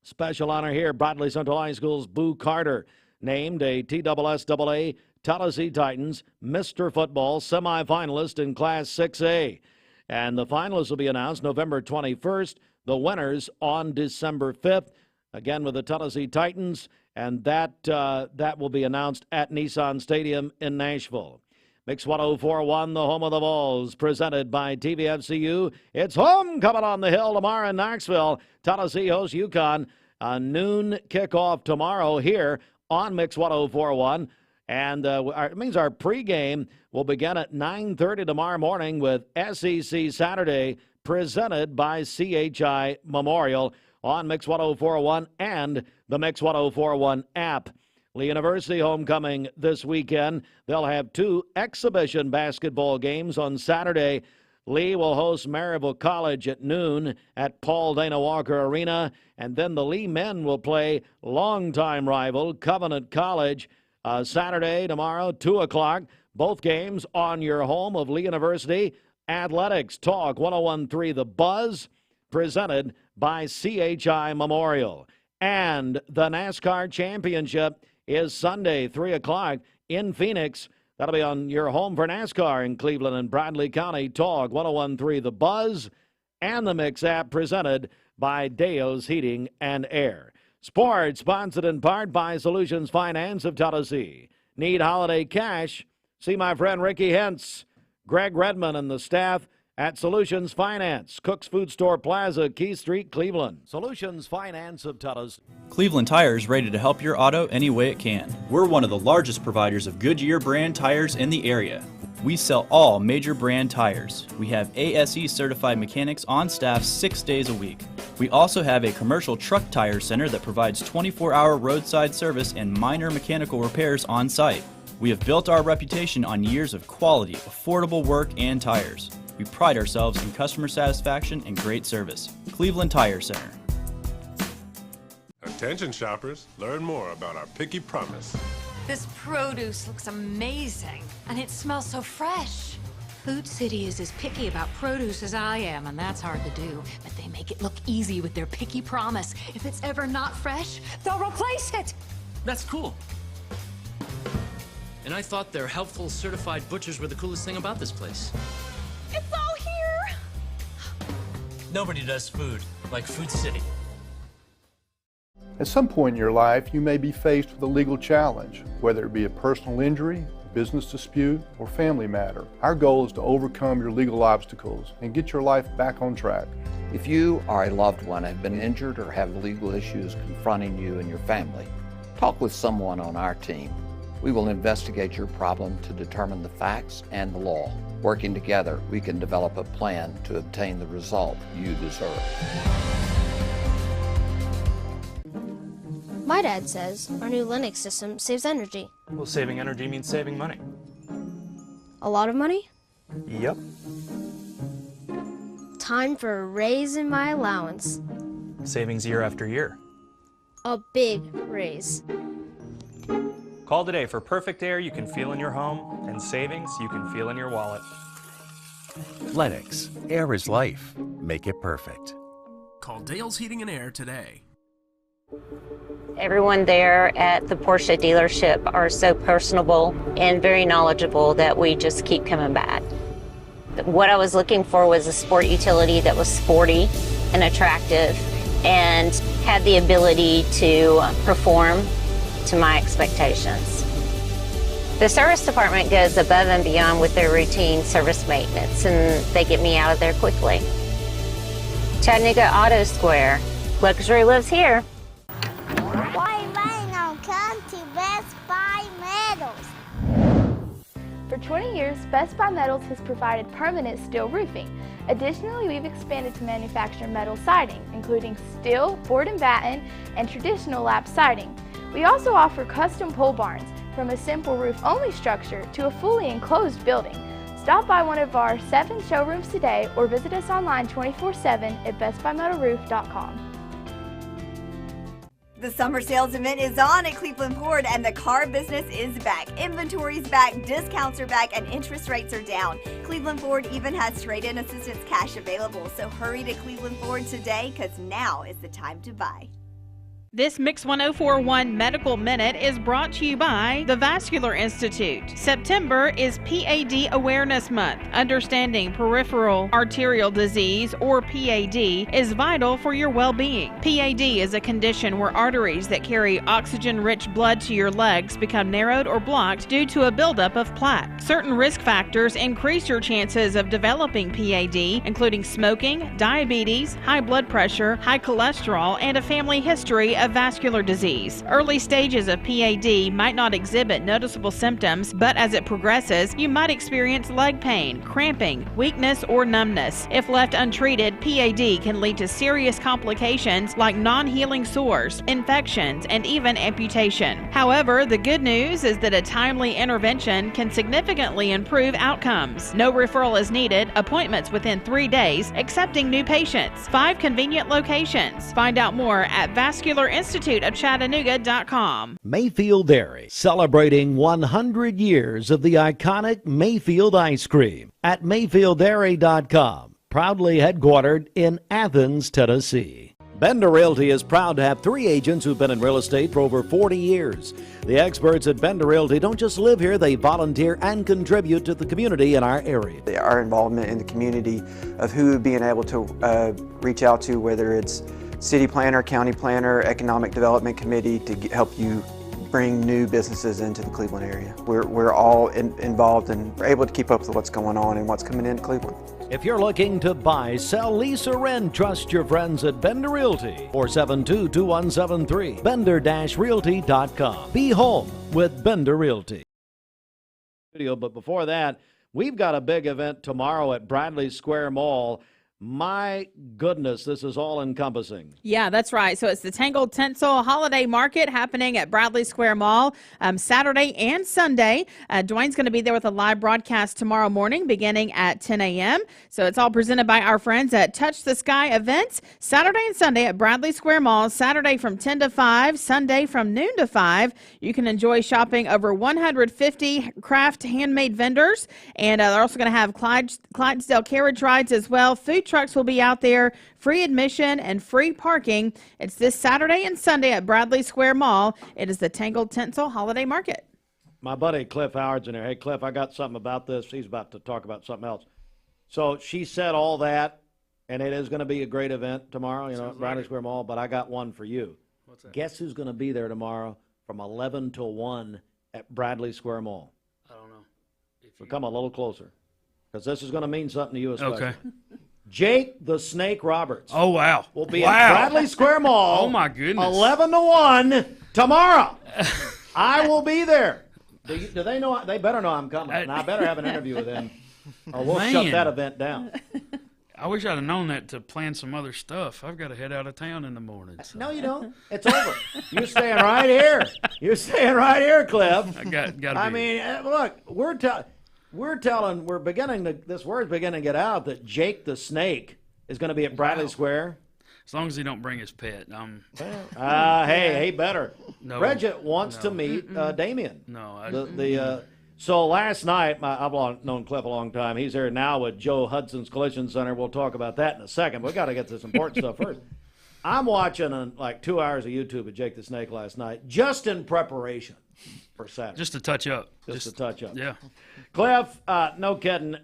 [SPEAKER 1] Special honor here, Bradley Central High School's Boo Carter, named a TSSAA Tallahassee Titans Mr. Football semifinalist in Class 6A. And the finalists will be announced November 21st, the winners on December 5th, again with the Tallahassee Titans, and that will be announced at Nissan Stadium in Nashville. Mix 104.1, the home of the Vols, presented by TVFCU. It's homecoming on the hill tomorrow in Knoxville. Tallahassee hosts UConn. A noon kickoff tomorrow here on Mix 104.1. And it means our pregame will begin at 9:30 tomorrow morning with SEC Saturday, presented by CHI Memorial on Mix 104.1 and the Mix 104.1 app. Lee University homecoming this weekend. They'll have 2 exhibition basketball games on Saturday. Lee will host Maryville College at noon at Paul Dana Walker Arena. And then the Lee men will play longtime rival Covenant College Saturday, tomorrow, 2 o'clock. Both games on your home of Lee University. Athletics Talk 101.3 The Buzz, presented by CHI Memorial. And the NASCAR Championship is Sunday, 3 o'clock in Phoenix. That'll be on your home for NASCAR in Cleveland and Bradley County. Talk 101.3 The Buzz and the Mix app, presented by Deo's Heating and Air. Sports sponsored in part by Solutions Finance of Tallahassee. Need holiday cash? See my friend Ricky Hentz, Greg Redmond, and the staff at Solutions Finance, Cook's Food Store Plaza, Key Street, Cleveland. Solutions Finance of Tallahassee.
[SPEAKER 14] Cleveland Tire is ready to help your auto any way it can. We're one of the largest providers of Goodyear brand tires in the area. We sell all major brand tires. We have ASE certified mechanics on staff 6 days a week. We also have a commercial truck tire center that provides 24-hour roadside service and minor mechanical repairs on site. We have built our reputation on years of quality, affordable work and tires. We pride ourselves in customer satisfaction and great service. Cleveland Tire Center.
[SPEAKER 18] Attention shoppers, learn more about our Picky Promise.
[SPEAKER 19] This produce looks amazing, and it smells so fresh. Food City is as picky about produce as I am, and that's hard to do. But they make it look easy with their Picky Promise. If it's ever not fresh, they'll replace it.
[SPEAKER 20] That's cool. And I thought their helpful certified butchers were the coolest thing about this place.
[SPEAKER 19] It's all here!
[SPEAKER 20] Nobody does food like Food City.
[SPEAKER 21] At some point in your life, you may be faced with a legal challenge, whether it be a personal injury, business dispute, or family matter. Our goal is to overcome your legal obstacles and get your life back on track.
[SPEAKER 22] If you or a loved one have been injured or have legal issues confronting you and your family, talk with someone on our team. We will investigate your problem to determine the facts and the law. Working together, we can develop a plan to obtain the result you deserve.
[SPEAKER 27] My dad says our new Linux system saves energy.
[SPEAKER 28] Well, saving energy means saving money.
[SPEAKER 27] A lot of money?
[SPEAKER 28] Yep.
[SPEAKER 27] Time for a raise in my allowance.
[SPEAKER 28] Savings year after year.
[SPEAKER 27] A big raise.
[SPEAKER 4] Call today for perfect air you can feel in your home and savings you can feel in your wallet.
[SPEAKER 5] Lennox, air is life. Make it perfect.
[SPEAKER 6] Call Dale's Heating and Air today.
[SPEAKER 12] Everyone there at the Porsche dealership are so personable and very knowledgeable that we just keep coming back. What I was looking for was a sport utility that was sporty and attractive and had the ability to perform to my expectations. The service department goes above and beyond with their routine service maintenance, and they get me out of there quickly. Chattanooga Auto Square. Luxury lives here.
[SPEAKER 27] Why now come to Best Buy Metals?
[SPEAKER 23] For 20 years, Best Buy Metals has provided permanent steel roofing. Additionally, we've expanded to manufacture metal siding, including steel, board and batten, and traditional lap siding. We also offer custom pole barns, from a simple roof-only structure to a fully enclosed building. Stop by one of our 7 showrooms today or visit us online 24/7 at bestbuymetalroof.com.
[SPEAKER 24] The summer sales event is on at Cleveland Ford, and the car business is back. Inventory's back, discounts are back, and interest rates are down. Cleveland Ford even has trade-in assistance cash available, so hurry to Cleveland Ford today, because now is the time to buy.
[SPEAKER 2] This Mix 1041 Medical Minute is brought to you by the Vascular Institute. September is PAD Awareness Month. Understanding peripheral arterial disease, or PAD, is vital for your well-being. PAD is a condition where arteries that carry oxygen-rich blood to your legs become narrowed or blocked due to a buildup of plaque. Certain risk factors increase your chances of developing PAD, including smoking, diabetes, high blood pressure, high cholesterol, and a family history of vascular disease. Early stages of PAD might not exhibit noticeable symptoms, but as it progresses, you might experience leg pain, cramping, weakness, or numbness. If left untreated, PAD can lead to serious complications like non-healing sores, infections, and even amputation. However, the good news is that a timely intervention can significantly improve outcomes. No referral is needed, appointments within 3 days, accepting new patients. 5 convenient locations. Find out more at vascularinstituteofchattanooga.com.
[SPEAKER 8] Mayfield Dairy, celebrating 100 years of the iconic Mayfield ice cream at mayfielddairy.com. Proudly headquartered in Athens, Tennessee. Bender Realty is proud to have 3 agents who've been in real estate for over 40 years. The experts at Bender Realty don't just live here, they volunteer and contribute to the community in our area.
[SPEAKER 25] Our involvement in the community of who being able to reach out to, whether it's city planner, county planner, economic development committee, to help you bring new businesses into the Cleveland area. We're all involved and we're able to keep up with what's going on and what's coming into Cleveland.
[SPEAKER 8] If you're looking to buy, sell, lease, or rent, trust your friends at Bender Realty. 472-2173. Bender-Realty.com. Be home with Bender Realty.
[SPEAKER 1] But before that, we've got a big event tomorrow at Bradley Square Mall. My goodness, this is all encompassing.
[SPEAKER 2] Yeah, that's right. So it's the Tangled Tensil Holiday Market happening at Bradley Square Mall Saturday and Sunday. Dwayne's going to be there with a live broadcast tomorrow morning beginning at 10 a.m. So it's all presented by our friends at Touch the Sky Events. Saturday and Sunday at Bradley Square Mall. Saturday from 10 to 5, Sunday from noon to 5. You can enjoy shopping over 150 craft handmade vendors. And they're also going to have Clydesdale carriage rides as well. Food trucks will be out there, free admission and free parking. It's this Saturday and Sunday at Bradley Square Mall. It is the Tangled Tensil Holiday Market.
[SPEAKER 1] My buddy Cliff Howard's in there. Hey, Cliff, I got something about this. He's about to talk about something else. So she said all that, and it is going to be a great event tomorrow, at Bradley Square Mall, but I got one for you.
[SPEAKER 6] What's that?
[SPEAKER 1] Guess who's going to be there tomorrow from 11 till 1 at Bradley Square Mall?
[SPEAKER 6] I don't know.
[SPEAKER 1] So come a little closer, because this is going to mean something to you especially.
[SPEAKER 6] Okay.
[SPEAKER 1] Jake the Snake Roberts.
[SPEAKER 6] Oh, wow.
[SPEAKER 1] Will be at Bradley Square Mall.
[SPEAKER 6] Oh, my goodness.
[SPEAKER 1] 11 to 1 tomorrow. I will be there. Do they know? They better know I'm coming. And I better have an interview with him, or we'll shut that event down.
[SPEAKER 6] I wish I'd have known that to plan some other stuff. I've got to head out of town in the morning. So.
[SPEAKER 1] No, you don't. It's over. You're staying right here. You're staying right here, Cliff.
[SPEAKER 6] I got to
[SPEAKER 1] I mean, look, we're beginning to, this word's beginning to get out that Jake the Snake is going to be at Bradley Square.
[SPEAKER 6] As long as he don't bring his pet.
[SPEAKER 1] Hey, he better.
[SPEAKER 6] No,
[SPEAKER 1] Bridget wants
[SPEAKER 6] no.
[SPEAKER 1] to meet Damien.
[SPEAKER 6] No.
[SPEAKER 1] So last night, I've known Cliff a long time. He's here now with Joe Hudson's Collision Center. We'll talk about that in a second. We've got to get this important stuff first. I'm watching like 2 hours of YouTube with Jake the Snake last night, just in preparation for Saturday.
[SPEAKER 6] Just to touch up.
[SPEAKER 1] Just to touch up.
[SPEAKER 6] Yeah.
[SPEAKER 1] Cliff, no kidding.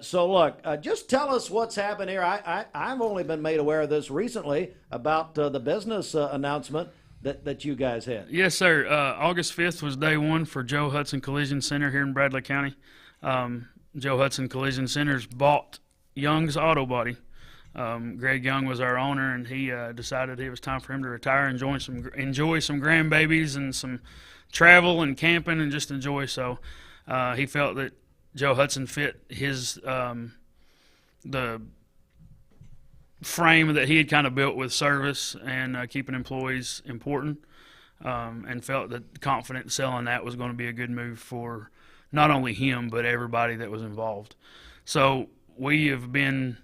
[SPEAKER 1] So look, just tell us what's happened here. I've only been made aware of this recently about the business announcement that you guys had.
[SPEAKER 6] Yes, sir. August 5th was day one for Joe Hudson Collision Center here in Bradley County. Joe Hudson Collision Center's bought Young's Auto Body. Greg Young was our owner, and he decided it was time for him to retire and enjoy some grandbabies and some travel and camping and just enjoy. So he felt that Joe Hudson fit his the frame that he had kind of built with service and keeping employees important, and felt that confident selling that was going to be a good move for not only him but everybody that was involved. So we have been,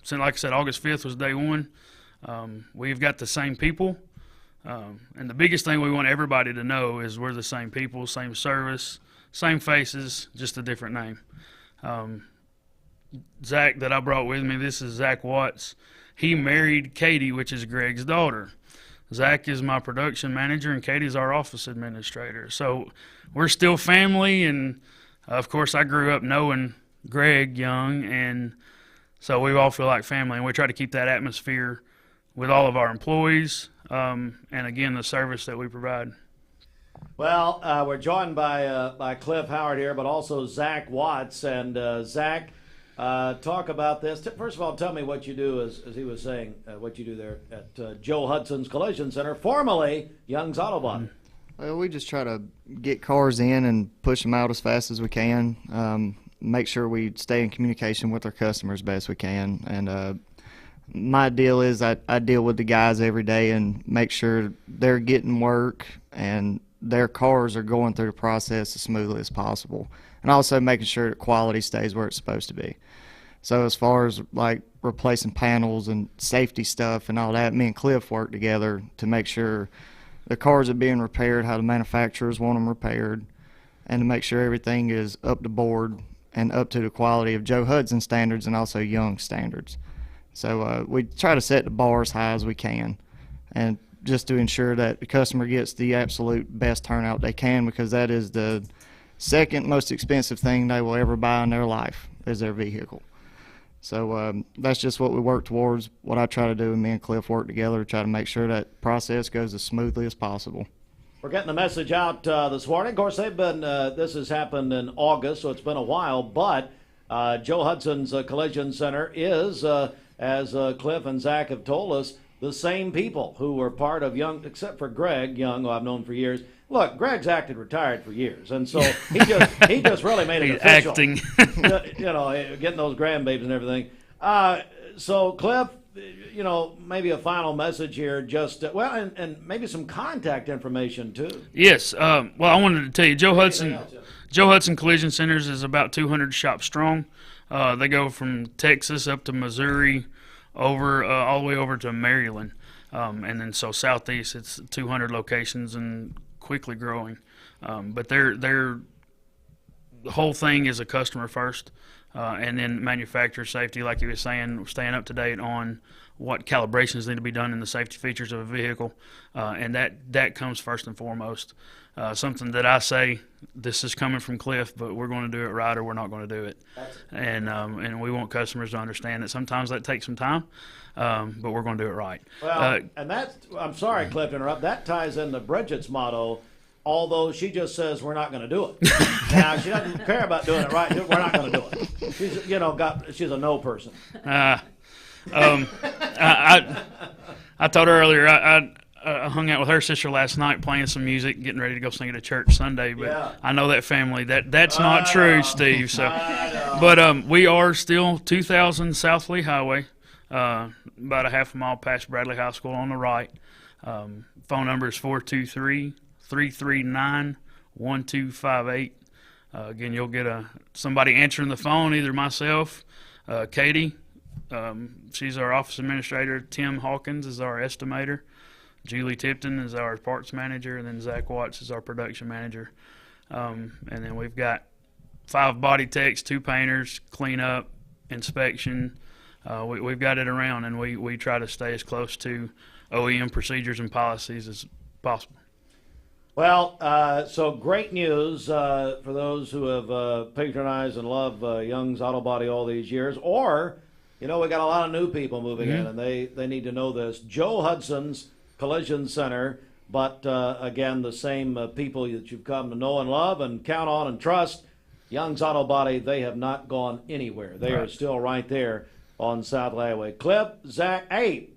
[SPEAKER 6] since, like I said, August 5th was day one. We've got the same people, and the biggest thing we want everybody to know is we're the same people, same service, same faces, just a different name. Zach that I brought with me, this is Zach Watts. He married Katie, which is Greg's daughter. Zach is my production manager, and Katie's our office administrator. So we're still family, and of course I grew up knowing Greg Young, and so we all feel like family, and we try to keep that atmosphere with all of our employees, and again, the service that we provide.
[SPEAKER 1] Well, we're joined by Cliff Howard here, but also Zach Watts. And Zach, talk about this. First of all, tell me what you do, as he was saying, what you do there at Joe Hudson's Collision Center, formerly Young's Auto Body.
[SPEAKER 3] Well, we just try to get cars in and push them out as fast as we can. Make sure we stay in communication with our customers best we can. And my deal is I deal with the guys every day and make sure they're getting work and their cars are going through the process as smoothly as possible. And also making sure that quality stays where it's supposed to be. So as far as like replacing panels and safety stuff and all that, me and Cliff work together to make sure the cars are being repaired how the manufacturers want them repaired, and to make sure everything is up to board and up to the quality of Joe Hudson standards and also Young standards. So we try to set the bar as high as we can, and just to ensure that the customer gets the absolute best turnout they can, because that is the second most expensive thing they will ever buy in their life is their vehicle. So that's just what we work towards, what I try to do, and me and Cliff work together to try to make sure that process goes as smoothly as possible.
[SPEAKER 1] We're getting the message out this morning. Of course, they've been. This has happened in August, so it's been a while. But Joe Hudson's Collision Center is, as Cliff and Zach have told us, the same people who were part of Young, except for Greg Young, who I've known for years. Look, Greg's acted retired for years, and so he just really made it official.
[SPEAKER 6] Acting,
[SPEAKER 1] getting those grandbabies and everything. So Cliff, maybe a final message here, just and maybe some contact information too.
[SPEAKER 6] Yes. Well, I wanted to tell you, Joe Hudson Collision Centers is about 200 shops strong. They go from Texas up to Missouri, over all the way over to Maryland, and then so southeast it's 200 locations and quickly growing. But the whole thing is a customer first, and then manufacturer safety, like you were saying, staying up to date on what calibrations need to be done in the safety features of a vehicle, and that comes first and foremost. Something that I say, this is coming from Cliff, but we're going to do it right or we're not going to do it. And we want customers to understand that sometimes that takes some time, but we're going to do it right.
[SPEAKER 1] Well, and that's, I'm sorry, Cliff, to interrupt. That ties into Bridget's motto, although she just says we're not going to do it. Now, she doesn't care about doing it right. We're not going to do it. She's, she's a no person.
[SPEAKER 6] I told her earlier, I hung out with her sister last night playing some music, getting ready to go sing at a church Sunday. But yeah. I know that family. That's not true, Steve. So, but we are still 2000 South Lee Highway, about a half a mile past Bradley High School on the right. Phone number is 423-339-1258. Again, you'll get somebody answering the phone, either myself, Katie, She's our office administrator. Tim Hawkins is our estimator. Julie Tipton is our parts manager, and then Zach Watts is our production manager. And then we've got 5 body techs, 2 painters, cleanup, inspection. We've got it around, and we try to stay as close to OEM procedures and policies as possible.
[SPEAKER 1] Well, so great news for those who have patronized and love Young's Auto Body all these years. Or, we got a lot of new people moving in, and they need to know this. Joe Hudson's Collision Center, but again, the same people that you've come to know and love and count on and trust. Young's Auto Body, they have not gone anywhere. They are still right there on South Highway. Clip, Zach, hey,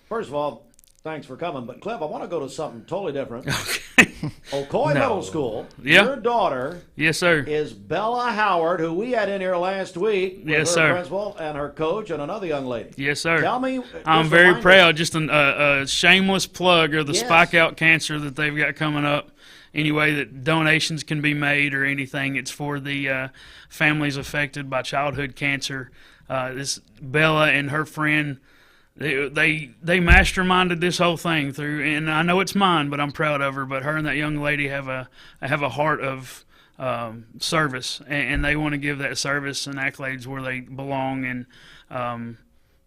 [SPEAKER 1] first of all, thanks for coming. But, Clip, I want to go to something totally different. Ocoee Middle School, your daughter
[SPEAKER 6] yes, sir.
[SPEAKER 1] Is Bella Howard, who we had in here last week with
[SPEAKER 6] yes,
[SPEAKER 1] her
[SPEAKER 6] sir.
[SPEAKER 1] principal and her coach and another young lady.
[SPEAKER 6] Yes, sir.
[SPEAKER 1] Tell me.
[SPEAKER 6] I'm very proud. Just a shameless plug of the Spike Out Cancer that they've got coming up. Any way that donations can be made or anything, it's for the families affected by childhood cancer. This Bella and her friend, they masterminded this whole thing through, and I know it's mine, but I'm proud of her. But her and that young lady have a heart of service, and they want to give that service and accolades where they belong, and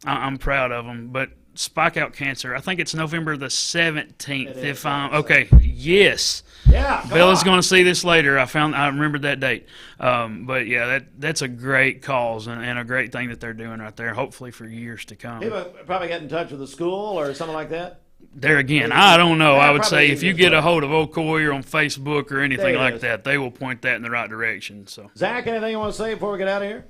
[SPEAKER 6] I'm proud of them. But Spike Out Cancer, I think it's November the 17th. If I'm okay, yes.
[SPEAKER 1] Yeah,
[SPEAKER 6] Bella's going to see this later. I remembered that date. But yeah, that's a great cause and a great thing that they're doing right there. Hopefully for years to come.
[SPEAKER 1] People probably get in touch with the school or something like that.
[SPEAKER 6] There again, I don't know. I would say if you get a hold of Ocoee or on Facebook or anything like that, they will point that in the right direction. So,
[SPEAKER 1] Zach, anything you want to say before we get out of here?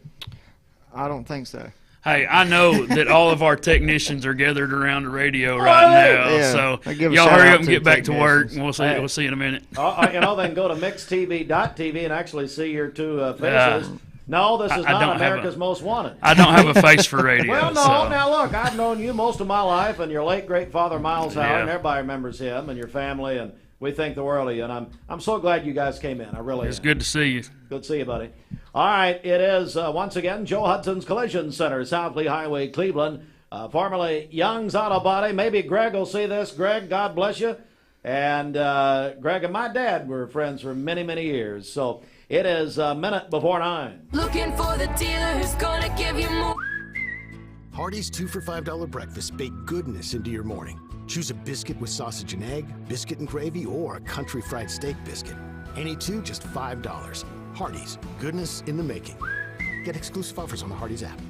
[SPEAKER 3] I don't think so.
[SPEAKER 6] Hey, I know that all of our technicians are gathered around the radio right now, so y'all hurry up and get back to work, and we'll see you in a minute.
[SPEAKER 1] They can go to mixtv.tv and actually see your 2 faces. No, this is not America's Most Wanted.
[SPEAKER 6] I don't have a face for radio.
[SPEAKER 1] Well, no.
[SPEAKER 6] So.
[SPEAKER 1] Now, look, I've known you most of my life, and your late, great father, Miles Howard, and everybody remembers him and your family, and we think the world of you. And I'm so glad you guys came in. I really
[SPEAKER 6] It's good to see you.
[SPEAKER 1] Good to see you, buddy. All right, it is, once again, Joe Hudson's Collision Center, South Lee Highway, Cleveland, formerly Young's Auto Body. Maybe Greg will see this. Greg, God bless you. And Greg and my dad were friends for many, many years. So it is a minute before 9.
[SPEAKER 7] Looking for the dealer who's gonna give you more.
[SPEAKER 9] Hardee's 2 for $5 breakfast bake goodness into your morning. Choose a biscuit with sausage and egg, biscuit and gravy, or a country fried steak biscuit. Any 2, just $5. Hardee's, goodness in the making. Get exclusive offers on the Hardee's app.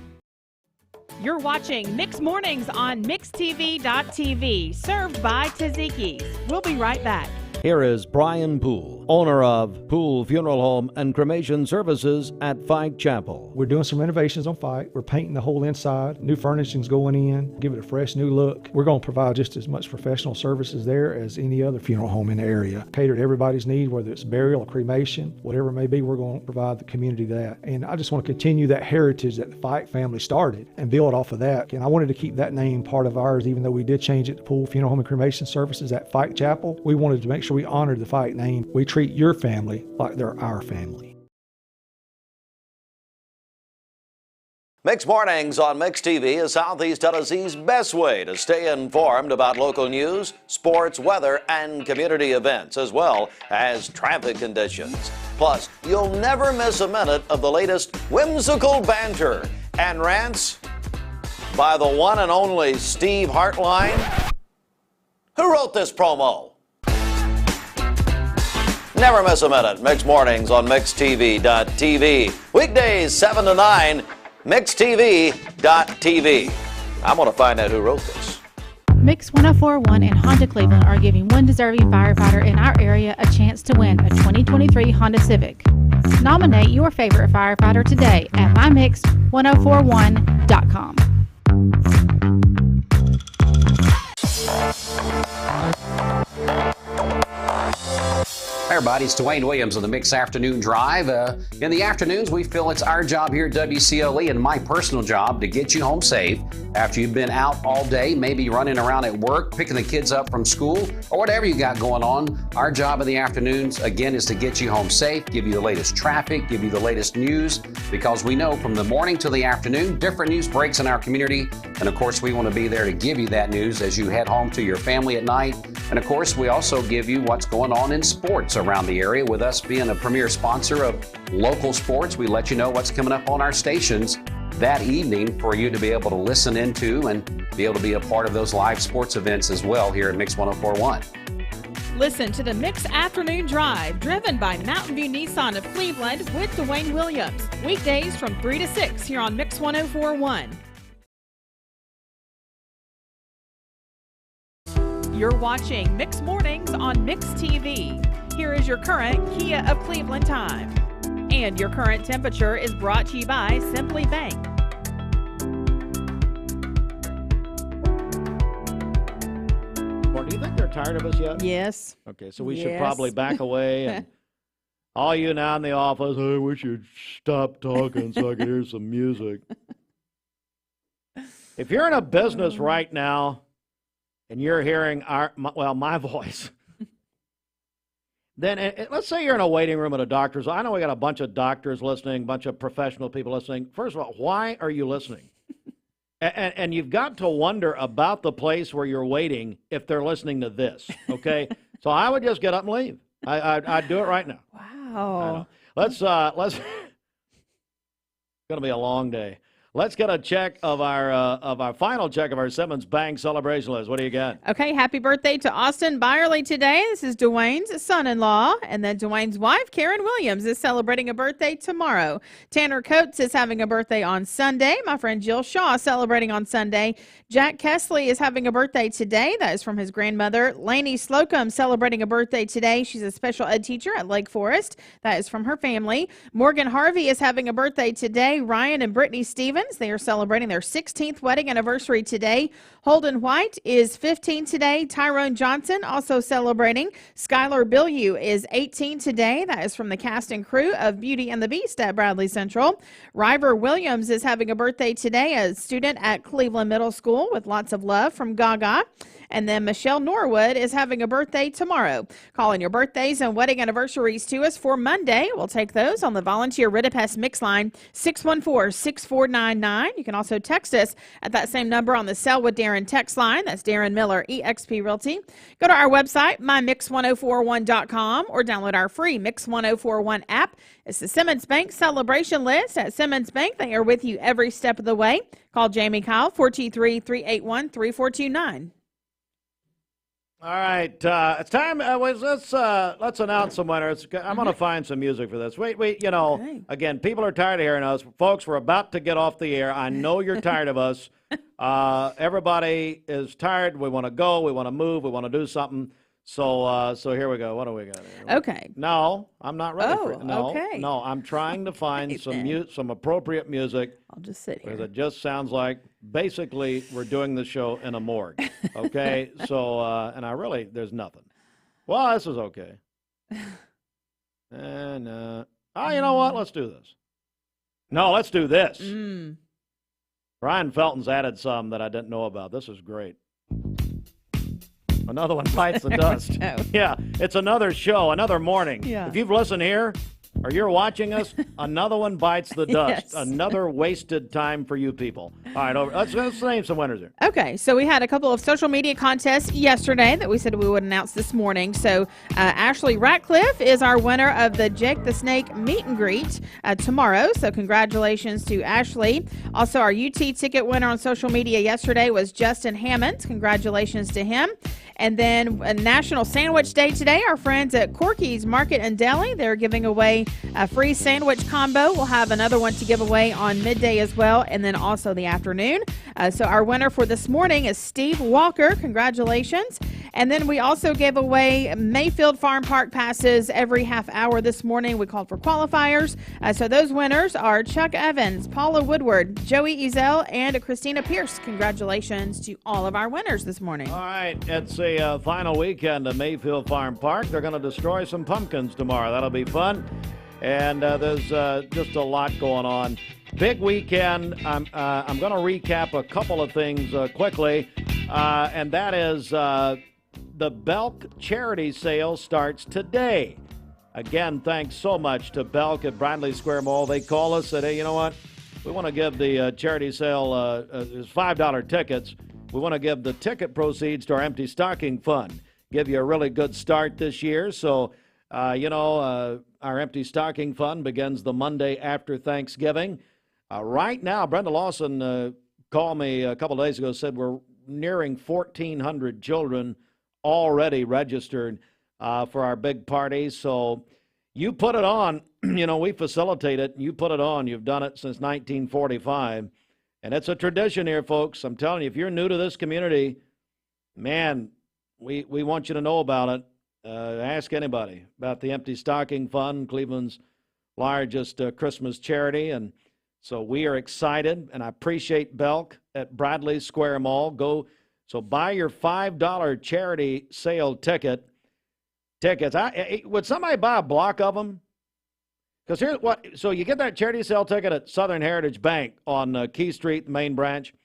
[SPEAKER 2] You're watching Mix Mornings on MixTV.tv, served by Tzatziki's. We'll be right back.
[SPEAKER 8] Here is Brian Poole, owner of Poole Funeral Home and Cremation Services at Fike Chapel.
[SPEAKER 10] We're doing some renovations on Fike. We're painting the whole inside. New furnishing's going in, give it a fresh new look. We're going to provide just as much professional services there as any other funeral home in the area. Cater to everybody's need, whether it's burial or cremation, whatever it may be, we're going to provide the community that. And I just want to continue that heritage that the Fike family started and build off of that. And I wanted to keep that name part of ours, even though we did change it to Poole Funeral Home and Cremation Services at Fike Chapel. We wanted to make sure we honored the Fike name. We treat your family like they're our family.
[SPEAKER 1] Mix Mornings on Mix TV is Southeast Tennessee's best way to stay informed about local news, sports, weather, and community events, as well as traffic conditions. Plus, you'll never miss a minute of the latest whimsical banter and rants by the one and only Steve Hartline. Who wrote this promo? Never miss a minute. Mix Mornings on MixTV.tv. Weekdays 7 to 9, MixTV.tv. I'm going to find out who wrote this.
[SPEAKER 11] Mix 104.1 and Honda Cleveland are giving one deserving firefighter in our area a chance to win a 2023 Honda Civic. Nominate your favorite firefighter today at mymix1041.com.
[SPEAKER 1] Hey
[SPEAKER 13] everybody. It's Dwayne Williams on the Mix Afternoon Drive. In the afternoons, we feel it's our job here at WCLE and my personal job to get you home safe after you've been out all day, maybe running around at work, picking the kids up from school, or whatever you got going on. Our job in the afternoons, again, is to get you home safe, give you the latest traffic, give you the latest news, because we know from the morning till the afternoon, different news breaks in our community. And of course, we want to be there to give you that news as you head home to your family at night. And of course, we also give you what's going on in sports around the area. With us being a premier sponsor of local sports, we let you know what's coming up on our stations that evening for you to be able to listen into and be able to be a part of those live sports events as well here at Mix 104.1.
[SPEAKER 2] Listen to the Mix Afternoon Drive, driven by Mountain View Nissan of Cleveland with Dwayne Williams. Weekdays from 3 to 6 here on Mix 104.1. You're watching Mix Mornings on Mix TV. Here is your current Kia of Cleveland time. And your current temperature is brought to you by Simply Bank.
[SPEAKER 1] Or do you think they're tired of us yet?
[SPEAKER 2] Yes.
[SPEAKER 1] Okay, so we should probably back away. And all you now in the office, hey, we should stop talking so I can hear some music. If you're in a business right now and you're hearing my voice, then let's say you're in a waiting room at a doctor's. I know we got a bunch of doctors listening, a bunch of professional people listening. First of all, why are you listening? And you've got to wonder about the place where you're waiting if they're listening to this, okay? So I would just get up and leave. I'd do it right now.
[SPEAKER 2] Wow.
[SPEAKER 1] Let's it's going to be a long day. Let's get a check of our final check of our Simmons Bank celebration list. What do you got?
[SPEAKER 2] Okay, happy birthday to Austin Byerly today. This is Dwayne's son-in-law. And then Dwayne's wife, Karen Williams, is celebrating a birthday tomorrow. Tanner Coates is having a birthday on Sunday. My friend Jill Shaw celebrating on Sunday. Jack Kesley is having a birthday today. That is from his grandmother. Lainey Slocum celebrating a birthday today. She's a special ed teacher at Lake Forest. That is from her family. Morgan Harvey is having a birthday today. Ryan and Brittany Stevens, they are celebrating their 16th wedding anniversary today. Holden White is 15 today. Tyrone Johnson also celebrating. Skylar Bilyeu is 18 today. That is from the cast and crew of Beauty and the Beast at Bradley Central. River Williams is having a birthday today, a student at Cleveland Middle School with lots of love from Gaga. And then Michelle Norwood is having a birthday tomorrow. Calling your birthdays and wedding anniversaries to us for Monday. We'll take those on the Volunteer Ridipest Mix line, 614-6499. You can also text us at that same number on the Sell with Darren text line. That's Darren Miller, eXp Realty. Go to our website, mymix1041.com, or download our free Mix 1041 app. It's the Simmons Bank celebration list. At Simmons Bank, they are with you every step of the way. Call Jamie Kyle, 423-381-3429.
[SPEAKER 1] All right, it's time. Let's announce some winners. I'm going to find some music for this. Wait. Again, people are tired of hearing us, folks. We're about to get off the air. I know you're tired of us. Everybody is tired. We want to go. We want to move. We want to do something. So here we go. What do we got here?
[SPEAKER 2] Okay.
[SPEAKER 1] No, I'm not ready for it. No,
[SPEAKER 2] okay.
[SPEAKER 1] No, I'm trying to find some appropriate music.
[SPEAKER 2] I'll just sit here.
[SPEAKER 1] Because it just sounds like basically we're doing the show in a morgue. Okay, so and there's nothing. Well, this is okay. And you know what? Let's do this. No, let's do this. Brian Felton's added some that I didn't know about. This is great. Another one bites the dust. Yeah, it's another show, another morning.
[SPEAKER 2] Yeah.
[SPEAKER 1] If you've listened here or you're watching us, another one bites the dust.
[SPEAKER 2] Yes.
[SPEAKER 1] Another wasted time for you people. All right, let's name some winners here.
[SPEAKER 2] Okay, so we had a couple of social media contests yesterday that we said we would announce this morning. So Ashley Ratcliffe is our winner of the Jake the Snake meet and greet tomorrow. So congratulations to Ashley. Also, our UT ticket winner on social media yesterday was Justin Hammond. Congratulations to him. And then National Sandwich Day today. Our friends at Corky's Market and Deli, they're giving away a free sandwich combo. We'll have another one to give away on midday as well, and then also the afternoon. So our winner for this morning is Steve Walker. Congratulations. And then we also gave away Mayfield Farm Park passes every half hour this morning. We called for qualifiers. So those winners are Chuck Evans, Paula Woodward, Joey Ezel, and Christina Pierce. Congratulations to all of our winners this morning.
[SPEAKER 1] All right, it's a final weekend at Mayfield Farm Park. They're going to destroy some pumpkins tomorrow. That'll be fun. And there's just a lot going on. Big weekend. I'm going to recap a couple of things quickly, and that is the Belk charity sale starts today. Again, thanks so much to Belk at Bradley Square Mall. They call us, said, hey, you know what? We want to give the charity sale, there's $5 tickets. We want to give the ticket proceeds to our empty stocking fund. Give you a really good start this year. So, our empty stocking fund begins the Monday after Thanksgiving. Right now, Brenda Lawson called me a couple of days ago, said we're nearing 1,400 children already registered for our big party. So you put it on, we facilitate it. You put it on. You've done it since 1945. And it's a tradition here, folks. I'm telling you, if you're new to this community, man, we want you to know about it. Ask anybody about the Empty Stocking Fund, Cleveland's largest Christmas charity. And so we are excited, and I appreciate Belk at Bradley Square Mall. So buy your $5 charity sale tickets. Would somebody buy a block of them? Because here's what. So you get that charity sale ticket at Southern Heritage Bank on Key Street, the main branch,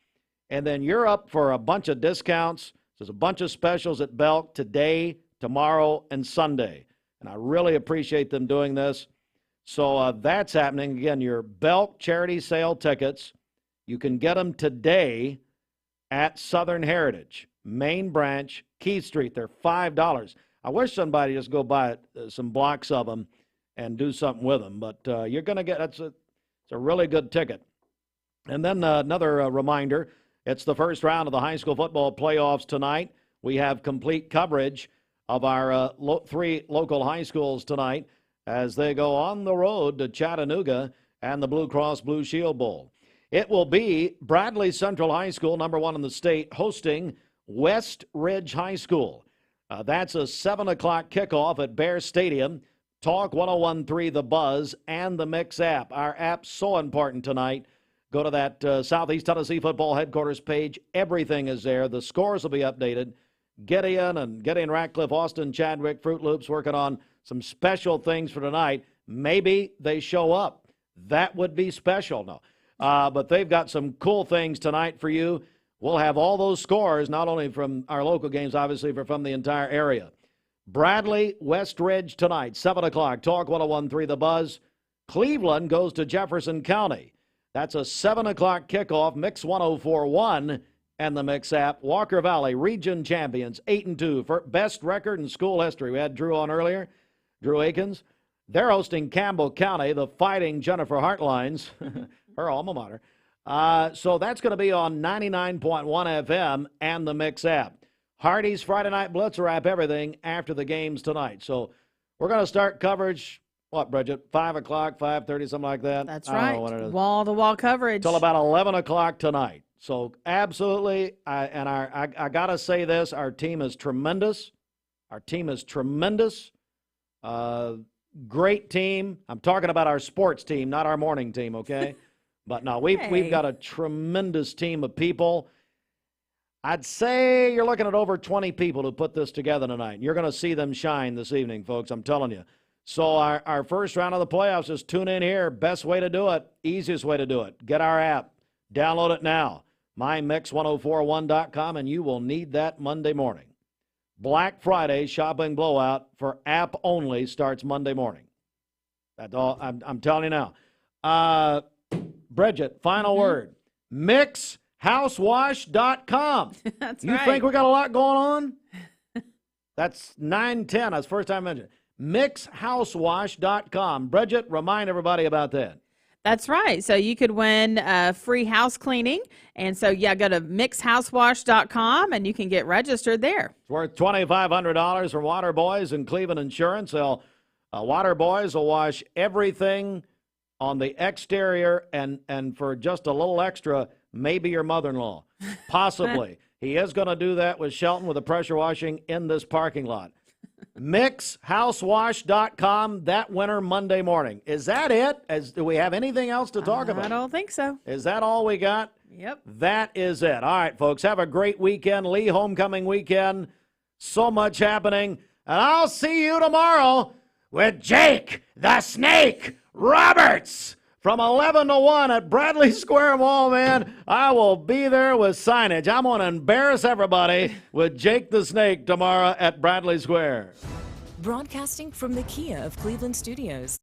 [SPEAKER 1] and then you're up for a bunch of discounts. There's a bunch of specials at Belk today, tomorrow, and Sunday. And I really appreciate them doing this. So that's happening. Again, your Belk charity sale tickets, you can get them today at Southern Heritage, main branch, Key Street. They're $5. I wish somebody just go buy some blocks of them and do something with them. But you're going to get, it's a really good ticket. And then another reminder, it's the first round of the high school football playoffs tonight. We have complete coverage of our 3 local high schools tonight as they go on the road to Chattanooga and the Blue Cross Blue Shield Bowl. It will be Bradley Central High School, number 1 in the state, hosting West Ridge High School. That's a 7 o'clock kickoff at Bear Stadium. Talk 101.3 The Buzz and the Mix app. Our app's so important tonight. Go to that Southeast Tennessee Football Headquarters page. Everything is there. The scores will be updated. Gideon, Ratcliffe, Austin, Chadwick, Fruit Loops working on some special things for tonight. Maybe they show up. That would be special. No. But they've got some cool things tonight for you. We'll have all those scores, not only from our local games, obviously, but from the entire area. Bradley, West Ridge tonight, 7 o'clock. Talk 101.3 The Buzz. Cleveland goes to Jefferson County. That's a 7 o'clock kickoff. Mix 104.1 and the Mix app. Walker Valley, region champions, 8-2. For best record in school history. We had Drew on earlier, Drew Aekins. They're hosting Campbell County, the Fighting Jennifer Hartlines, her alma mater. So that's going to be on 99.1 FM and the Mix app. Hardy's Friday Night Blitzer app, everything after the games tonight. So we're going to start coverage, what, Bridget, 5 o'clock, 5:30, something like that?
[SPEAKER 2] That's right. Wall-to-wall coverage.
[SPEAKER 1] Till about 11 o'clock tonight. So absolutely, I got to say this, our team is tremendous. Our team is tremendous. Great team. I'm talking about our sports team, not our morning team, okay? But no, we've got a tremendous team of people. I'd say you're looking at over 20 people who put this together tonight. You're going to see them shine this evening, folks, I'm telling you. So our first round of the playoffs is tune in here. Best way to do it, easiest way to do it. Get our app. Download it now. MyMix1041.com, and you will need that Monday morning. Black Friday shopping blowout for app only starts Monday morning. That's all. I'm telling you now. Bridget, final word. MixHousewash.com.
[SPEAKER 2] That's
[SPEAKER 1] you
[SPEAKER 2] right.
[SPEAKER 1] think we got a lot going on? That's 910. That's the first time I mentioned it. MixHousewash.com. Bridget, remind everybody about that.
[SPEAKER 2] That's right. So you could win free house cleaning. And so, go to mixhousewash.com and you can get registered there.
[SPEAKER 1] It's worth $2,500 from Water Boys and Cleveland Insurance. Water Boys will wash everything on the exterior and for just a little extra, maybe your mother-in-law. Possibly. He is going to do that with Shelton with the pressure washing in this parking lot. MixHouseWash.com that winter Monday morning. Is that it? Do we have anything else to talk about?
[SPEAKER 2] I don't think so.
[SPEAKER 1] Is that all we got?
[SPEAKER 2] Yep.
[SPEAKER 1] That is it. All right, folks, have a great weekend. Lee homecoming weekend. So much happening. And I'll see you tomorrow with Jake the Snake Roberts from 11 to 1 at Bradley Square Mall, man. I will be there with signage. I'm going to embarrass everybody with Jake the Snake tomorrow at Bradley Square.
[SPEAKER 14] Broadcasting from the Kia of Cleveland Studios.